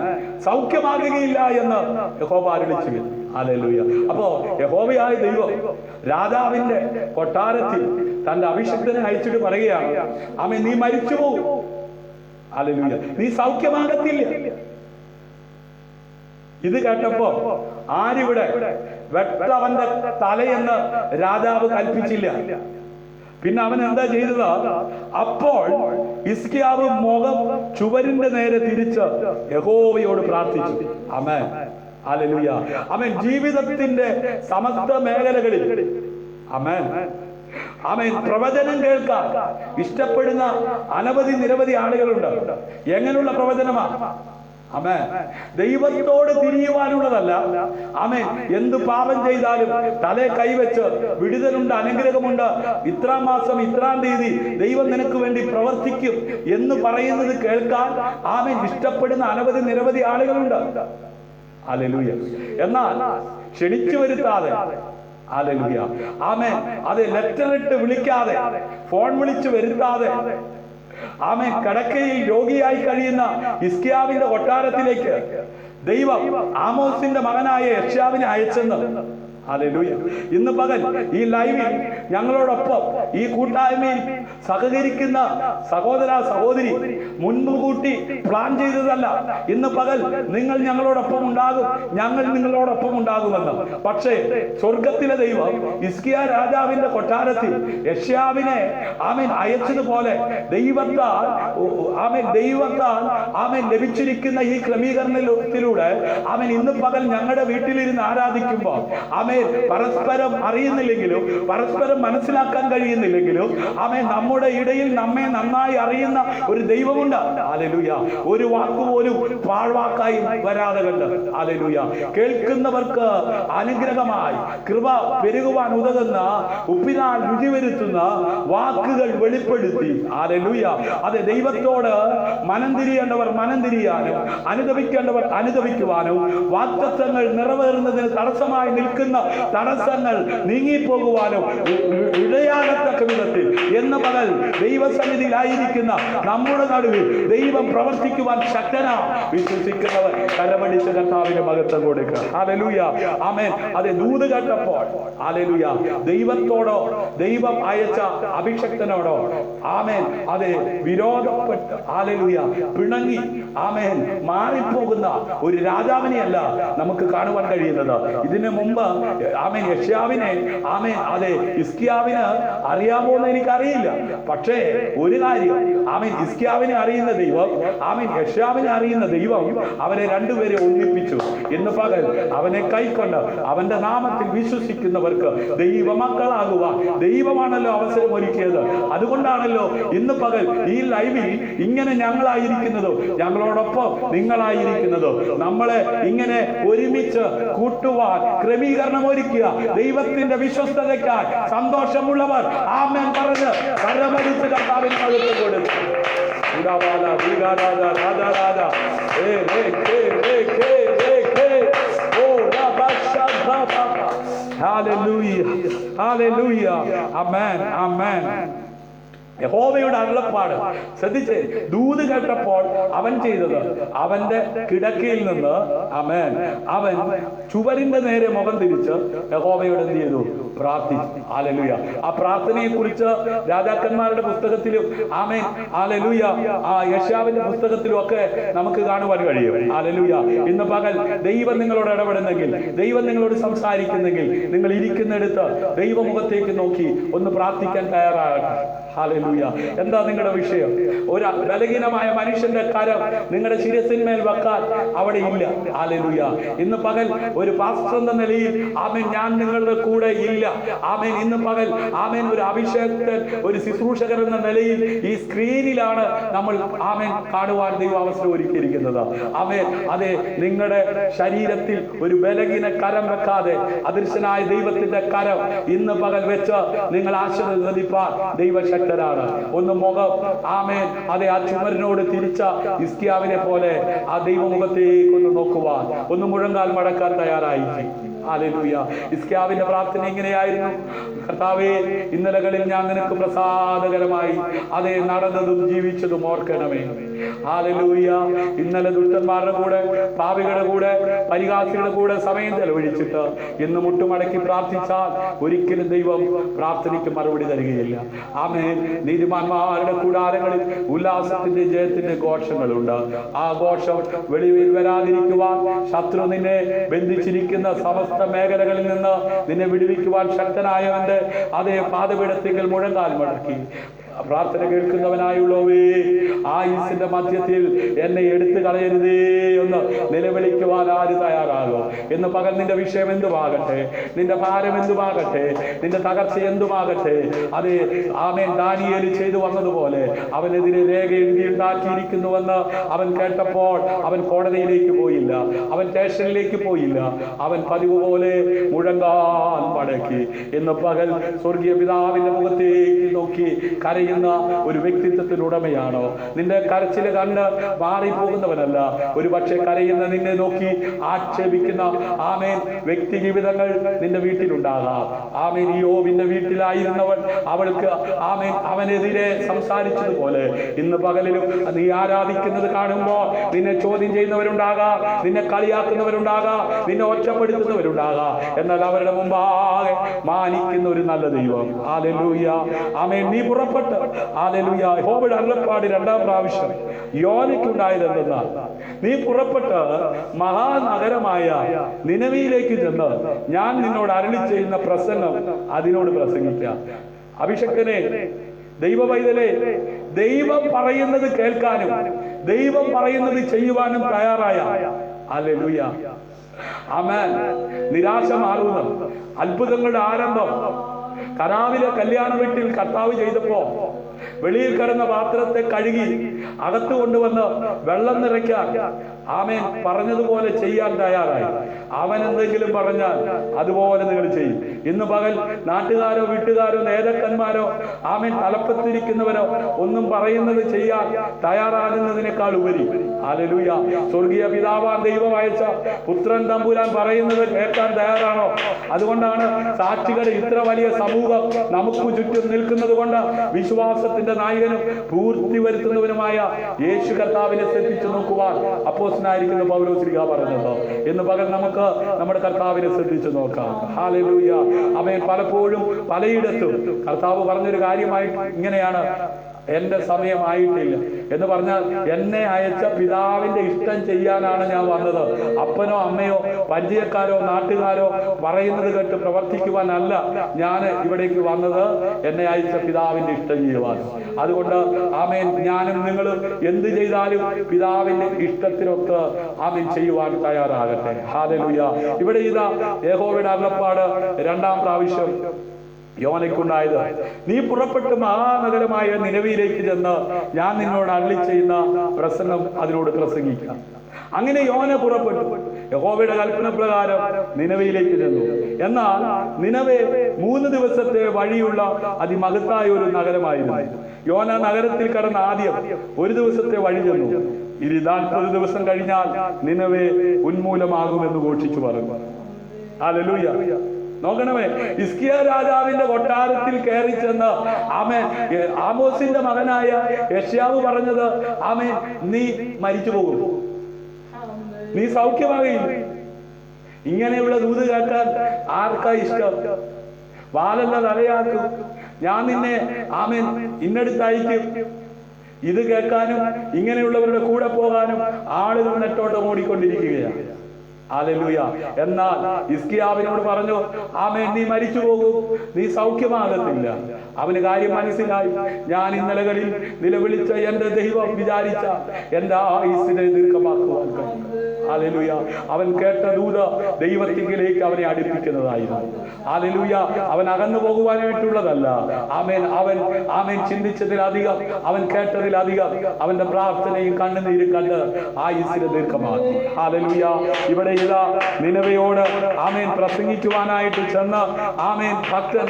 സൗഖ്യമാകുകയില്ല എന്ന് യഹോവ അരുളിച്ചെയ്തു. ഹല്ലേലൂയ. അപ്പോ യഹോവയായ ദൈവം രാജാവിന്റെ കൊട്ടാരത്തിൽ തന്റെ അഭിഷിക്തനെ അയച്ചിട്ട് പറയുകയാണ്, ആമേൻ, നീ മരിച്ചു പോകും. ഹല്ലേലൂയ, നീ സൗഖ്യമാകത്തില്ല. ഇത് കേട്ടപ്പോ ആരിവിടെ വെട്ടവന്റെ തലയെന്ന് രാജാവ് കൽപ്പിച്ചില്ല. പിന്നെ അവൻ എന്താ ചെയ്തത്? അപ്പോൾ ഹിസ്കിയാവ് മുഖം ചുവരിന്റെ നേരെ തിരിച്ച് യഹോവയോട് പ്രാർത്ഥിച്ചു. ആമേൻ, ഹല്ലേലൂയ. അവൻ ജീവിതത്തിന്റെ സമസ്ത മേഖലകളിൽ ആമേൻ ആമേൻ പ്രവചനം കേൾക്കാൻ ഇഷ്ടപ്പെടുന്ന അനവധി നിരവധി ആളുകളുണ്ട്. എങ്ങനെയുള്ള പ്രവചനമാണ്? ആമേൻ, ദൈവത്തോട് തിരിയുവാനുള്ളതല്ല. ആമേൻ, എന്ത് പാപം ചെയ്താലും തലേ കൈവച്ച് വിടുതലുണ്ട്, അനുഗ്രഹമുണ്ട്, ഇത്രാം മാസം ഇത്രാം തീയതി ദൈവം നിനക്ക് വേണ്ടി പ്രവർത്തിക്കും എന്ന് പറയുന്നത് കേൾക്കാൻ ആമേൻ ഇഷ്ടപ്പെടുന്ന അനവധി നിരവധി ആളുകളുണ്ട്. ഹല്ലേലൂയ. എന്നാൽ ക്ഷണിച്ചു വരുത്താതെ, ഹല്ലേലൂയ, ആമേൻ, അത് ലെറ്ററിട്ട് വിളിക്കാതെ, ഫോൺ വിളിച്ചു വരുത്താതെ, ആമേൻ, കിടക്കയിൽ രോഗിയായി കഴിയുന്ന ഹിസ്കിയാവിന്റെ കൊട്ടാരത്തിലേക്ക് ദൈവം ആമോസിന്റെ മകനായ യെശയ്യാവിനെ അയച്ചെന്ന്. ഹല്ലേലൂയ. ഇന്ന് പകൽ ഈ ലൈവിൽ ഞങ്ങളോടൊപ്പം ഈ കൂട്ടായ്മയിൽ സഹകരിക്കുന്ന സഹോദര സഹോദരി മുൻകൂട്ടി പ്ലാൻ ചെയ്തതല്ല. ഇന്ന് പകൽ നിങ്ങൾ ഞങ്ങളോടൊപ്പം ഉണ്ടാകും, ഞങ്ങൾ നിങ്ങളോടൊപ്പം ഉണ്ടാകുമെന്ന്. പക്ഷേ സ്വർഗത്തിലെ ദൈവം ഹിസ്കിയാ രാജാവിന്റെ കൊട്ടാരത്തിൽ യെശയ്യാവിനെ ആമേൻ അയച്ചതുപോലെ ദൈവത്താൽ ആമേൻ ലഭിച്ചിരിക്കുന്ന ഈ ക്രമീകരണത്തിലൂടെ ആമേൻ ഇന്ന് പകൽ ഞങ്ങളുടെ വീട്ടിലിരുന്ന് ആരാധിക്കുമ്പോൾ ആമേൻ പരസ്പരം അറിയുന്നില്ലെങ്കിലും പരസ്പരം മനസ്സിലാക്കാൻ കഴിയുന്നില്ലെങ്കിലും ആമേൻ നമ്മുടെ ഇടയിൽ നമ്മെ നന്നായി അറിയുന്ന ഒരു ദൈവമുണ്ട്. ഹല്ലേലൂയ. ഒരു വാക്കുപോലും പാഴ്വാക്കായി വരാതെ കണ്ട്, ഹല്ലേലൂയ, കേൾക്കുന്നവർക്ക് അനുഗ്രഹമായി കൃപ പെരുകുവാൻ ഉതകുന്ന ഉപ്പിനാൽ രുചി വരുത്തുന്ന വാക്കുകൾ വെളിപ്പെടുത്തി, ഹല്ലേലൂയ, അത് ദൈവത്തോട് മനം തിരിയേണ്ടവർ മനം തിരിയാനും അനുദപിക്കേണ്ടവർ അനുദപിക്കുവാനും വാഗ്ദത്തങ്ങൾ നിറവേറുന്നതിന് തടസ്സമായി നിൽക്കുന്ന തടസ്സങ്ങൾ നീങ്ങിപ്പോകുവാനും ഇടയാകത്തക്ക വിധത്തിൽ എന്ന പകൽ ദൈവസന്നിധിയിലായിരിക്കുന്ന നമ്മുടെ നടുവിൽ ദൈവം പ്രവർത്തിക്കുവാൻ ശക്തനാ. വിശ്വസിക്കുന്നവർ കരമടിച്ച കർത്താവിന്റെ മഹത്വം കൊടുക്കുക. ഹല്ലേലൂയ, ആമേൻ. അത് ദൂത് കേട്ടപ്പോൾ, ഹല്ലേലൂയ, ദൈവത്തോടോ ദൈവം അയച്ച അഭിഷക്തനോടോ ആമേൻ അത് വിരോധപ്പെട്ട്, ഹല്ലേലൂയ, പിണങ്ങി ആമേൻ മാറിപ്പോകുന്ന ഒരു രാജാവിനെയല്ല നമുക്ക് കാണുവാൻ കഴിയുന്നത്. ഇതിനു മുമ്പ് ആമേൻ യെശയ്യാവിനെ ആമേൻ അതെ ഹിസ്കിയാവിന് അറിയാമോ എന്ന് എനിക്കറിയില്ല. പക്ഷേ ഒരു കാര്യം, ആമേൻ ഹിസ്കിയാവിനെ അറിയുന്ന ദൈവം, ആമേൻ യെശയ്യാവിനെ അറിയുന്ന ദൈവം അവരെ രണ്ടുപേരെ ഒന്നിപ്പിച്ചു. ഇന്ന് പകൽ അവനെ കൈക്കൊണ്ട് അവന്റെ നാമത്തിൽ വിശ്വസിക്കുന്നവർക്ക് ദൈവമക്കളാകുവാൻ ദൈവമാണല്ലോ അവസരം ഒരുക്കിയത്. അതുകൊണ്ടാണല്ലോ ഇന്ന് പകൽ ഈ ലൈവിൽ ഇങ്ങനെ ഞങ്ങളായിരിക്കുന്നതോ ഞങ്ങളോടൊപ്പം നിങ്ങളായിരിക്കുന്നതോ നമ്മളെ ഇങ്ങനെ ഒരുമിച്ച് കൂട്ടുവാൻ ക്രമീകരണം ഒരുക്കിയ ദൈവത്തിന്റെ വിശ്വസ്തതയ്ക്കായി സന്തോഷമുള്ളവർ ആമേൻ പറഞ്ഞ് കരമടിച്ച് കർത്താവിന് മഹത്വം കൊടുത്തു. Hallelujah. Hallelujah. Amen. Amen. യഹോവയുടെ അരുളപ്പാട്. ശ്രദ്ധിച്ചേ, ദൂത് കേട്ടപ്പോൾ അവൻ ചെയ്തത്, അവന്റെ കിടക്കയിൽ നിന്ന് അവൻ ചുവരിന്റെ നേരെ മുഖം തിരിച്ച് യഹോവയോട് എന്ത് ചെയ്തു? പ്രാർത്ഥിച്ചു. ഹല്ലേലൂയ. ആ പ്രാർത്ഥനയെ കുറിച്ച് രാജാക്കന്മാരുടെ പുസ്തകത്തിലും ഹല്ലേലൂയ യെശയ്യാവിന്റെ പുസ്തകത്തിലും ഒക്കെ നമുക്ക് കാണുവാൻ കഴിയും. ഹല്ലേലൂയ. ഇന്ന് പകൽ ദൈവം നിങ്ങളോട് ഇടപെടുന്നെങ്കിൽ, ദൈവം നിങ്ങളോട് സംസാരിക്കുന്നെങ്കിൽ, നിങ്ങൾ ഇരിക്കുന്നിടത്ത് ദൈവമുഖത്തേക്ക് നോക്കി ഒന്ന് പ്രാർത്ഥിക്കാൻ തയ്യാറാകട്ടെ. ഹല്ലേലൂയ. എന്താ നിങ്ങളുടെ വിഷയം? ഒരു ബലഹീനമായ മനുഷ്യന്റെ കരം നിങ്ങളുടെ ശിരസിന്മേൽ വെക്കാൻ അവിടെ ഇല്ല. ഹല്ലേലൂയ. ഇന്ന് പകൽ ഒരു പാസ്റ്റർ എന്ന നിലയിൽ ഞാൻ നിങ്ങളുടെ കൂടെ ഇല്ല. ഇന്ന് പകൽ ഒരു അഭിഷേകൻ, ഒരു ശുശ്രൂഷകൻ എന്ന നിലയിൽ ഈ സ്ക്രീനിലാണ് നമ്മൾ കാണുവാൻ ദൈവം അവസരം ഒരുക്കിയിരിക്കുന്നത്. അതെ, നിങ്ങളുടെ ശരീരത്തിൽ ഒരു ബലഹീന കരം വെക്കാതെ അദൃശ്യനായ ദൈവത്തിന്റെ കരം ഇന്ന് പകൽ വെച്ച് നിങ്ങൾ ആശീർവദിപ്പാൻ ദൈവശക്തരാണ്. ഒന്ന് മുഖം അതെ ആ ചുമരിനോട് തിരിച്ച ഹിസ്കിയാവിനെ പോലെ ആ ദൈവമുഖത്തേക്ക് ഒന്ന് നോക്കുവാൻ, ഒന്ന് മുഴങ്കാൽ മടക്കാൻ തയ്യാറായി. ഹല്ലേലൂയ. ഹിസ്കിയാവിന്റെ പ്രാർത്ഥന ഇങ്ങനെയായിരുന്നു: കർത്താവേ, ഇന്നലകളിൽ ഞാൻ നിനക്ക് പ്രസാദകരമായി അതേ നടന്നതും ജീവിച്ചതും ഓർക്കണമേ. ഹല്ലേലൂയ. ഇന്നലെ ദുഷ്ടന്മാരുടെ കൂടെ, പാപികളുടെ കൂടെ, പരിഹാസികളുടെ കൂടെ സമയം ചെലവഴിച്ചിട്ട് ഇന്ന് മുട്ടുമടക്കി പ്രാർത്ഥിച്ചാൽ ഒരിക്കലും ദൈവം പ്രാർത്ഥനയ്ക്ക് മറുപടി തരികയില്ല. നീതിമാന്മാരുടെ കൂടാരങ്ങളിൽ ഉല്ലാസത്തിന്റെ ജയത്തിന്റെ ഘോഷങ്ങളുണ്ട്. ആ ഘോഷം വെളിയിൽ വരാതിരിക്കുവാൻ ശത്രു നിന്നെ ബന്ധിച്ചിരിക്കുന്ന സമസ്ത മേഖലകളിൽ നിന്ന് നിന്നെ വിടുവിക്കുവാൻ ശക്തനായവന്റെ അതേ പാദപീഠത്തിൽ മുഴങ്കാൽ മടക്കി പ്രാർത്ഥന കേൾക്കുന്നവനായുള്ളവേ, ആയുസിന്റെ മധ്യത്തിൽ എന്നെ എടുത്തു കളയരുതേ എന്ന് നിലവിളിക്കുവാൻ ആര് തയ്യാറാകോ? ഇന്ന് പകൽ നിന്റെ വിഷയം എന്തുമാകട്ടെ, നിന്റെ ഭാരം എന്തുമാകട്ടെ, നിന്റെ തകർച്ച എന്തുമാകട്ടെ, അതെ ദാനിയേൽ ചെയ്തു വന്നതുപോലെ അവനെതിരെ രേഖ എഴുതിയുണ്ടാക്കിയിരിക്കുന്നുവെന്ന് അവൻ കേട്ടപ്പോൾ അവൻ കോടതിയിലേക്ക് പോയില്ല, അവൻ സ്റ്റേഷനിലേക്ക് പോയില്ല, അവൻ പതിവ് പോലെ മുഴങ്കാൽ മടക്കി. ഇന്ന് പകൽ സ്വർഗീയ പിതാവിന്റെ മുഖത്തേക്ക് നോക്കി കരയുന്ന ഒരു വ്യക്തിത്വത്തിനുടമയാണോ? നിന്റെ കരച്ചില് കണ്ട് മാറിപ്പോകുന്നവനല്ല. ഒരു പക്ഷെ കരയുന്ന നിന്നെ നോക്കി ആക്ഷേപിക്കുന്ന വ്യക്തി ജീവിതങ്ങൾ നിന്റെ വീട്ടിലുണ്ടാകാം. യോബിന്റെ വീട്ടിലായിരുന്നവൻ അവൾക്ക് അവനെതിരെ സംസാരിച്ചതുപോലെ ഇന്ന് പകലിലും നീ ആരാധിക്കുന്നത് കാണുമ്പോൾ നിന്നെ ചോദ്യം ചെയ്യുന്നവരുണ്ടാകാം, നിന്നെ കളിയാക്കുന്നവരുണ്ടാകാം, നിന്നെ ഒറ്റപ്പെടുത്തുന്നവരുണ്ടാകാം. എന്നാൽ അവരുടെ മുമ്പാകെ മാനിക്കുന്ന ഒരു നല്ല ദൈവം. ഹല്ലേലൂയ. നീ പുറപ്പെട്ട് യഹോവയുടെ അരുളപ്പാട് 2-ാം പ്രാവശ്യം യോനയ്ക്കുണ്ടായത് എന്തെന്നാൽ, നീ പുറപ്പെട്ട് മഹാനഗരമായ നിനവിയിലേക്ക് ചെന്ന് ഞാൻ നിന്നോട് അരുളി ചെയ്യുന്ന പ്രസംഗം അതിനോട് പ്രസംഗിക്കാം. അഭിഷക്തനെ, ദൈവ പൈതലേ, ദൈവം പറയുന്നത് കേൾക്കാനും ദൈവം പറയുന്നത് ചെയ്യുവാനും തയ്യാറായ ഹല്ലേലൂയ. ആമേൻ. നിരാശ മാറുന്ന അത്ഭുതങ്ങളുടെ ആരംഭം കനാവിലെ കല്യാണ വീട്ടിൽ കർത്താവ് ചെയ്തപ്പോ വെളിയിൽ കിടന്ന പാത്രത്തെ കഴുകി അകത്ത് കൊണ്ടുവന്ന് വെള്ളം നിറയ്ക്കാൻ പറഞ്ഞതുപോലെ ചെയ്യാൻ തയ്യാറായി. അവൻ എന്തെങ്കിലും പറഞ്ഞാൽ അതുപോലെ നിങ്ങൾ ചെയ്യും. ഇന്ന് പകൽ നാട്ടുകാരോ വീട്ടുകാരോ നേതാക്കന്മാരോ തലപ്പത്തിരിക്കുന്നവരോ ഒന്നും പറയുന്നത് ചെയ്യാൻ തയ്യാറാകുന്നതിനേക്കാൾ ഉപരി ഹല്ലേലൂയ, സ്വർഗീയ പിതാവാൻ ദൈവം അയച്ച പുത്രൻ തമ്പുരാൻ പറയുന്നത് കേൾക്കാൻ തയ്യാറാണോ? അതുകൊണ്ടാണ് സാക്ഷികളുടെ ഇത്ര വലിയ സമൂഹം നമുക്ക് ചുറ്റും നിൽക്കുന്നത് കൊണ്ട് വിശ്വാസത്തിന്റെ നായകനും പൂർത്തി വരുത്തുന്നവനുമായ യേശു കർത്താവിനെ ശ്രദ്ധിച്ചു നോക്കുവാൻ അപ്പോസ്തലനായിരിക്കുന്ന പൗലോസ്ലീഹ പറഞ്ഞത്. ഇന്ന് പകൽ നമുക്ക് നമ്മുടെ കർത്താവിനെ ശ്രദ്ധിച്ചു നോക്കാം. ഹല്ലേലൂയ. അവൻ പലപ്പോഴും പലയിടത്തും കർത്താവ് പറഞ്ഞൊരു കാര്യമായി ഇങ്ങനെയാണ്: എന്റെ സമയമായിട്ടില്ല എന്ന് പറഞ്ഞാൽ എന്നെ അയച്ച പിതാവിന്റെ ഇഷ്ടം ചെയ്യാനാണ് ഞാൻ വന്നത്. അപ്പനോ അമ്മയോ പരിചയക്കാരോ നാട്ടുകാരോ പറയുന്നത് കേട്ട് പ്രവർത്തിക്കുവാനല്ല ഞാൻ ഇവിടേക്ക് വന്നത്, എന്നെ അയച്ച പിതാവിന്റെ ഇഷ്ടം ചെയ്യുവാൻ. അതുകൊണ്ട് ഞാനും നിങ്ങൾ എന്ത് ചെയ്താലും പിതാവിന്റെ ഇഷ്ടത്തിനൊത്ത് ചെയ്യുവാൻ തയ്യാറാകട്ടെ. ഹല്ലേലൂയ. ഇവിടെ ഇതാ യഹോവയുടെ അരുളപ്പാട് 2-ാം പ്രാവശ്യം യോനയ്ക്കുണ്ടായത്: നീ പുറപ്പെട്ട് മഹാനഗരമായ നിനവിയിലേക്ക് ചെന്ന് ഞാൻ നിന്നോട് അരുളി ചെയ്യുന്ന പ്രസംഗം അതിനോട് പ്രസംഗിക്കാം. അങ്ങനെ യോന പുറപ്പെട്ടു യഹോവയുടെ കൽപ്പന പ്രകാരം നിനവയിലേക്ക് ചെന്നു. എന്നാൽ നിനവെ 3 ദിവസത്തെ വഴിയുള്ള അതിമഹത്തായ ഒരു നഗരമായിരുന്നു. യോന നഗരത്തിൽ കടന്ന ആദ്യം 1 ദിവസത്തെ വഴി ചെന്നു. 40 ദിവസം കഴിഞ്ഞാൽ നിനവെ ഉന്മൂലമാകുമെന്ന് ഘോഷിച്ചു പറഞ്ഞു. ഹല്ലേലൂയ. നോക്കണമേ, ഹിസ്കിയാ രാജാവിന്റെ കൊട്ടാരത്തിൽ കയറി ചെന്ന് ആമോസിന്റെ മകനായ യെശയ്യാവ് പറഞ്ഞത്, ആമേൻ, നീ മരിച്ചു പോകും, നീ സൗഖ്യമാകയില്ല. ഇങ്ങനെയുള്ള ദൂത് കേൾക്കാൻ ആർക്കാ ഇഷ്ടം? വാലല്ല തലയാക്കും, ഞാൻ നിന്നെ ആമേൻ ഇന്നടുത്തയക്കും. ഇത് കേൾക്കാനും ഇങ്ങനെയുള്ളവരുടെ കൂടെ പോകാനും ആളുകൾ നെട്ടോട്ടം ഓടിക്കൊണ്ടിരിക്കുകയാണ്. ഹല്ലേലൂയ. എന്നാൽ ഹിസ്കിയാവിനോട് പറഞ്ഞു, ആമേൻ, നീ മരിച്ചു പോകും, നീ സൗഖ്യമാകത്തില്ല. അവന് കാര്യം മനസ്സിലായി. ഞാൻ ഇന്നലകളിൽ നിലവിളിച്ച എന്റെ ദൈവം വിചാരിച്ച എന്റെ ആയുസ്സിനെ ദീർഘമാക്കുവാൻ കഴിയും. ഹല്ലേലൂയ. അവൻ കേട്ട ദൂത ദൈവത്തിലേക്ക് അവനെ അടുപ്പിക്കുന്നതായിരുന്നു. ഹല്ലേലൂയ. അവൻ അകന്നു പോകുവാനായിട്ടുള്ളതല്ല. അവൻ ചിന്തിച്ചതിലധികം, അവൻ കേട്ടതിലധികം അവന്റെ പ്രാർത്ഥനയും കണ്ണുനീരും കണ്ട് ആയുസ്സിനെ ദീർഘമാക്കി. ഹല്ലേലൂയ. ഇവിടെ ഇതാ നിനവയോട് പ്രസംഗിക്കുവാനായിട്ട് ചെന്ന് ഭക്തൻ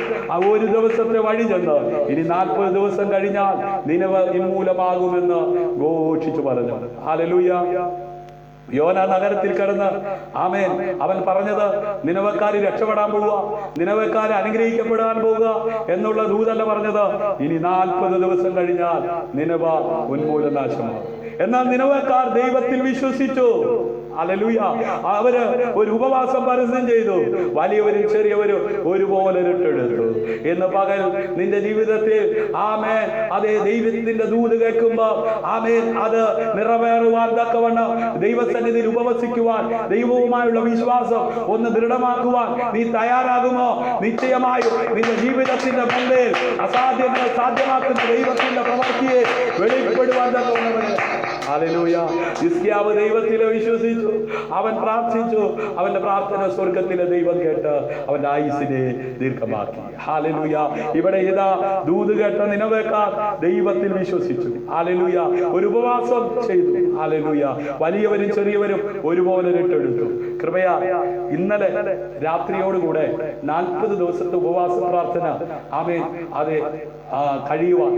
ഒരു ദിവസത്തെ വഴി ചെന്ന് ഇനി 40 ദിവസം കഴിഞ്ഞാൽ നിനവ ഉന്മൂലമാകുമെന്ന് ഘോഷിച്ചു പറഞ്ഞു. ഹല്ലേലൂയ. യോന നഗരത്തിൽ കിടന്ന് അവൻ പറഞ്ഞത് നിനവക്കാര് രക്ഷപ്പെടാൻ പോവുക, നിനവക്കാര് അനുഗ്രഹിക്കപ്പെടാൻ പോവുക എന്നുള്ള ദൂതല്ല പറഞ്ഞത്. ഇനി 40 ദിവസം കഴിഞ്ഞാൽ നിനവ ഉന്മൂലനാശമാണ്. എന്നാൽ നിനവക്കാർ ദൈവത്തിൽ വിശ്വസിച്ചു. ഹല്ലേലൂയ. അവര് ഒരു ഉപവാസം പരസ്യം ചെയ്തു. വലിയവരും ചെറിയവരും ഒരുപോലെ രട്ടെടുത്തു. ഇന്ന് പകൽ നിന്റെ ജീവിതത്തിൽ അതേ ദൈവത്തിന്റെ ദൂത് കേൾക്കുമ്പോ അത് നിറവേറുവാൻ തക്കവണ്ണം ദൈവസന്നിധിയിൽ ഉപവസിക്കുവാൻ, ദൈവവുമായുള്ള വിശ്വാസം ഒന്ന് ദൃഢമാക്കുവാൻ നീ തയ്യാറാകുമോ? നിശ്ചയമായും നിന്റെ ജീവിതത്തിന്റെ മുമ്പിൽ അസാധ്യങ്ങൾ സാധ്യമാക്കുന്ന ദൈവത്തിന്റെ പ്രവൃത്തിയെ വെളിപ്പെടുവാൻ തക്കവണ്ണം. ഹല്ലേലൂയ. ഹിസ്കിയാവ് ദൈവത്തിലെ വിശ്വസിച്ചു. അവൻ പ്രാർത്ഥിച്ചു. അവന്റെ പ്രാർത്ഥന സ്വർഗത്തിലെ ദൈവം കേട്ട് അവന്റെ ആയുസ്സിനെ ദീർഘമാക്കി. ഹല്ലേലൂയ. ഇവിടെ ഇതാ ദൂത് കേട്ട നിനവേക്കാർ ദൈവത്തിൽ വിശ്വസിച്ചു. ഹല്ലേലൂയ. ഒരു ഉപവാസം ചെയ്തു. ഹല്ലേലൂയ. വലിയവരും ചെറിയവരും ഒരുപോലെ രട്ടെടുത്തു. കൃപയാ ഇന്നലെ രാത്രിയോടുകൂടെ 40 ദിവസത്തെ ഉപവാസ പ്രാർത്ഥന അതെ കഴിയുവാൻ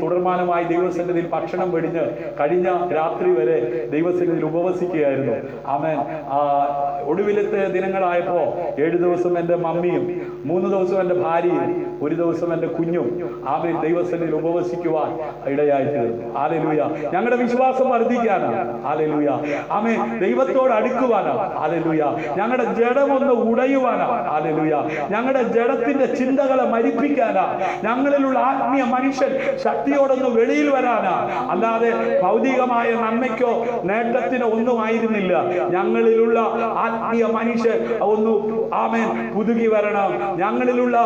തുടർമാനമായി ദൈവസന്നിധിയിൽ ഭക്ഷണം വെടിഞ്ഞ് കഴിഞ്ഞ രാത്രി വരെ ദൈവസന്നിധിയിൽ ഉപവസിക്കുകയായിരുന്നു. ഒടുവിലത്തെ ദിനങ്ങളായപ്പോ 7 ദിവസം എന്റെ മമ്മിയും 3 ദിവസം എന്റെ ഭാര്യയും 1 ദിവസം എന്റെ കുഞ്ഞും ദൈവസന്നിധിയിൽ ഉപവസിക്കുവാൻ ഇടയായി തീർന്നു. ഹല്ലേലൂയ. ഞങ്ങളുടെ വിശ്വാസം വർദ്ധിക്കാനാണ്. ഹല്ലേലൂയ. ദൈവത്തോട് അടുക്കുവാനാണ്. ഹല്ലേലൂയ. ഞങ്ങളുടെ ജഡമൊന്ന് ഉടയുവാനാണ്. ഹല്ലേലൂയ. ഞങ്ങളുടെ ജഡത്തിന്റെ ചിന്തകളെ മരിപ്പിക്കാനാ, ഞങ്ങളിലുള്ള ആത്മീയ മനുഷ്യൻ ശക്തിയോടൊന്ന് വെളിയിൽ വരാനാ. അല്ലാതെ ഭൗതികമായ നന്മയ്ക്കോ നേട്ടത്തിനോ ഒന്നും ആയിരുന്നില്ല. ഞങ്ങളിലുള്ള ആത്മീയ മനുഷ്യൻ ഒന്ന് പുതുകി വരണം. ഞങ്ങളിലുള്ള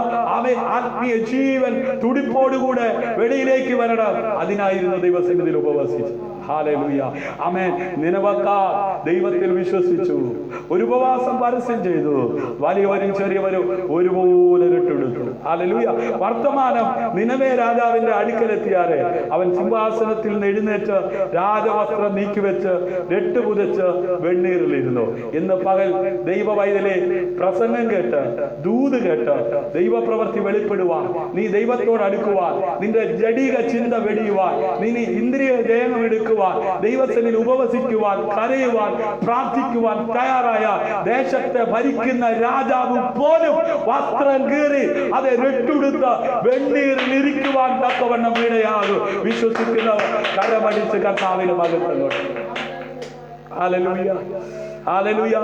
ആത്മീയ ജീവൻ തുടിപ്പോടുകൂടെ വെളിയിലേക്ക് വരണം. അതിനായിരുന്നു ദൈവസന്നിധിയിൽ ഉപവസിച്ചു. ഹല്ലേലൂയ. നിനവക്കാർ ദൈവത്തിൽ വിശ്വസിച്ചു. ഒരു ഉപവാസം പരസ്യം ചെയ്തു. വലിയവരും ചെറിയവരും ഒരുപോലെ രട്ടെടുത്തു. ഹല്ലേലൂയ. വർത്തമാനം നിനവേ രാജാവിന്റെ അടുക്കലെത്തിയാരെ അവൻ സിംഹാസനത്തിൽ നിന്ന് എഴുന്നേറ്റ് രാജവസ്ത്രം നീക്കിവെച്ച് രട്ടുപുതച്ച് വെണ്ണീറിലിരുന്നു. ഇന്ന് പകൽ ദൈവ വൈതലെ പ്രസംഗം കേട്ട് ദൂത് കേട്ട് ദൈവപ്രവൃത്തി വെളിപ്പെടുവാൻ, നീ ദൈവത്തോട് അടുക്കുവാൻ, നിന്റെ ജഡിക ചിന്ത വെടിയുവാൻ, നീ ഇന്ദ്രിയ ജയം എടുക്കുവാൻ, ദൈവസന്നിധിയിൽ ഉപവസിക്കുവാൻ, കരയുവാൻ, പ്രാർത്ഥിക്കുവാൻ തയ്യാറായ ദേശത്തെ ഭരിക്കുന്ന രാജാവ് പോലും വസ്ത്രം കീറി അത് രട്ടുടുത്ത് വെണ്ണീറിൽ ഇരിക്കുവാൻ തക്കവണ്ണം ഇടയാകും. വിശ്വസിക്കുന്നവർ കരമടിച്ച് കർത്താവിന് മഹത്വം കൊടുക്കും. ഹല്ലേലൂയ. ഹല്ലേലൂയ.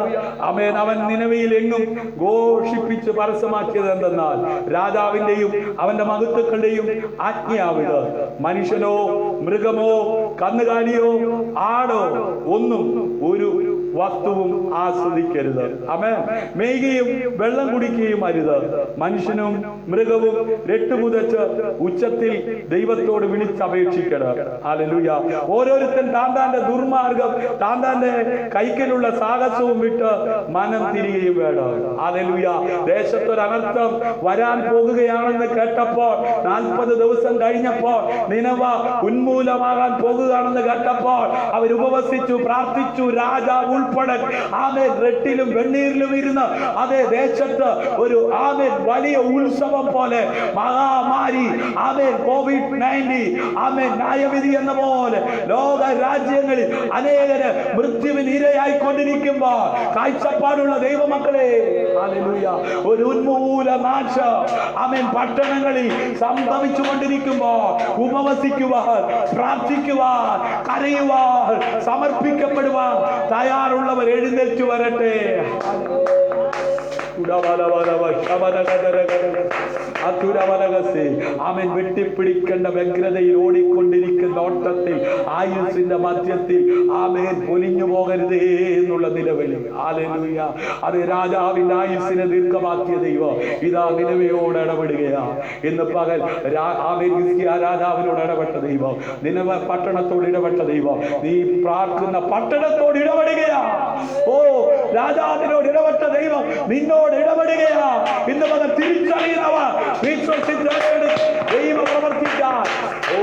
അവൻ നിനവയിൽ എങ്ങും ഘോഷിപ്പിച്ച് പരസ്യമാക്കിയത് എന്തെന്നാൽ രാജാവിന്റെയും അവന്റെ മഹത്തുക്കളുടെയും ആജ്ഞയാവിത്. മനുഷ്യനോ മൃഗമോ കന്നുകാലിയോ ആടോ ഒന്നും ഒരു വസ്തുവും ആസ്വദിക്കരുത്. മേയുകയും വെള്ളം കുടിക്കുകയും അരുത്. മനുഷ്യനും മൃഗവും രട്ടുപുതച്ച് ഉച്ചത്തിൽ ദൈവത്തോട് വിളിച്ചപേക്ഷിക്കണം. ഹല്ലേലൂയ. ഓരോരുത്തൻ താന്താന്റെ ദുർമാർഗം, താന്താന്റെ കൈക്കലുള്ള സാഹസവും വിട്ട് മനം തിരികെയും വേണം. ഹല്ലേലൂയ. ദേശത്തൊരനർത്ഥം വരാൻ പോകുകയാണെന്ന് കേട്ടപ്പോൾ 40 ദിവസം കഴിഞ്ഞപ്പോൾ നിനവ ഉന്മൂലമാകാൻ പോകുകയാണെന്ന് കേട്ടപ്പോൾ അവർ ഉപവസിച്ചു, പ്രാർത്ഥിച്ചു. രാജാവ് ഉൾപ്പെടെ ആമേൻ റെട്ടിലും വെണ്ണീരിലും ഇരുന്ന് അതേ ദേശത്ത് ഒരു ആമേൻ വലിയ ഉത്സവം പോലെ മഹാമാരി ആമേൻ കോവിഡ്-19 ആമേൻ ന്യായവിധി എന്ന പോലെ ലോക രാജ്യങ്ങളിൽ അനേകര് മൃത്യുവിന് ഇരയായിക്കൊണ്ടിരിക്കുമ്പോൾ കാഴ്ചപ്പാടുള്ള ദൈവമക്കളെ ഹല്ലേലൂയ ഒരു ഉന്മൂല നാശം ആമേൻ പട്ടണങ്ങളിൽ സംഭവിച്ചു കൊണ്ടിരിക്കുമ്പോൾ ഉപവസിക്കുവാൻ, പ്രാർത്ഥിക്കുവാൻ, കരയുവാൻ, സമർപ്പിക്കപ്പെടുവാൻ തയ്യാറുള്ളവർ എഴുന്നേറ്റ് വരട്ടെ. ആമേൻ വെട്ടിപ്പിടിക്കേണ്ട വ്യഗ്രതയിൽ ഓടിക്കൊണ്ടിരിക്കുന്ന ഓട്ടത്തിൽ ആയുസ്സിന്റെ മധ്യത്തിൽ ആമേൻ പൊലിഞ്ഞു പോകരുതേ എന്നുള്ള നിലവിളി. ഹല്ലേലൂയ. അത് രാജാവിന്റെ ആയുസ്സിനെ ദീർഘമാക്കിയ ദൈവം ഇതാ നിലവിയോട് ഇടപെടുകയാ. ഇന്ന് പകൽ ആമേൻ ഹിസ്കിയാ രാജാവിനോട് ഇടപെട്ട ദൈവം, നിനവ പട്ടണത്തോട് ഇടപെട്ട ദൈവം, നീ പ്രാർത്ഥന പട്ടണത്തോട് ഇടപെടുകയാ. ഓ രാജാവിനോട് ഇടപെട്ട ദൈവം നിന്നോട് ഇടപെടുകയാ. ഇന്ന് പകൽ തിരിച്ചറിയുന്നവർ വിശ്വസിച്ചവരോട് ദൈവം പ്രവർത്തിക്കാൻ. ഓ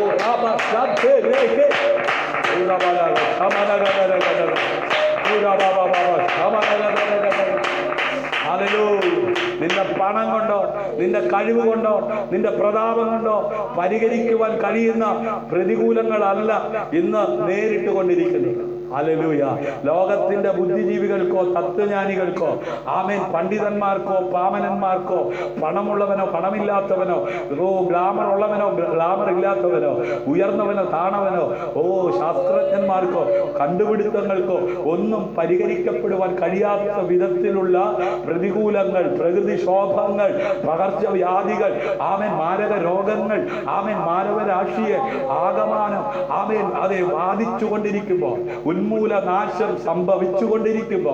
നിന്റെ പണം കൊണ്ടോ നിന്റെ കഴിവ് കൊണ്ടോ നിന്റെ പ്രതാപം കൊണ്ടോ പരിഹരിക്കുവാൻ കഴിയുന്ന പ്രതികൂലങ്ങളല്ല ഇന്ന് നേരിട്ട് കൊണ്ടിരിക്കുന്നത്. ഹല്ലേലൂയ. ലോകത്തിന്റെ ബുദ്ധിജീവികൾക്കോ തത്വജ്ഞാനികൾക്കോ ആമേൻ പണ്ഡിതന്മാർക്കോ പാമനന്മാർക്കോ പണമുള്ളവനോ പണമില്ലാത്തവനോ ഗ്ലാമർ ഉള്ളവനോ ഗ്ലാമർ ഇല്ലാത്തവനോ ഉയർന്നവനോ താണവനോ ശാസ്ത്രജ്ഞന്മാർക്കോ കണ്ടുപിടുത്തങ്ങൾക്കോ ഒന്നും പരിഹരിക്കപ്പെടുവാൻ കഴിയാത്ത വിധത്തിലുള്ള പ്രതികൂലങ്ങൾ, പ്രകൃതിക്ഷോഭങ്ങൾ, പകർച്ചവ്യാധികൾ, ആമേൻ മാരക രോഗങ്ങൾ, ആമേൻ മാനവരാശിയെ ആകമാനം ആമേൻ അതെ ബാധിച്ചു കൊണ്ടിരിക്കുമ്പോൾ, ഉന്മൂല നാശം സംഭവിച്ചുകൊണ്ടിരിക്കുമ്പോ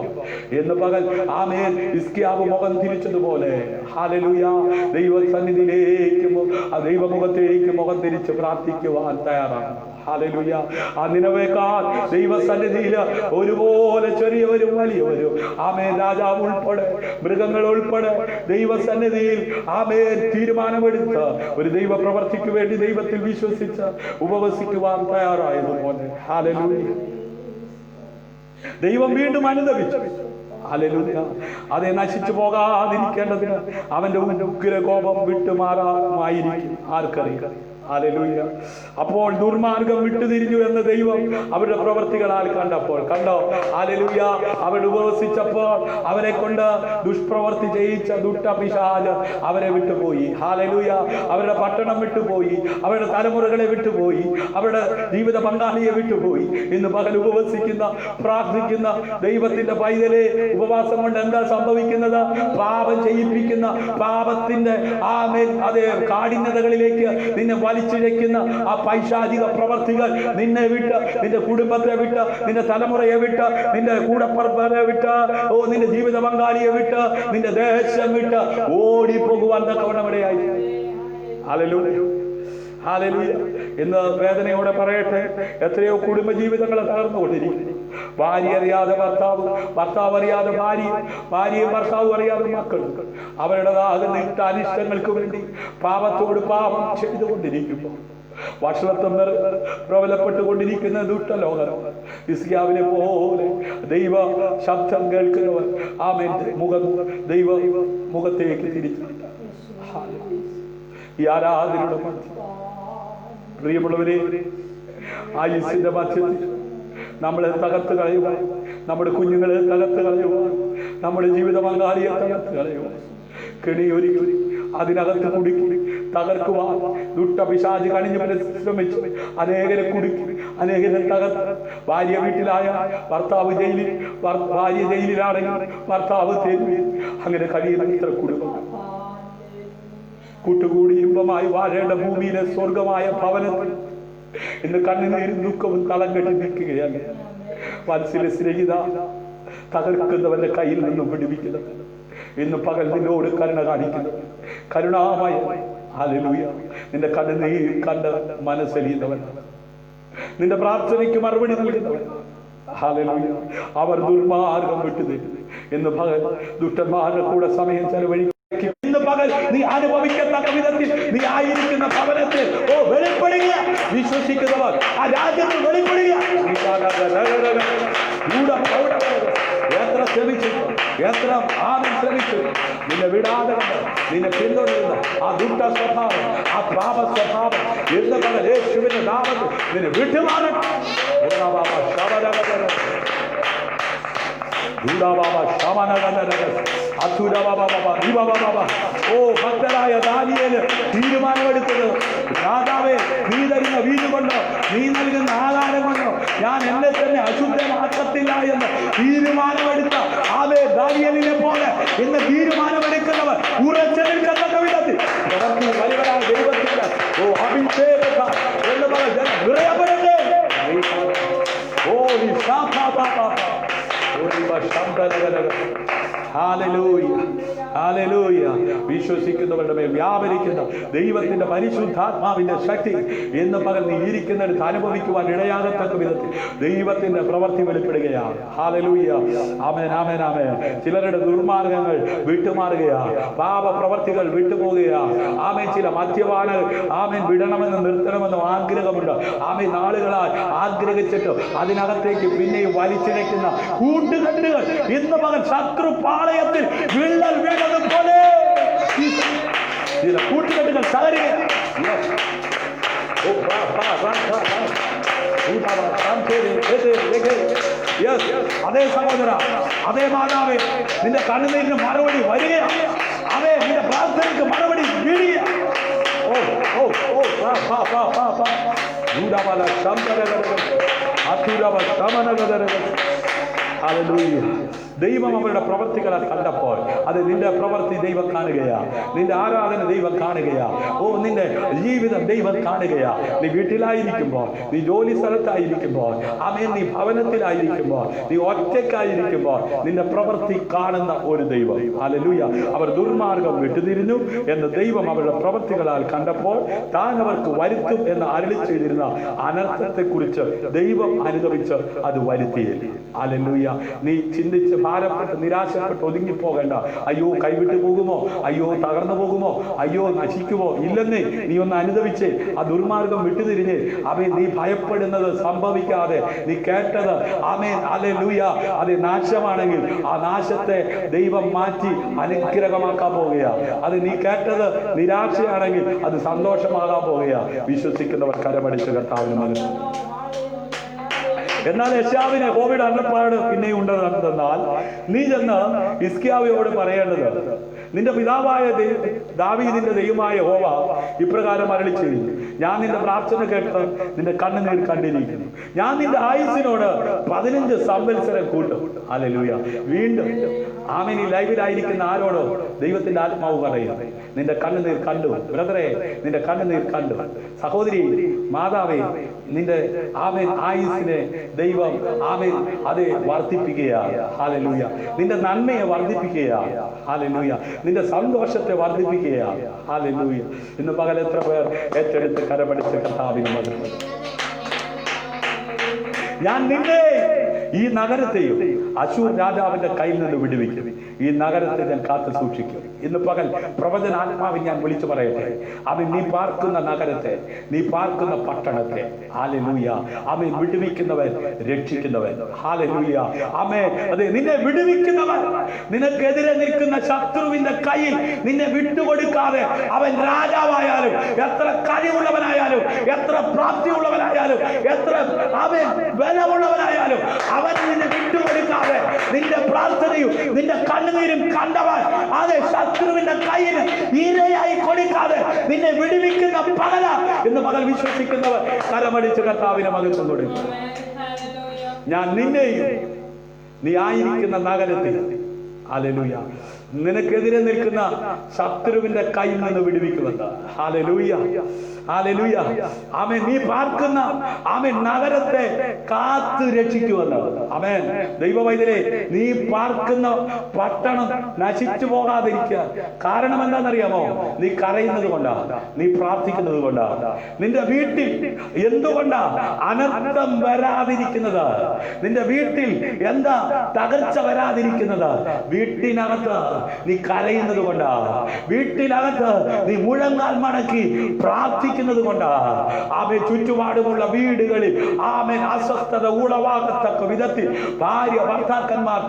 എന്ന് പകൽ ആമേൻ ഹിസ്കിയാവ് മുഖം തിരിച്ചതുപോലെ ഹല്ലേലൂയ ദൈവസന്നിധിയിലേക്ക് ദൈവമുഖത്തേക്ക് മുഖം തിരിച്ച് പ്രാർത്ഥിക്കുവാൻ തയ്യാറാണ്. ഹല്ലേലൂയ. ആ നിനവേക്കാൾ ദൈവസന്നിധിയിൽ ഒരുപോലെ ചെറിയവരും വലിയവരും ആമേൻ രാജാവ് ഉൾപ്പെടെ മൃഗങ്ങൾ ഉൾപ്പെടെ ദൈവസന്നിധിയിൽ ആമേൻ തീരുമാനമെടുത്ത് ഒരു ദൈവ പ്രവർത്തിക്ക് വേണ്ടി ദൈവത്തിൽ വിശ്വസിച്ച് ഉപവസിക്കുവാൻ തയ്യാറായതുപോലെ ഹല്ലേലൂയ ദൈവം വീണ്ടും അനുദപിച്ചു. ഹല്ലേലൂയ. അതെ നശിച്ചു പോകാതിരിക്കേണ്ടതിന് അവന്റെ ഉഗ്ര കോപം വിട്ടുമാറാമായിരിക്കും ആർക്കറിയാം. ഹല്ലേലൂയ. അപ്പോൾ ദുർമാർഗം വിട്ടുതിരിഞ്ഞു എന്ന ദൈവം അവരുടെ പ്രവർത്തികളാൽ കണ്ടോ. ഹല്ലേലൂയ. അവർ ഉപവസിച്ചപ്പോൾ അവരെ കൊണ്ട് ദുഷ്പ്രവർത്തി ചെയ്യിച്ച ദുഷ്ടപിശാച് അവരെ വിട്ടുപോയി. ഹല്ലേലൂയ. അവരുടെ പട്ടണം വിട്ടുപോയി, അവരുടെ തലമുറകളെ വിട്ടുപോയി, അവരുടെ ജീവിത പങ്കാളിയെ വിട്ടുപോയി. ഇന്ന് പകൽ ഉപവസിക്കുന്ന പ്രാർത്ഥിക്കുന്ന ദൈവത്തിന്റെ പൈതലെ ഉപവാസം കൊണ്ട് എന്താ സംഭവിക്കുന്നത്? പാപം ചെയ്യിപ്പിക്കുന്ന പാപത്തിന്റെ ആമേൻ അതേ കാഠിന്യതകളിലേക്ക് നിന്നെ വലിച്ചിഴയ്ക്കുന്ന ആ പൈശാചിക പ്രവർത്തികൾ നിന്നെ വിട്ട്, നിന്റെ കുടുംബത്തെ വിട്ട്, നിന്റെ തലമുറയെ വിട്ട്, നിന്റെ കൂടപ്പറപ്പരെ വിട്ട്, നിന്റെ ജീവിത പങ്കാളിയെ വിട്ട്, നിന്റെ ദേശം വിട്ട് ഓടിപ്പോകുവാൻ തക്കവണ്ണമിടയായി. ഹല്ലേലൂയ. ഹല്ലേലൂയ. ഇന്ന് വേദനയോടെ പറയട്ടെ, എത്രയോ കുടുംബജീവിതങ്ങൾ തകർന്നുകൊണ്ടിരിക്കുന്നു. ഭാര്യ അറിയാതെ ഭർത്താവ്, ഭർത്താവ് അറിയാതെ ഭാര്യയും ഭർത്താവും അറിയാതെ മക്കൾ അവരുടേതാകുന്ന ഇഷ്ട അനിഷ്ടങ്ങൾക്ക് വേണ്ടി പാപത്തോട് പാപം ചെയ്തുകൊണ്ടിരിക്കുമ്പോൾ വഷളത്വം പ്രബലപ്പെട്ടുകൊണ്ടിരിക്കുന്ന ദുഷ്ടലോകം ഹിസ്കിയാവിനെ പോലെ ദൈവ ശബ്ദം കേൾക്കുന്നവർ ആമേൻ ദൈവ മുഖത്തേക്ക് തിരിച്ചു. ഈ ആരാധനയുടെ പ്രിയമുള്ളവരെ, ആയുസ്സിന്റെ മധ്യത്തിൽ നമ്മളെ തകർത്ത് കളയുവാൻ, നമ്മുടെ കുഞ്ഞുങ്ങളെ തകർത്ത് കളയുവാൻ, നമ്മുടെ ജീവിത പങ്കാളിയെ തകർത്ത് കളയുവാൻ കെണിയൊരുക്കി അതിനകത്ത് കുടുക്കി തകർക്കുവാൻ ദുഷ്ടപിശാച് കണിഞ്ഞു ശ്രമിച്ചു. അനേകരെ കുടുക്കി, അനേകരെ തകർത്ത്. ഭാര്യ വീട്ടിലായ ഭർത്താവ് ജയിലിൽ, ഭാര്യ ജയിലിലാണെങ്കിൽ ഭർത്താവ് തെരുവിൽ, അങ്ങനെ കഴിയുന്ന ഇത്ര കുടുംബം കൂട്ടുകൂടി ഇമ്പമായി വാഴേണ്ട ഭൂമിയിലെ സ്വർഗമായ ഭവനത്തിൽ ഇന്ന് കണ്ണുനീരും ദുഃഖവും കളം കെട്ടി നിൽക്കുകയാണ്. മനസ്സിലെ സ്നേഹിത, തകർക്കുന്നവന്റെ കയ്യിൽ നിന്നും പിടിപ്പിക്കുന്നത് ഇന്ന് പകൽ നിന്നോട് കരുണ കാണിക്കുന്നത് കരുണാമയ. ഹല്ലേലൂയ. നിന്റെ കണ്ണുനീർ കണ്ട് മനസ്സലിയുന്നവൻ, നിന്റെ പ്രാർത്ഥനയ്ക്ക് മറുപടി നൽകുന്നവൻ. ഹല്ലേലൂയ. അവർ ദുർമാർഗം വിട്ടുതരും. ഇന്ന് പകൽ ദുഷ്ടന്മാരുടെ കൂടെ സമയം ചെലവഴിക്കും. ഇന്ന് പകൽ നീ അനുഭവിക്കത്തക്ക വിധത്തിൽ നീ ആയിരിക്കുന്ന ഭവനത്തിൽ വെളിപ്പെടുക. വിശ്വസിക്കുന്നവർ ആ രാജ്യത്ത് വെളിപ്പെടുക. ശ്രമിച്ചു, എത്ര ആമേൻ ശ്രമിച്ചു, നിന്നെ വിടാതെ കണ്ട് നിന്നെ പിന്തുടരുന്ന ആ ദുഷ്ട സ്വഭാവം, ആ പാപ സ്വഭാവം എന്ന് പകൽ യേശുവിന്റെ നാമത്തിൽ നിന്നെ വിട്ടുമാറട്ടെ. ഓ ഭക്തരായ ദാനിയേല് തീരുമാനമെടുത്തത്, രാജാവേ, നീ തരുന്ന വീട് കൊണ്ടോ നീ നൽകുന്ന ആധാരം കൊണ്ടോ ഞാൻ എന്നെ തന്നെ അശുദ്ധമാക്കത്തില്ല എന്ന് തീരുമാനമെടുത്ത അതേ ദാനിയേലിനെ പോലെ ഇന്ന് തീരുമാനമെടുക്കുന്നവർ ഉറച്ചു നിൽക്കുന്ന വിധത്തിൽ വലിയവരായ ദൈവത്തിന്റെ ഓ അഭിഷേക എന്ന് പറഞ്ഞ വിറയപ്പെടട്ടെ. ഓ വിശ്വസിക്കുന്നവരുടെ മേൽ വ്യാപരിക്കുന്ന ദൈവത്തിന്റെ പരിശുദ്ധാത്മാവിന്റെ ശക്തി എന്ന് പകൽ നീ ഇരിക്കുന്നിടത്ത് അനുഭവിക്കുവാൻ ഇടയാകത്തക്ക വിധത്തിൽ ദൈവത്തിന്റെ പ്രവൃത്തി വെളിപ്പെടുകയാണ്. ഹല്ലേലൂയ. ആമേൻ, ആമേൻ, ആമേൻ. ചിലരുടെ ദുർമാർഗങ്ങൾ വിട്ടുമാറുകയാണ്, പാപപ്രവർത്തികൾ വിട്ടുപോകുകയാണ്. ആമേൻ. ചില മദ്യപാനങ്ങൾ ആമേൻ വിടണമെന്ന് നിർത്തണമെന്നും ആഗ്രഹമുണ്ട്. ആമേൻ. നാളുകളാൽ ആഗ്രഹിച്ചിട്ട് അതിനകത്തേക്ക് പിന്നെയും വലിച്ചിഴയ്ക്കുന്ന കൂട്ടുകെട്ടുകൾ ഇന്ന് പകൽ ശത്രുപാളയത്തിൽ വിള്ളൽ വീണതുപോലെ ചില കൂട്ടുകെട്ടുകൾ തകരുകയാണ്. അതേ സഹോദര, അതേ മാതാവേ, നിന്റെ കണ്ണുനീരിന് മറുപടി വരികയാണ്. അതേ നിന്റെ പ്രാർത്ഥനയ്ക്ക് മറുപടി വീഴുക. ഓ ഓ ഓ ദൈവം അവരുടെ പ്രവർത്തികളെ കണ്ടപ്പോൾ അത് നിന്റെ പ്രവൃത്തി ദൈവം കാണുകയാ, നിന്റെ ആരാധന ദൈവം കാണുകയാ, ഓ നിന്റെ ജീവിതം ദൈവം കാണുകയാ. നീ വീട്ടിലായിരിക്കുമ്പോൾ, നീ ജോലി സ്ഥലത്തായിരിക്കുമ്പോൾ, ആമേൻ, നീ ഭവനത്തിലായിരിക്കുമ്പോൾ, നീ ഒറ്റയ്ക്കായിരിക്കുമ്പോൾ നിന്റെ പ്രവൃത്തി കാണുന്ന ഒരു ദൈവം. ഹല്ലേലൂയ. അവർ ദുർമാർഗം വിട്ടുതിരിഞ്ഞു എന്ന് ദൈവം അവരുടെ പ്രവൃത്തികളാൽ കണ്ടപ്പോൾ താൻ അവർക്ക് വരുത്തും എന്ന് അരുളി ചെയ്തിരുന്ന അനർത്ഥത്തെ കുറിച്ച് ദൈവം അനുഭവിച്ച് അത് വരുത്തിയില്ല. ഹല്ലേലൂയ. നീ ചിന്തിച്ച് ഭാരപ്പെട്ട് നിരാശപ്പെട്ട് ഒതുങ്ങിപ്പോകേണ്ട. അയ്യോ കൈവിട്ടു പോകുമോ, അയ്യോ തകർന്നു പോകുമോ, അയ്യോ നശിക്കുമോ, ഇല്ലെന്നേ. നീ ഒന്ന് അനുഭവിച്ചേ, ആ ദുർമാർഗം വിട്ടുതിരിഞ്ഞ് അവൻ നീ ഭയപ്പെടുന്നത് സംഭവിക്കാതെ നീ കേട്ടത് ആമേൻ ഹല്ലേലൂയ അത് നാശമാണെങ്കിൽ ആ നാശത്തെ ദൈവം മാറ്റി അനുഗ്രഹമാക്കാൻ പോവുകയാ. അത് നീ കേട്ടത് നിരാശയാണെങ്കിൽ അത് സന്തോഷമാകാൻ പോവുകയാ. വിശ്വസിക്കുന്നവർ കരമടിച്ച് കർത്താവിന് മനസ്സിൽ. എന്നാൽ യെശയ്യാവിനെ യഹോവയുടെ അരുളപ്പാട് പിന്നെയും ഉണ്ടെന്നാൽ നീ ചെന്ന് ഹിസ്കിയാവിനോട് പറയേണ്ടത്, നിന്റെ പിതാവായ ദാവീദിന്റെ ദൈവമായ യഹോവ ഇപ്രകാരം അരുളി ചെയ്തു, ഞാൻ നിന്റെ പ്രാർത്ഥന കേട്ട് നിന്റെ കണ്ണുനീർ കണ്ടിരിക്കുന്നു. ഞാൻ നിന്റെ ആയുസ്സിനോട് 15 സംവത്സരം കൂട്ടും. ഹല്ലേലൂയ. വീണ്ടും ആമേൻ. ഈ ലൈവിലായിരിക്കുന്ന ആരോടോ ദൈവത്തിന്റെ ആത്മാവ് പറയും, നിന്റെ കണ്ണുനീർ കണ്ടു ബ്രദറെ, നിന്റെ കണ്ണുനീർ കണ്ടു. സഹോദരി, മാതാവേ, നിന്റെ ആമേൻ ആയുസ്സിനെ ദൈവം ആമേൻ അത് വർദ്ധിപ്പിക്കുകയാണ്. ഹല്ലേലൂയ. നിന്റെ നന്മയെ വർദ്ധിപ്പിക്കുകയാണ്. ഹല്ലേലൂയ. നിന്റെ സന്തോഷത്തെ വർദ്ധിപ്പിക്കുകയാണ്. ഹല്ലേലൂയ. ഇന്ന് പകൽ എത്ര പേർ ഏറ്റെടുത്ത് കരമടിച്ച് കർത്താവിന് മഹത്വം. ഞാൻ നിന്നെ ഈ നഗരത്തെയും അശൂർ രാജാവിന്റെ കയ്യിൽ നിന്ന് വിടുവിക്കും. ഈ നഗരത്തെ ഞാൻ കാത്തു സൂക്ഷിക്കും. ഇന്ന് പകൽ പ്രവചനാത്മാവിൽ ഞാൻ വിളിച്ചു പറയട്ടെ, അവൻ നീ പാർക്കുന്ന നഗരത്തെ, നീ പാർക്കുന്ന പട്ടണത്തെ ഹല്ലേലൂയ അവൻ വിടുവിക്കുന്നവൻ, രക്ഷിക്കുന്നവൻ. ഹല്ലേലൂയ. ആമേൻ. അതെ, നിന്നെ വിടുവിക്കുന്നവൻ, നിനക്കെതിരെ നിൽക്കുന്ന ശത്രുവിന്റെ കയ്യിൽ നിന്നെ വിട്ടുകൊടുക്കാതെ അവൻ രാജാവായാലും എത്ര കഴിവുള്ളവനായാലും എത്ര പ്രാപ്തിയുള്ളവനായാലും എത്ര അവൻ ബലമുള്ളവനായാലും അവൻ നിന്നെ വിട്ടുകൊടുക്കാതെ നിന്റെ പ്രാർത്ഥനയും നിന്റെ കണ്ണുനീരും കണ്ടവൻ അതെ ശത്രുവിന്റെ കയ്യിൽ ഇരയായി കൊടുക്കാതെ നിന്നെ വിടുവിക്കുന്ന പകല എന്ന് പകൽ വിശ്വസിക്കുന്നവർ കരമടിച്ച് കർത്താവിനെ മഹത്വം കൊടുക്കും. ഞാൻ നിന്നെയും നീ ആയിരിക്കുന്ന നഗരത്തിൽ ഹല്ലേലൂയ നിനക്കെതിരെ നിൽക്കുന്ന ശത്രുവിന്റെ കയ്യിൽ നിന്ന് വിടുവിക്കുമെന്ന്. ഹല്ലേലൂയ. ഹല്ലേലൂയ. ആമേൻ. നീ പാർക്കുന്ന ആമേൻ നഗരത്തെ കാത്തു രക്ഷിക്കുമെന്ന്. ആമേൻ. ദൈവവൈദ്യരെ, നീ പാർക്കുന്ന പട്ടണം നശിച്ചു പോകാതിരിക്കാൻ കാരണം എന്താണെന്നറിയാമോ? നീ കരയുന്നത് കൊണ്ടാ, നീ പ്രാർത്ഥിക്കുന്നത് കൊണ്ടാ. നിന്റെ വീട്ടിൽ എന്തുകൊണ്ടാ അനർത്ഥം വരാതിരിക്കുന്നത്? നിന്റെ വീട്ടിൽ എന്താ തകർച്ച വരാതിരിക്കുന്നത്? വീട്ടിനകത്ത് നീ കരയുന്നത് കൊണ്ടാ, വീട്ടിനകത്ത് നീ മുഴങ്ങാൽ മടക്കി പ്രാർത്ഥിക്കുന്നത് കൊണ്ടാ. ആമേൻ. ചുറ്റുപാടുമുള്ള വീടുകളിൽ ആമേൻ അസ്വസ്ഥത ഉളവാകത്തക്ക വിധത്തിൽ ഭാര്യ ഭർത്താക്കന്മാർ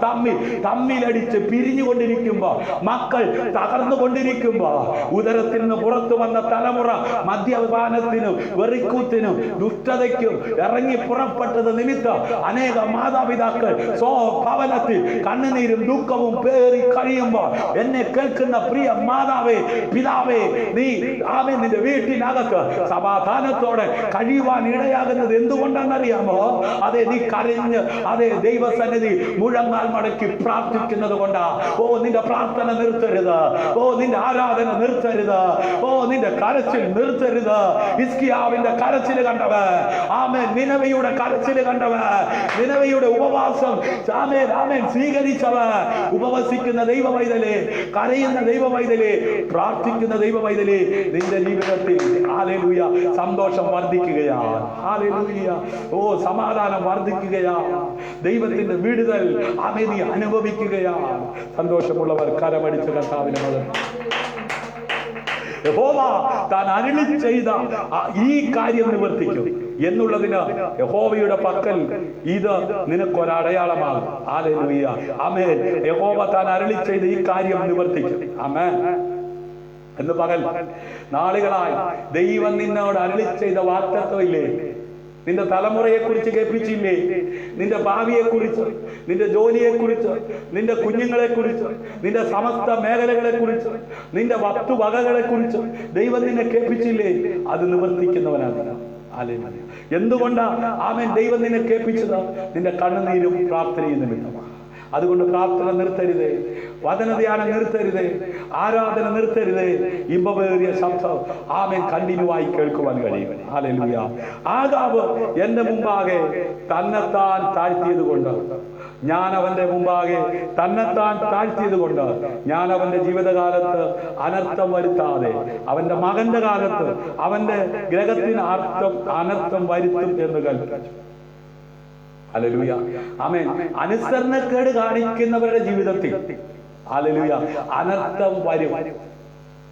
തമ്മിലടിച്ച് പിരിഞ്ഞുകൊണ്ടിരിക്കുമ്പോ, മക്കൾ തകർന്നുകൊണ്ടിരിക്കുമ്പോ, ഉദരത്തിൽ നിന്ന് പുറത്തു വന്ന തലമുറ മദ്യപാനത്തിനും വെറിക്കൂത്തിനും ദുഷ്ടതയ്ക്കും ഇറങ്ങി പുറപ്പെട്ടത് നിമിത്തം അനേക മാതാപിതാക്കൾ സ്വഭവനത്തിൽ കണ്ണുനീരും ദുഃഖവും പേറി കഴിയുമ്പോൾ, എന്നെ കേൾക്കുന്ന പ്രിയ മാതാവേ, പിതാവേ, നീ ആമേൻ നിന്റെ വീട്ടിനകത്ത് സമാധാനത്തോടെ കഴിയുവാൻ ഇടയാകുന്നത് എന്തുകൊണ്ടാണെന്നറിയാമോ? അതെ, നീ കരഞ്ഞ് അതെ ദൈവസന്നിധി മുഴങ്ങാൽ മടക്കി പ്രാർത്ഥിക്കുന്നത് കൊണ്ടാ. ഓ, നിന്റെ പ്രാർത്ഥന നിർത്തരുത്. ഓ, നിന്റെ ആരാധന നിർത്തരുത്. ഓ, നിന്റെ കരച്ചിൽ നിർത്തരുത്. ഹിസ്കിയാവിന്റെ കരച്ചിൽ കണ്ടവ, ആമേൻ, നിനവയുടെ കരച്ചിൽ കണ്ടവ, നിനവയുടെ ഉപവാസം ആമേൻ ആമേൻ സ്വീകരിച്ചവ, ഉപവസിക്കുന്ന ദൈവ പൈതലേ, കരയുന്ന ദൈവ പൈതലേ, പ്രാർത്ഥിക്കുന്ന ദൈവ പൈതലേ, നിന്റെ ജീവിതത്തിൽ ഹല്ലേലൂയ സന്തോഷം വർദ്ധിക്കുകയാണ്. ഹല്ലേലൂയ. ഓ, സമാധാനം വർദ്ധിക്കുകയാണ്. ദൈവത്തിന്റെ വിടുതൽ ആമേൻ നീ അനുഭവിക്കുകയാണ്. സന്തോഷമുള്ളവർ കരമടിച്ച് കർത്താവിനെ മകൻ യഹോവ താൻ അരുളി ചെയ്ത ഈ കാര്യം നിവർത്തിക്കും എന്നുള്ളതിന് യഹോവയുടെ പക്കൽ ഇത് നിനക്കൊരടയാളമാകും. ഹല്ലേലൂയ. ആമേൻ. യഹോവ താൻ അരുളി ചെയ്ത ഈ കാര്യം നിവർത്തിക്കും. ആമേൻ. എന്ന് പകൽ നാളുകളായി ദൈവം നിന്നോട് അരുളി ചെയ്ത വാഗ്ദത്തമില്ലേ? നിന്റെ തലമുറയെ കുറിച്ച് കേൾപ്പിച്ചില്ലേ? നിന്റെ ഭാവിയെ കുറിച്ച്, നിന്റെ ജോലിയെ കുറിച്ച്, നിന്റെ കുഞ്ഞുങ്ങളെ കുറിച്ച്, നിന്റെ സമസ്ത മേഖലകളെ കുറിച്ച്, നിന്റെ വസ്തുവകകളെ കുറിച്ച് ദൈവം നിന്നെ കേൾപ്പിച്ചില്ലേ? അത് നിവർത്തിക്കുന്നവനാണ്. എന്തുകൊണ്ടാ ആമേൻ ദൈവം നിന്നെ കേൾപ്പിച്ചത്? നിന്റെ കണ്ണുനീരും പ്രാർത്ഥനയും നിമിത്തമാണ്. അതുകൊണ്ട് പ്രാർത്ഥന നിർത്തരുതേ, വചനധ്യാനം നിർത്തരുതേ, ആരാധന നിർത്തരുതേ. ഇമ്പമേറിയ ശബ്ദം ആമേൻ കണ്ടിന്യൂവായി കേൾക്കുവാൻ കഴിയും. ഹല്ലേലൂയ. ആഗാബ് എന്റെ മുമ്പാകെ തന്നെത്താൻ താഴ്ത്തിയത് കൊണ്ട്, ഞാൻ അവന്റെ മുമ്പാകെ തന്നെത്താൻ താഴ്ത്തിയത് കൊണ്ട് ഞാൻ അവന്റെ ജീവിതകാലത്ത് അനർത്ഥം വരുത്താതെ അവന്റെ മകന്റെ കാലത്ത് അവന്റെ ഗ്രഹത്തിന് അനർത്ഥം വരുത്തും എന്ന് കൽപ്പിച്ചു. ഹല്ലേലൂയ. ആമേൻ. അനുസരണക്കേട് കാണിക്കുന്നവരുടെ ജീവിതത്തിൽ ഹല്ലേലൂയ അനർത്ഥം വരും.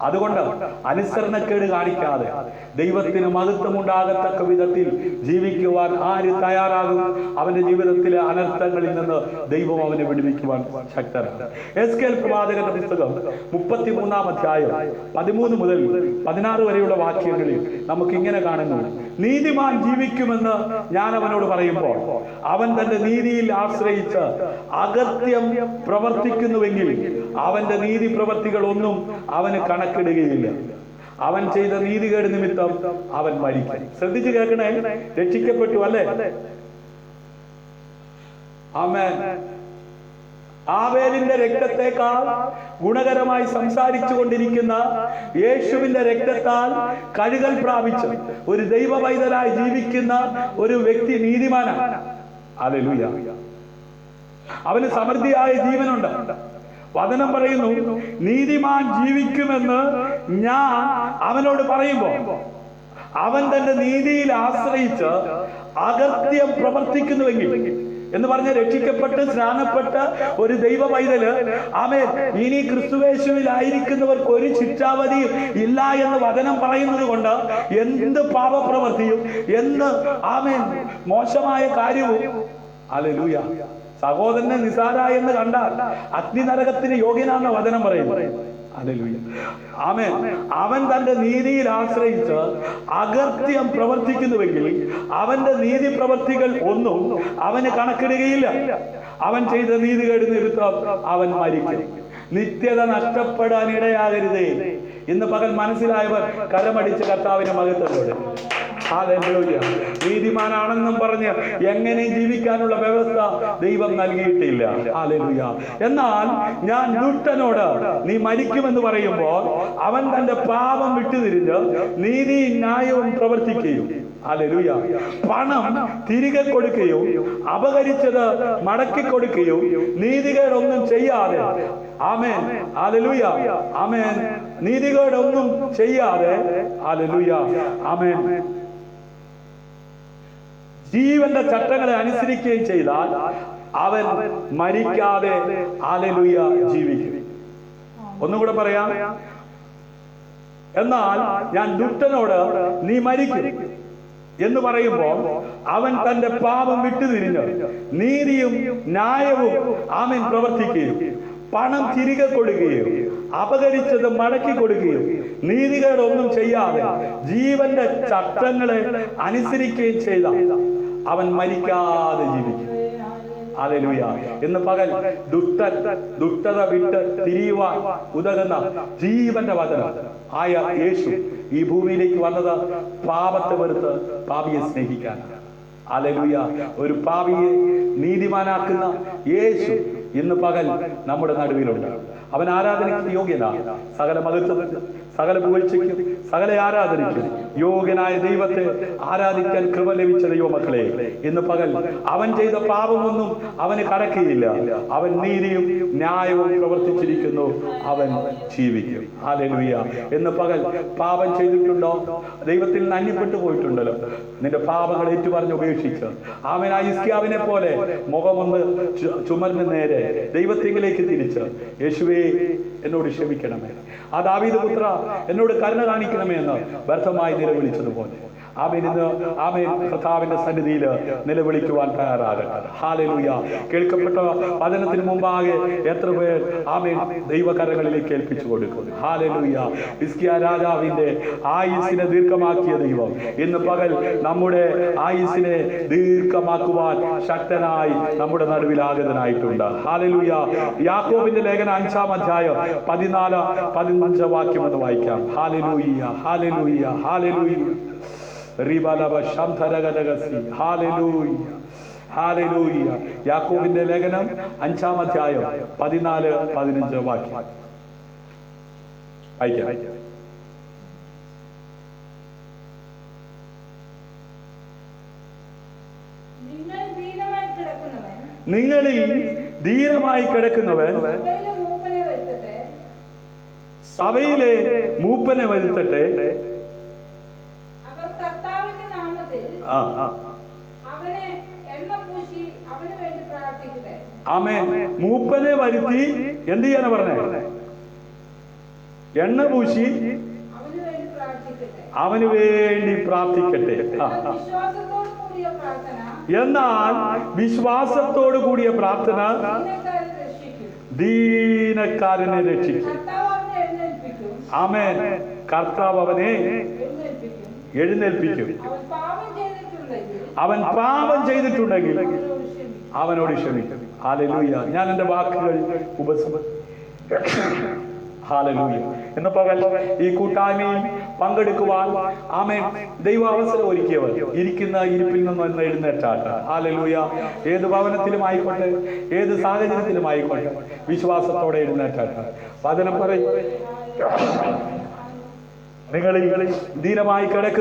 അതുകൊണ്ട് അനുസരണക്കേട് കാണിക്കാതെ ദൈവത്തിന് മഹത്വം ഉണ്ടാകത്തക്ക വിധത്തിൽ ജീവിക്കുവാൻ ആര് തയ്യാറാകും? അവന്റെ ജീവിതത്തിലെ അനർത്ഥങ്ങളിൽ നിന്ന് ദൈവം അവനെ വിടുവിക്കുവാൻ ശക്തനാണ്. എസ്കേൽ പ്രവാചകന്റെ പുസ്തകം 33-ാം അധ്യായം 13 മുതൽ 16 വരെയുള്ള വാക്യങ്ങളിൽ നമുക്ക് ഇങ്ങനെ കാണുന്നു: നീതിമാൻ ജീവിക്കുമെന്ന് ഞാൻ അവനോട് പറയുമ്പോൾ അവൻ തന്റെ നീതിയിൽ ആശ്രയിച്ച് അകത്യം പ്രവർത്തിക്കുന്നുവെങ്കിൽ അവന്റെ നീതി പ്രവർത്തികൾ ഒന്നും അവന് കണക്കിടുകയില്ല. അവൻ ചെയ്ത നീതികേട് നിമിത്തം അവൻ മരിക്കും. ശ്രദ്ധിച്ചു കേൾക്കണേ. രക്ഷിക്കപ്പെട്ടു അല്ലേ? ആമേൻ. ആബേലിന്റെ രക്തത്തെക്കാൾ ഗുണകരമായി സംസാരിച്ചു കൊണ്ടിരിക്കുന്ന യേശുവിന്റെ രക്തത്താൽ കഴുകൽ പ്രാപിച്ച് ഒരു ദൈവവൈതനായി ജീവിക്കുന്ന ഒരു വ്യക്തി നീതിമാനാണ്. ഹല്ലേലൂയ. അവന് സമൃദ്ധിയായ ജീവനുണ്ട്. വചനം പറയുന്നു, നീതിമാൻ ജീവിക്കുമെന്ന് ഞാൻ അവനോട് പറയുമ്പോൾ അവൻ തന്റെ നീതിയിൽ ആശ്രയിച്ച് അകത്യം പ്രവർത്തിക്കുന്നുവെങ്കിൽ എന്ന് പറഞ്ഞ രക്ഷിക്കപ്പെട്ട് സ്നാനപ്പെട്ട ഒരു ദൈവ പൈതല് ആമേൻ ഇനി ക്രിസ്തുവേശുവിലായിരിക്കുന്നവർക്ക് ഒരു ശിക്ഷാവധിയും ഇല്ല എന്ന് വചനം പറയുന്നത് കൊണ്ട് എന്ത് പാപപ്രവൃത്തിയും എന്ത് ആമേൻ മോശമായ കാര്യവും ഹല്ലേലൂയ സഹോദരനെ നിസാര എന്ന് കണ്ടാൽ അഗ്നി നരകത്തിന് യോഗ്യനാണെന്ന് വചനം പറയുന്നു. ഹല്ലേലൂയ. ആമേൻ. അവൻ തന്റെ നീതിയിൽ ആശ്രയിച്ച് അകത്യം പ്രവർത്തിക്കുന്നുവെങ്കിൽ അവന്റെ നീതി പ്രവർത്തികൾ ഒന്നും അവന് കണക്കിടുകയില്ല. അവൻ ചെയ്ത നീതികേട് നിമിത്തം അവൻ മരിക്കും. നിത്യത നഷ്ടപ്പെടാൻ ഇടയാകരുതേ. ഇന്ന് പകൽ മനസ്സിലായവർ കരമടിച്ച് കർത്താവിനെ മഹത്വത്തോടെ ഹല്ലേലൂയ. നീതിമാനാണെന്നും പറഞ്ഞ് എങ്ങനെ ജീവിക്കാനുള്ള വ്യവസ്ഥ ദൈവം നൽകിയിട്ടില്ല. ഹല്ലേലൂയ. എന്നാൽ ഞാൻ ദുഷ്ടനോട് നീ മരിക്കുമെന്ന് പറയുമ്പോൾ അവൻ തന്റെ പാപം വിട്ടുതിരിഞ്ഞ് നീതി ന്യായവും പ്രവർത്തിക്കുകയും ഹല്ലേലൂയ പണം തിരികെ കൊടുക്കുകയും അപഹരിച്ചത് മടക്കി കൊടുക്കുകയും നീതികേടൊന്നും ചെയ്യാതെ ആമേൻ ഹല്ലേലൂയ ആമേൻ നീതികേടൊന്നും ചെയ്യാതെ ഹല്ലേലൂയ ആമേൻ ജീവന്റെ ചട്ടങ്ങളെ അനുസരിക്കുകയും ചെയ്താൽ അവൻ മരിക്കാതെ ഹല്ലേലൂയ ജീവിക്കും. ഒന്നുകൂടെ പറയാം, എന്നാൽ ഞാൻ ദുഷ്ടനോട് നീ മരിക്കും എന്ന് പറയുമ്പോൾ അവൻ തന്റെ പാപം വിട്ടുതിരിഞ്ഞ് നീതിയും ന്യായവും അവൻ പ്രവർത്തിക്കുകയും പണം തിരികെ കൊടുക്കുകയും അപകരിച്ചത് മടക്കി കൊടുക്കുകയും നീതികേടൊന്നും ചെയ്യാതെ ജീവന്റെ ചട്ടങ്ങളെ അനുസരിക്കുകയും ചെയ്ത അവൻ മരിക്കാതെ ജീവിക്കും. ഹല്ലേലൂയ. ഇന്ന് പകൽ ദുഷ്ടത വിട്ട് തിരിയുവാൻ ഉതകുന്ന ജീവന്റെ വചനം ആയ യേശു ഈ ഭൂമിയിലേക്ക് വന്നത് പാപത്തെ വെറുത്ത് പാപിയെ സ്നേഹിക്കാനാണ്. ഹല്ലേലൂയ. ഒരു പാപിയെ നീതിമാനാക്കുന്ന യേശു ഇന്ന് പകൽ നമ്മുടെ നടുവിലുണ്ട്. അവൻ ആരാധനയ്ക്ക് യോഗ്യനാണ്. സകല മഹത്വത്തിനും സകല പുകഴ്ചയ്ക്കും സകല ആരാധനയ്ക്കും യോഗ്യനായ ദൈവത്തെ ആരാധിക്കാൻ കൃപ ലഭിച്ച ദൈവമക്കളെ, ഇന്ന് പകൽ അവൻ ചെയ്ത പാപമൊന്നും അവന് കടക്കുകയില്ല. അവൻ നീതിയും ന്യായവും പ്രവർത്തിച്ചിരിക്കുന്നു, അവൻ ജീവിക്കും. ഹല്ലേലൂയ. ഇന്ന് പകൽ പാപം ചെയ്തിട്ടുണ്ടോ? ദൈവത്തിൽ നിന്ന് അന്യപ്പെട്ടു പോയിട്ടുണ്ടല്ലോ. നിന്റെ പാപങ്ങൾ ഏറ്റുപറഞ്ഞ് ഉപേക്ഷിച്ച് അവൻ ഹിസ്കിയാവിനെ പോലെ മുഖമൊന്ന് ചുമർന്ന് നേരെ ദൈവത്തിലേക്ക് തിരിച്ച്, യേശുവേ എന്നോട് ക്ഷമിക്കണമേ, ആ ദാവീദ് പുത്ര എന്നോട് കരുണ കാണിക്കണമേ എന്ന് വ്യർത്ഥമായി നിലവിളിച്ചതുപോലെ ആമേൻ ഇന്ന് ആമേൻ കർത്താവിന്റെ സന്നിധിയിൽ നിലവിളിക്കുവാൻ തയ്യാറാകട്ടെ. ഹല്ലേലൂയ. കേൾക്കപ്പെട്ട വചനത്തിന് മുമ്പാകെ എത്ര പേർ ആമേൻ ദൈവകരങ്ങളിലേക്ക് ഏൽപ്പിച്ചു കൊടുക്കും. ഹല്ലേലൂയ. ഹിസ്കിയാ രാജാവിന്റെ ആയുസ്സിനെ ദീർഘമാക്കിയ ദൈവം ഇന്ന് പകൽ നമ്മുടെ ആയുസ്സിനെ ദീർഘമാക്കുവാൻ ശക്തനായി നമ്മുടെ നടുവിൽ ആഗതനായിട്ടുണ്ട്. ഹല്ലേലൂയ. യാക്കോബിന്റെ ലേഖനം 5-ാം അധ്യായം 14-15 വാക്യം എന്ന് വായിക്കാം. ഹല്ലേലൂയ, ഹല്ലേലൂയ, ഹല്ലേലൂയ. യാക്കോബിന്റെ ലേഖനം 5-ാം അധ്യായം 14-15 വാക്യം വായിക്കാം. നിങ്ങളിൽ ധീരമായി കിടക്കുന്നവൻ സഭയിലെ മൂപ്പനെ വരുത്തട്ടെ. ആമേൻ. മൂപ്പനെ വരുത്തി എന്ത് ചെയ്യാനാ പറഞ്ഞേ? എണ്ണ പൂശി അവന് വേണ്ടി പ്രാർത്ഥിക്കട്ടെ. എന്നാൽ വിശ്വാസത്തോടു കൂടിയ പ്രാർത്ഥന ദീനക്കാരനെ രക്ഷിക്കും. ആമേൻ. കർത്താവ് അവനെ എഴുന്നേൽപ്പിക്കും. അവൻ പാപം ചെയ്തിട്ടുണ്ടെങ്കിൽ അവനോട് ക്ഷമിക്കും. ഹല്ലേലൂയ. ഞാൻ എന്റെ വാക്കുകൾ ഹല്ലേലൂയ. ഇന്ന് പകൽ ഈ കൂട്ടായ്മയിൽ പങ്കെടുക്കുവാൻ ആമേൻ ദൈവ അവസരം ഒരുക്കിയവർ ഇരിക്കുന്ന ഇരിപ്പിൽ നിന്ന് എഴുന്നേറ്റാട്ടെ. ഹല്ലേലൂയ. ഏത് ഭവനത്തിലും ആയിക്കോട്ടെ, ഏത് സാഹചര്യത്തിലും ആയിക്കോട്ടെ, വിശ്വാസത്തോടെ എഴുന്നേറ്റാട്ടെ. വചനം പറയും, നിങ്ങളിൽ ദീനമായി കിടക്കുന്ന